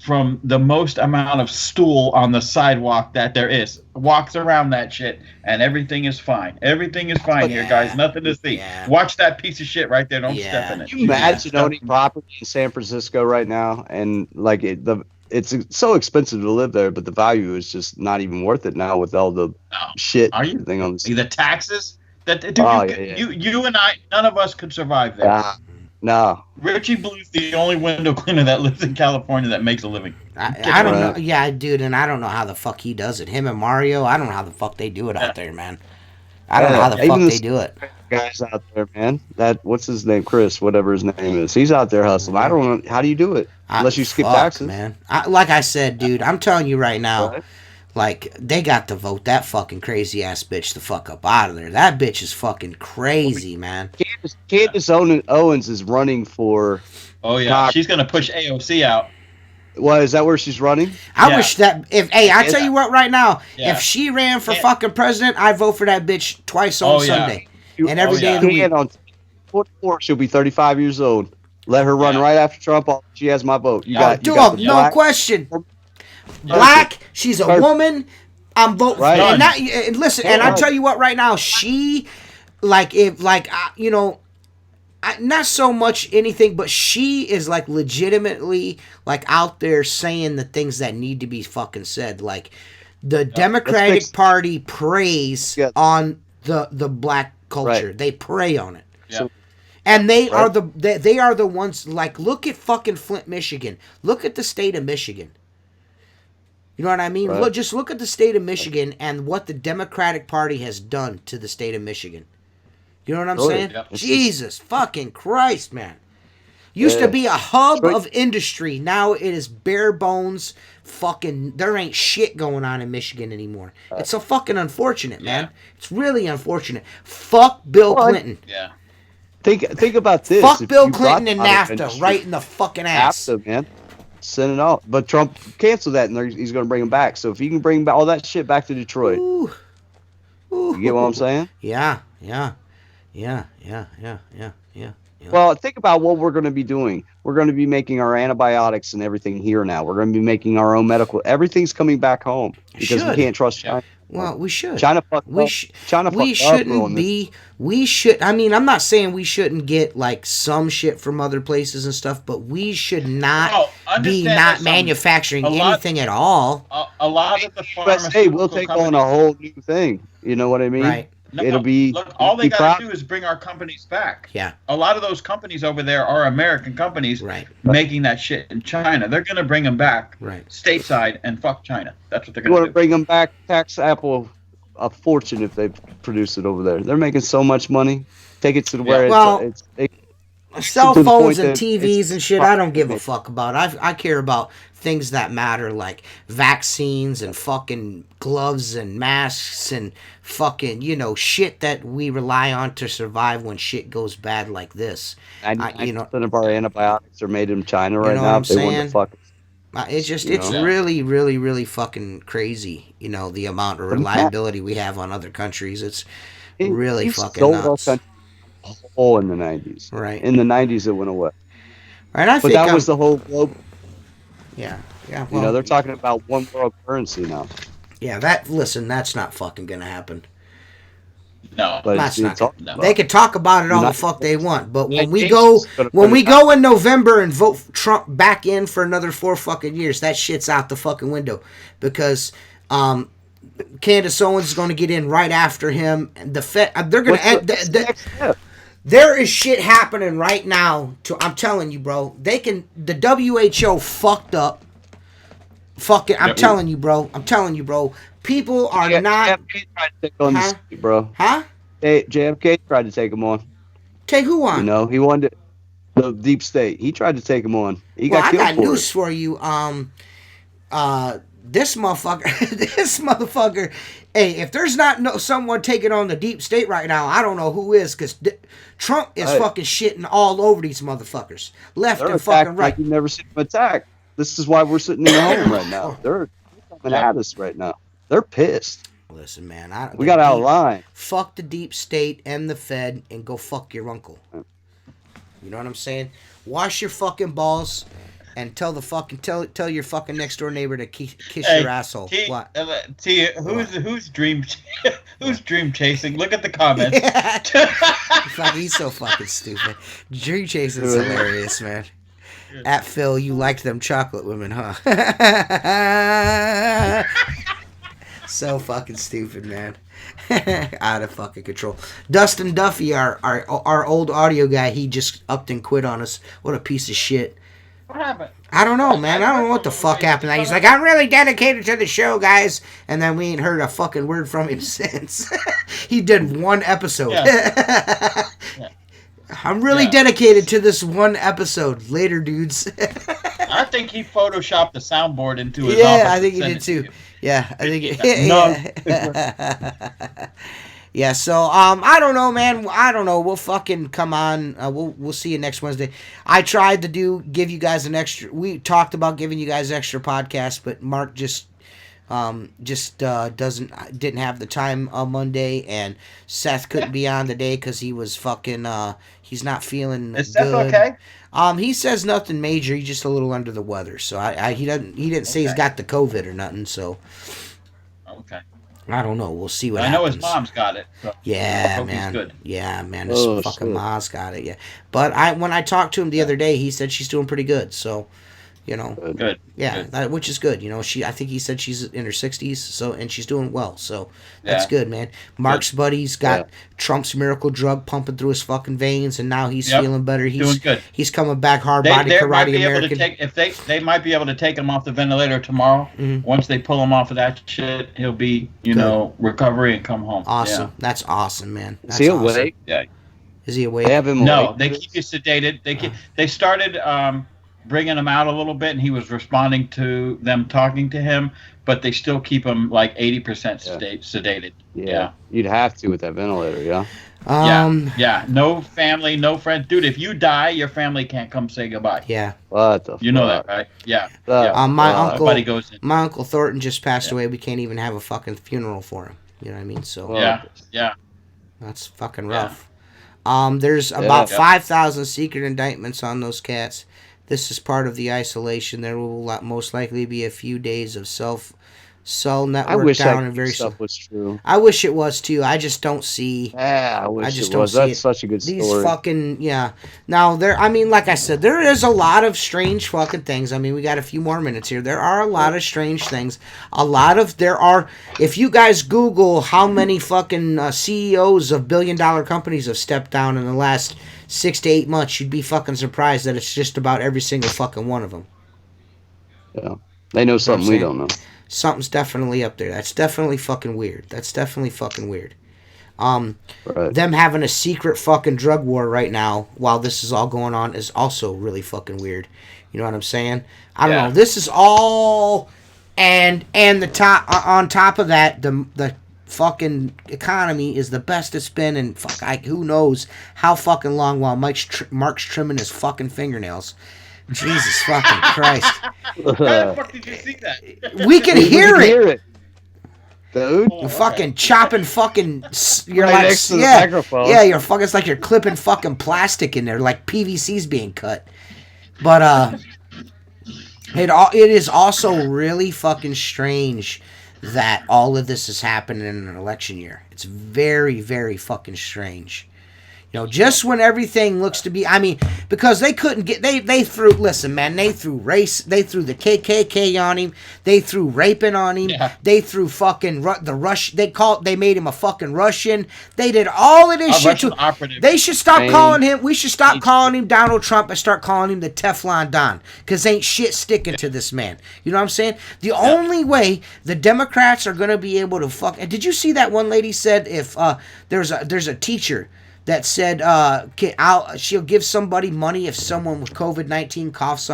from the most amount of stool on the sidewalk that there is. Walks around that shit, and everything is fine. Everything is fine here, guys. Nothing to see. Yeah. Watch that piece of shit right there. Don't Yeah. step in it. Can you imagine owning property in San Francisco right now, and like it's so expensive to live there, but the value is just not even worth it now with all the shit Are you? thing on The taxes? Dude, Oh, you and I, none of us could survive there. No. Richie Blue's the only window cleaner that lives in California that makes a living. I don't know. Yeah, dude, and I don't know how the fuck he does it. Him and Mario, I don't know how the fuck they do it out there, man. I don't know how the fuck they do it. Guys out there, man. What's his name? Chris, whatever his name is. He's out there hustling. I don't know. How do you do it? Unless you skip taxes. Man. Like I said, dude, I'm telling you right now, Right. like, they got to vote that fucking crazy ass bitch the fuck up out of there. That bitch is fucking crazy, man. Candace Owens is running for. Oh yeah, she's gonna push AOC out. Well, is that where she's running? I wish that I tell you what right now, Yeah. if she ran for fucking president, I'd vote for that bitch twice on Sunday. And every day of the week. On 24, she'll be 35 years old. Let her run right after Trump. She has my vote. You got no black, question. Black, she's a woman. I'm voting for her. And listen, and I tell you what right now, she, like, not so much anything, but she is like legitimately like out there saying the things that need to be fucking said. Like the Democratic Party preys on the black culture. Right. They prey on it. Yeah. And they are the ones, like, look at fucking Flint, Michigan. Look at the state of Michigan. You know what I mean? Right. Just look at the state of Michigan and what the Democratic Party has done to the state of Michigan. You know what I'm saying? Yeah. Jesus fucking Christ, man. Used to be a hub of industry. Now it is bare bones. Fucking, there ain't shit going on in Michigan anymore. It's so fucking unfortunate, man. It's really unfortunate. Fuck Bill Clinton. Yeah. Think about this. Fuck Bill Clinton and NAFTA right in the fucking ass. NAFTA, man. Send it off. But Trump canceled that, and he's going to bring them back. So if you can bring all that shit back to Detroit, you get what I'm saying? Yeah. Well, think about what we're going to be doing. We're going to be making our antibiotics and everything here now. We're going to be making our own medical. Everything's coming back home because we can't trust China. Well, we should. China fucked up. China fucked we up shouldn't be. We should. I mean, I'm not saying we shouldn't get like some shit from other places and stuff, but we should not be not manufacturing anything at all. A lot of the USA will take on a whole new thing. You know what I mean? Right. It'll be. Look, all they got to do is bring our companies back. Yeah. A lot of those companies over there are American companies making that shit in China. They're going to bring them back stateside and fuck China. That's what they're going to do. You want to bring them back, tax Apple a fortune if they produce it over there. They're making so much money. Take it to where it's cell phones and TVs and shit, I don't give a fuck about. I care about things that matter, like vaccines and fucking gloves and masks and fucking, shit that we rely on to survive when shit goes bad like this. 99% of our antibiotics are made in China right now. What I'm if they want saying? to fuck It's just, it's really, really, really fucking crazy, the amount of reliability we have on other countries. It's really fucking nuts. Whole in the 90s. Right. In the 90s, it went away. Right, I think that was the whole globe. Yeah. Well, they're talking about one world currency now. Yeah, that's not fucking gonna happen. No, but That's not it's all good. no. They can talk about it all the United fuck they want, but when we States go is gonna in November and vote Trump back in for another 4 fucking years, that shit's out the fucking window because Candace Owens is going to get in right after him. And the Fed, they're going to. what's the next step? There is shit happening right now. I'm telling you, bro. The WHO fucked up. Fucking, I'm telling you, bro. People are not. JFK tried to take on the state, bro. Huh? Hey, JFK tried to take him on. Take who on? You know, he wanted the deep state. He tried to take him on. He Well, got I killed got for news it. for you. This motherfucker. Hey, if there's not someone taking on the deep state right now, I don't know who is, because Trump is fucking shitting all over these motherfuckers, left They're and fucking attacked right. like you've never seen them attack. This is why we're sitting in the home right now. They're coming at us right now. They're pissed. Listen, man, We got out of line. Fuck the deep state and the Fed, and go fuck your uncle. You know what I'm saying? Wash your fucking balls. And tell your fucking next door neighbor to kiss your asshole. What? Who's dream chasing? Look at the comments. He's so fucking stupid. Dream chasing's hilarious, man. At Phil, you liked them chocolate women, huh? So fucking stupid, man. Out of fucking control. Dustin Duffy, our old audio guy, he just upped and quit on us. What a piece of shit. What happened? I don't know, man. I don't know what the fuck happened. He's like, I'm really dedicated to the show, guys. And then we ain't heard a fucking word from him since. He did one episode. Yeah. I'm really dedicated to this one episode. Later, dudes. I think he photoshopped the soundboard into his office. Yeah, I think he did too. Yeah, I think. Yeah, so I don't know, man. I don't know. We'll fucking come on. We'll see you next Wednesday. I tried to give you guys an extra. We talked about giving you guys extra podcast, but Mark just didn't have the time on Monday, and Seth couldn't be on today because he was fucking. He's not feeling Is Seth good. okay? He says nothing major. He's just a little under the weather. So he didn't say he's got the COVID or nothing. So Okay. I don't know. We'll see what I happens. know his mom's got it. So Yeah, hope man. he's good. Yeah, man. His fucking mom's got it. Yeah, but when I talked to him the other day, he said she's doing pretty good. So, you know, Good. yeah, Good. which is good. You know, I think he said she's in her 60s. So, and she's doing well. So that's good, man. Mark's buddy's got Trump's miracle drug pumping through his fucking veins, and now he's feeling better. He's doing good. He's coming back hard They body might karate be able American. to take if they might be able to take him off the ventilator tomorrow. Mhm. Once they pull him off of that shit, he'll be recovery and come home. Awesome. Yeah. That's awesome, man. That's Is he awesome. awake? Yeah. Is he awake? They have him No, awake? they keep you sedated. They started bringing him out a little bit, and he was responding to them talking to him, but they still keep him like 80% sedated. Yeah. You'd have to with that ventilator, yeah. Yeah. No family, no friends. Dude, if you die, your family can't come say goodbye. Yeah. What the You know that, right? Yeah. My uncle, Everybody goes in. my uncle Thornton just passed away. We can't even have a fucking funeral for him. You know what I mean? So Yeah. that's fucking rough. There's about 5,000 secret indictments on those cats. This is part of the isolation. There will most likely be a few days of cell network I wish down that and very stuff was true. I wish it was too. I just don't see. Yeah, I wish just it don't was. see That's it. such a good These story. fucking Now like I said, there is a lot of strange fucking things. I mean, we got a few more minutes here. There are a lot of strange things. If you guys Google how many fucking CEOs of billion-dollar companies have stepped down in the last 6 to 8 months, you'd be fucking surprised that it's just about every single fucking one of them. Yeah, they know something we don't know. Something's definitely up there. That's definitely fucking weird. Right. Them having a secret fucking drug war right now while this is all going on is also really fucking weird. You know what I'm saying? I don't know. This is all, and the top on top of that, the fucking economy is the best it's been in who knows how fucking long while Mark's trimming his fucking fingernails. Jesus fucking Christ. How the fuck did you see that? We can hear it. Dude. Fucking chopping fucking. You're Right like, next to the microphone. Yeah, you're fucking. It's like you're clipping fucking plastic in there, like PVC's being cut. But it is also really fucking strange that all of this is happening in an election year. It's very, very fucking strange. Just when everything looks to be, because they couldn't get, they threw, listen, man, they threw they threw the KKK on him, they threw raping on him, they threw fucking they made him a fucking Russian, they did all of this shit to, they should stop calling him, we should stop calling him Donald Trump and start calling him the Teflon Don, because ain't shit sticking to this man. You know what I'm saying? The only way the Democrats are going to be able to and did you see that one lady said if there's a teacher that said she'll give somebody money if someone with COVID-19 coughs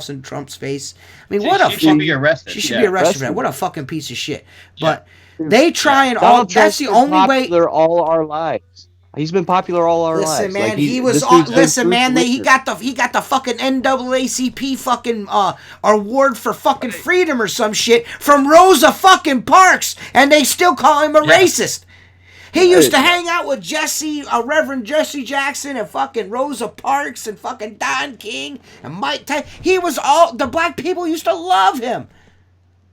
in Trump's face. She should be arrested. She should be arrested for that. What a fucking piece of shit. But they try and all. That's the only way. Popular all our lives. He's been popular all our lives. Listen, man, like he was. Listen, man, he got the fucking NAACP fucking award for fucking freedom or some shit from Rosa fucking Parks, and they still call him a racist. He used to hang out with Reverend Jesse Jackson and fucking Rosa Parks and fucking Don King and Mike Tyson. The black people used to love him.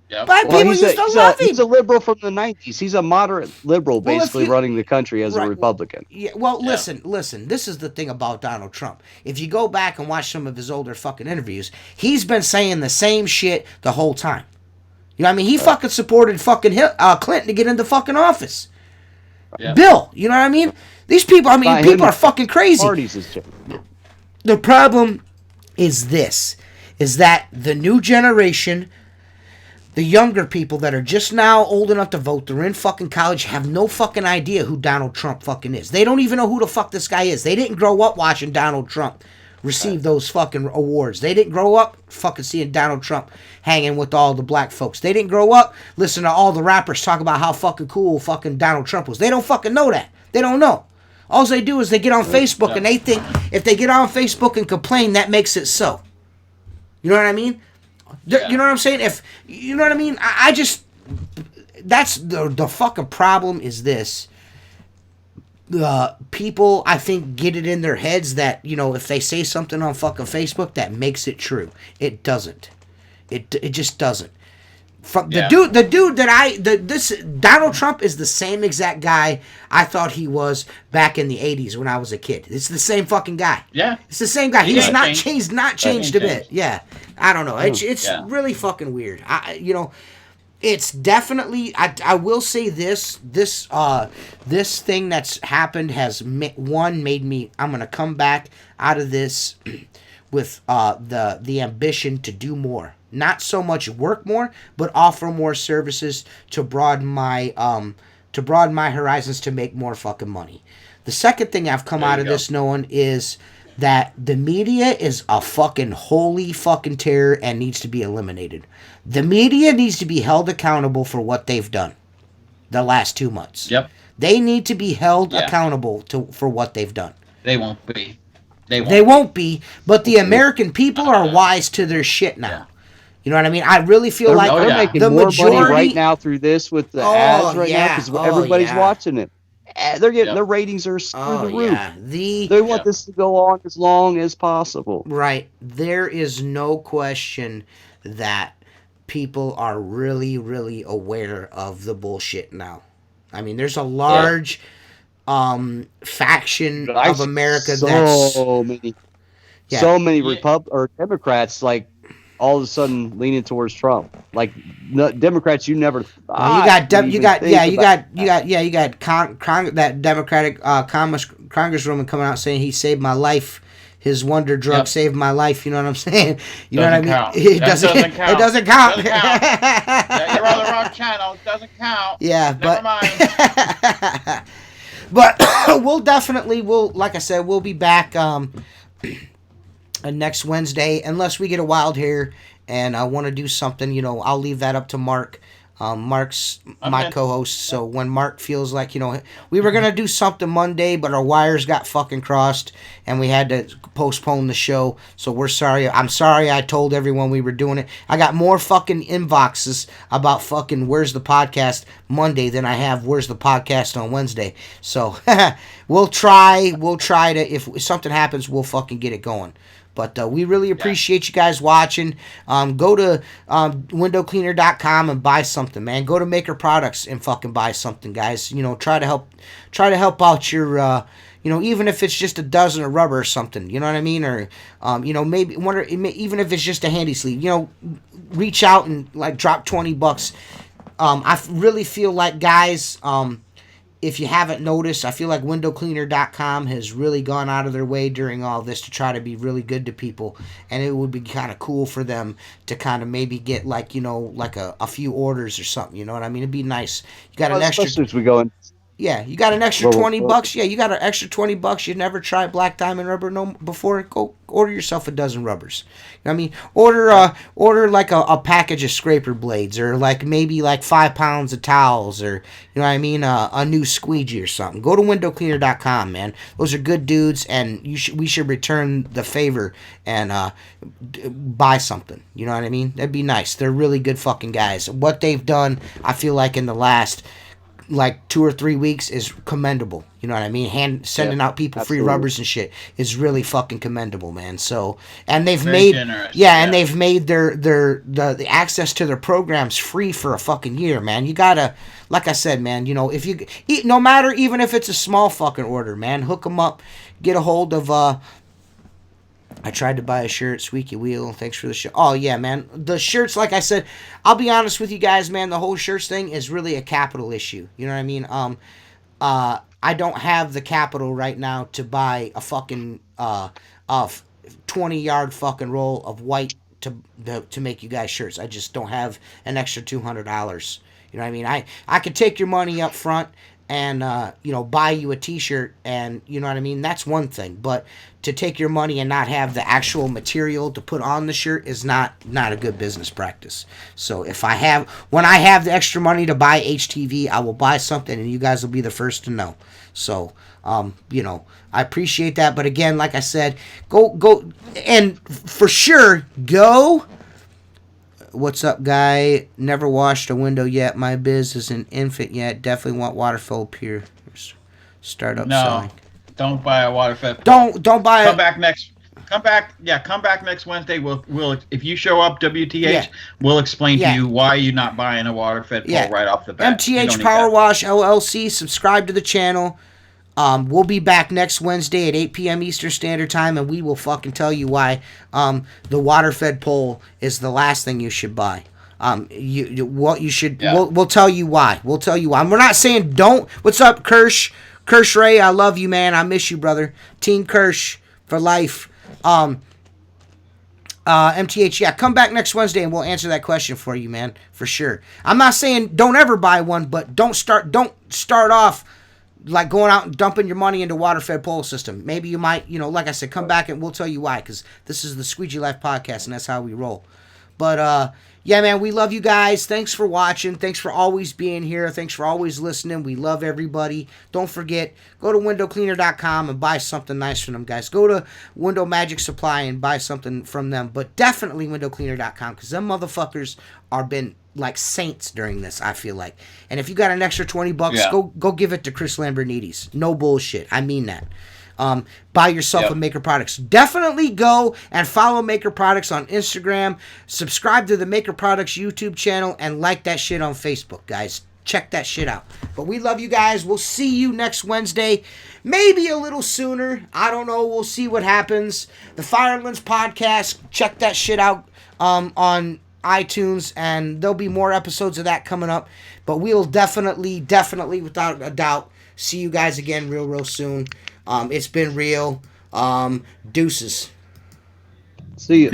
Yep. Black people used to love him. He's a liberal from the 90s. He's a moderate liberal, basically running the country as a Republican. Listen. This is the thing about Donald Trump. If you go back and watch some of his older fucking interviews, he's been saying the same shit the whole time. You know what I mean? He fucking supported fucking Clinton to get into fucking office. Yeah. Bill, you know what I mean? These people, people are fucking crazy. The problem is that the new generation, the younger people that are just now old enough to vote, they're in fucking college, have no fucking idea who Donald Trump fucking is. They don't even know who the fuck this guy is. They didn't grow up watching Donald Trump receive those fucking awards. They didn't grow up fucking seeing Donald Trump hanging with all the black folks. They didn't grow up listening to all the rappers talk about how fucking cool fucking Donald Trump was. They don't fucking know that. They don't know. All they do is they get on Facebook and they think if they get on Facebook and complain, that makes it so. You know what I mean? You know what I'm saying? You know what I mean? I just, that's the fucking problem is this. People, I think, get it in their heads that, if they say something on fucking Facebook, that makes it true. It doesn't. It just doesn't. The dude that Donald Trump is the same exact guy I thought he was back in the 80s when I was a kid. It's the same fucking guy. Yeah. It's the same guy. He's not changed a bit. Yeah. I don't know. It's really fucking weird. It's definitely. I will say this thing that's happened has made me. I'm gonna come back out of this with the ambition to do more. Not so much work more, but offer more services to broaden my horizons to make more fucking money. The second thing I've come out of this knowing is that the media is a fucking holy fucking terror and needs to be eliminated. The media needs to be held accountable for what they've done the last 2 months. Yep. They need to be held accountable for what they've done. They won't be. They won't be, but the American people are wise to their shit now. Yeah. You know what I mean? I really feel like they're making the more majority money right now through this with the ads right now because everybody's watching it. They're getting their ratings are through the roof. Yeah. They want this to go on as long as possible. Right. There is no question that people are really, really aware of the bullshit now. I mean, there's a large faction of America that's so many Democrats like all of a sudden leaning towards Trump. Like Democrats, you never. That Democratic Congresswoman coming out saying he saved my life. His wonder drug saved my life. You know what I'm saying? You know what I mean? Count. It doesn't count. It doesn't count. Yeah, you're on the wrong channel. It doesn't count. Yeah, never mind. But like I said, we'll be back next Wednesday, unless we get a wild hair and I want to do something. I'll leave that up to Mark. Mark's my co-host, so when Mark feels like, we were going to do something Monday, but our wires got fucking crossed, and we had to postpone the show, so we're sorry. I'm sorry I told everyone we were doing it. I got more fucking inboxes about fucking Where's the Podcast Monday than I have Where's the Podcast on Wednesday, so we'll try to, if something happens, we'll fucking get it going. But we really appreciate you guys watching. Go to windowcleaner.com and buy something, man. Go to Maker Products and fucking buy something, guys. Try to help out your even if it's just a dozen of rubber or something, you know what I mean? Or, maybe even if it's just a handy sleeve, reach out and like drop $20. I really feel like, guys, if you haven't noticed, I feel like windowcleaner.com has really gone out of their way during all this to try to be really good to people. And it would be kind of cool for them to kind of maybe get like a few orders or something, you know what I mean? It'd be nice. You got an extra, especially as we go in. yeah, you got an extra $20. Yeah, you got an extra $20. You never tried black diamond rubber before? Go order yourself a dozen rubbers. You know what I mean? Order like a package of scraper blades, or like maybe like 5 pounds of towels, or you know what I mean, a new squeegee or something. Go to windowcleaner.com, man. Those are good dudes, and we should return the favor and buy something. You know what I mean? That'd be nice. They're really good fucking guys. What they've done, I feel like in the last like 2 or 3 weeks is commendable. You know what I mean? Sending out people absolutely. free rubbers and shit is really fucking commendable, man. So, and they've Very made generous, and they've made the access to their programs free for a fucking year, man. You gotta, like I said, man, if you eat, no matter, even if it's a small fucking order, man, hook them up, get a hold of I tried to buy a shirt, Squeaky Wheel. Thanks for the shirt. Oh, yeah, man. The shirts, like I said, I'll be honest with you guys, man. The whole shirts thing is really a capital issue. You know what I mean? I don't have the capital right now to buy a fucking 20-yard fucking roll of white to make you guys shirts. I just don't have an extra $200. You know what I mean? I could take your money up front and buy you a t-shirt, and you know what I mean, that's one thing, but to take your money and not have the actual material to put on the shirt is not a good business practice. So when I have the extra money to buy HTV, I will buy something, and you guys will be the first to know. So I appreciate that, but again, like I said, go and for sure go. What's up, guy? Never washed a window yet. My biz is an infant yet. Definitely want waterfall pier. Start up selling. Don't buy a waterfed. Don't buy it. Come back next Wednesday. We'll if you show up, WTH, we'll explain to you why you're not buying a waterfed pole right off the bat. MTH Power Wash LLC. Subscribe to the channel. We'll be back next Wednesday at 8 p.m. Eastern Standard Time, and we will fucking tell you why the water-fed pole is the last thing you should buy. We'll tell you why. We'll tell you why. And we're not saying don't. What's up, Kirsch? Kirsch Ray, I love you, man. I miss you, brother. Team Kirsch for life. MTH, come back next Wednesday and we'll answer that question for you, man, for sure. I'm not saying don't ever buy one, but don't start off like going out and dumping your money into water-fed pole system. Maybe you might, like I said, come back and we'll tell you why, because this is the Squeegee Life Podcast, and that's how we roll. But, yeah, man, we love you guys. Thanks for watching. Thanks for always being here. Thanks for always listening. We love everybody. Don't forget, go to windowcleaner.com and buy something nice from them, guys. Go to Window Magic Supply and buy something from them. But definitely windowcleaner.com, because them motherfuckers are been like saints during this, I feel like. And if you got an extra $20, go give it to Chris Lambrinides. No bullshit. I mean that. Buy yourself a Maker Products. Definitely go and follow Maker Products on Instagram. Subscribe to the Maker Products YouTube channel and like that shit on Facebook, guys. Check that shit out. But we love you guys. We'll see you next Wednesday. Maybe a little sooner. I don't know. We'll see what happens. The Firelands Podcast. Check that shit out on iTunes, and there'll be more episodes of that coming up. But we'll definitely, without a doubt, see you guys again real soon. It's been real. Deuces. See you.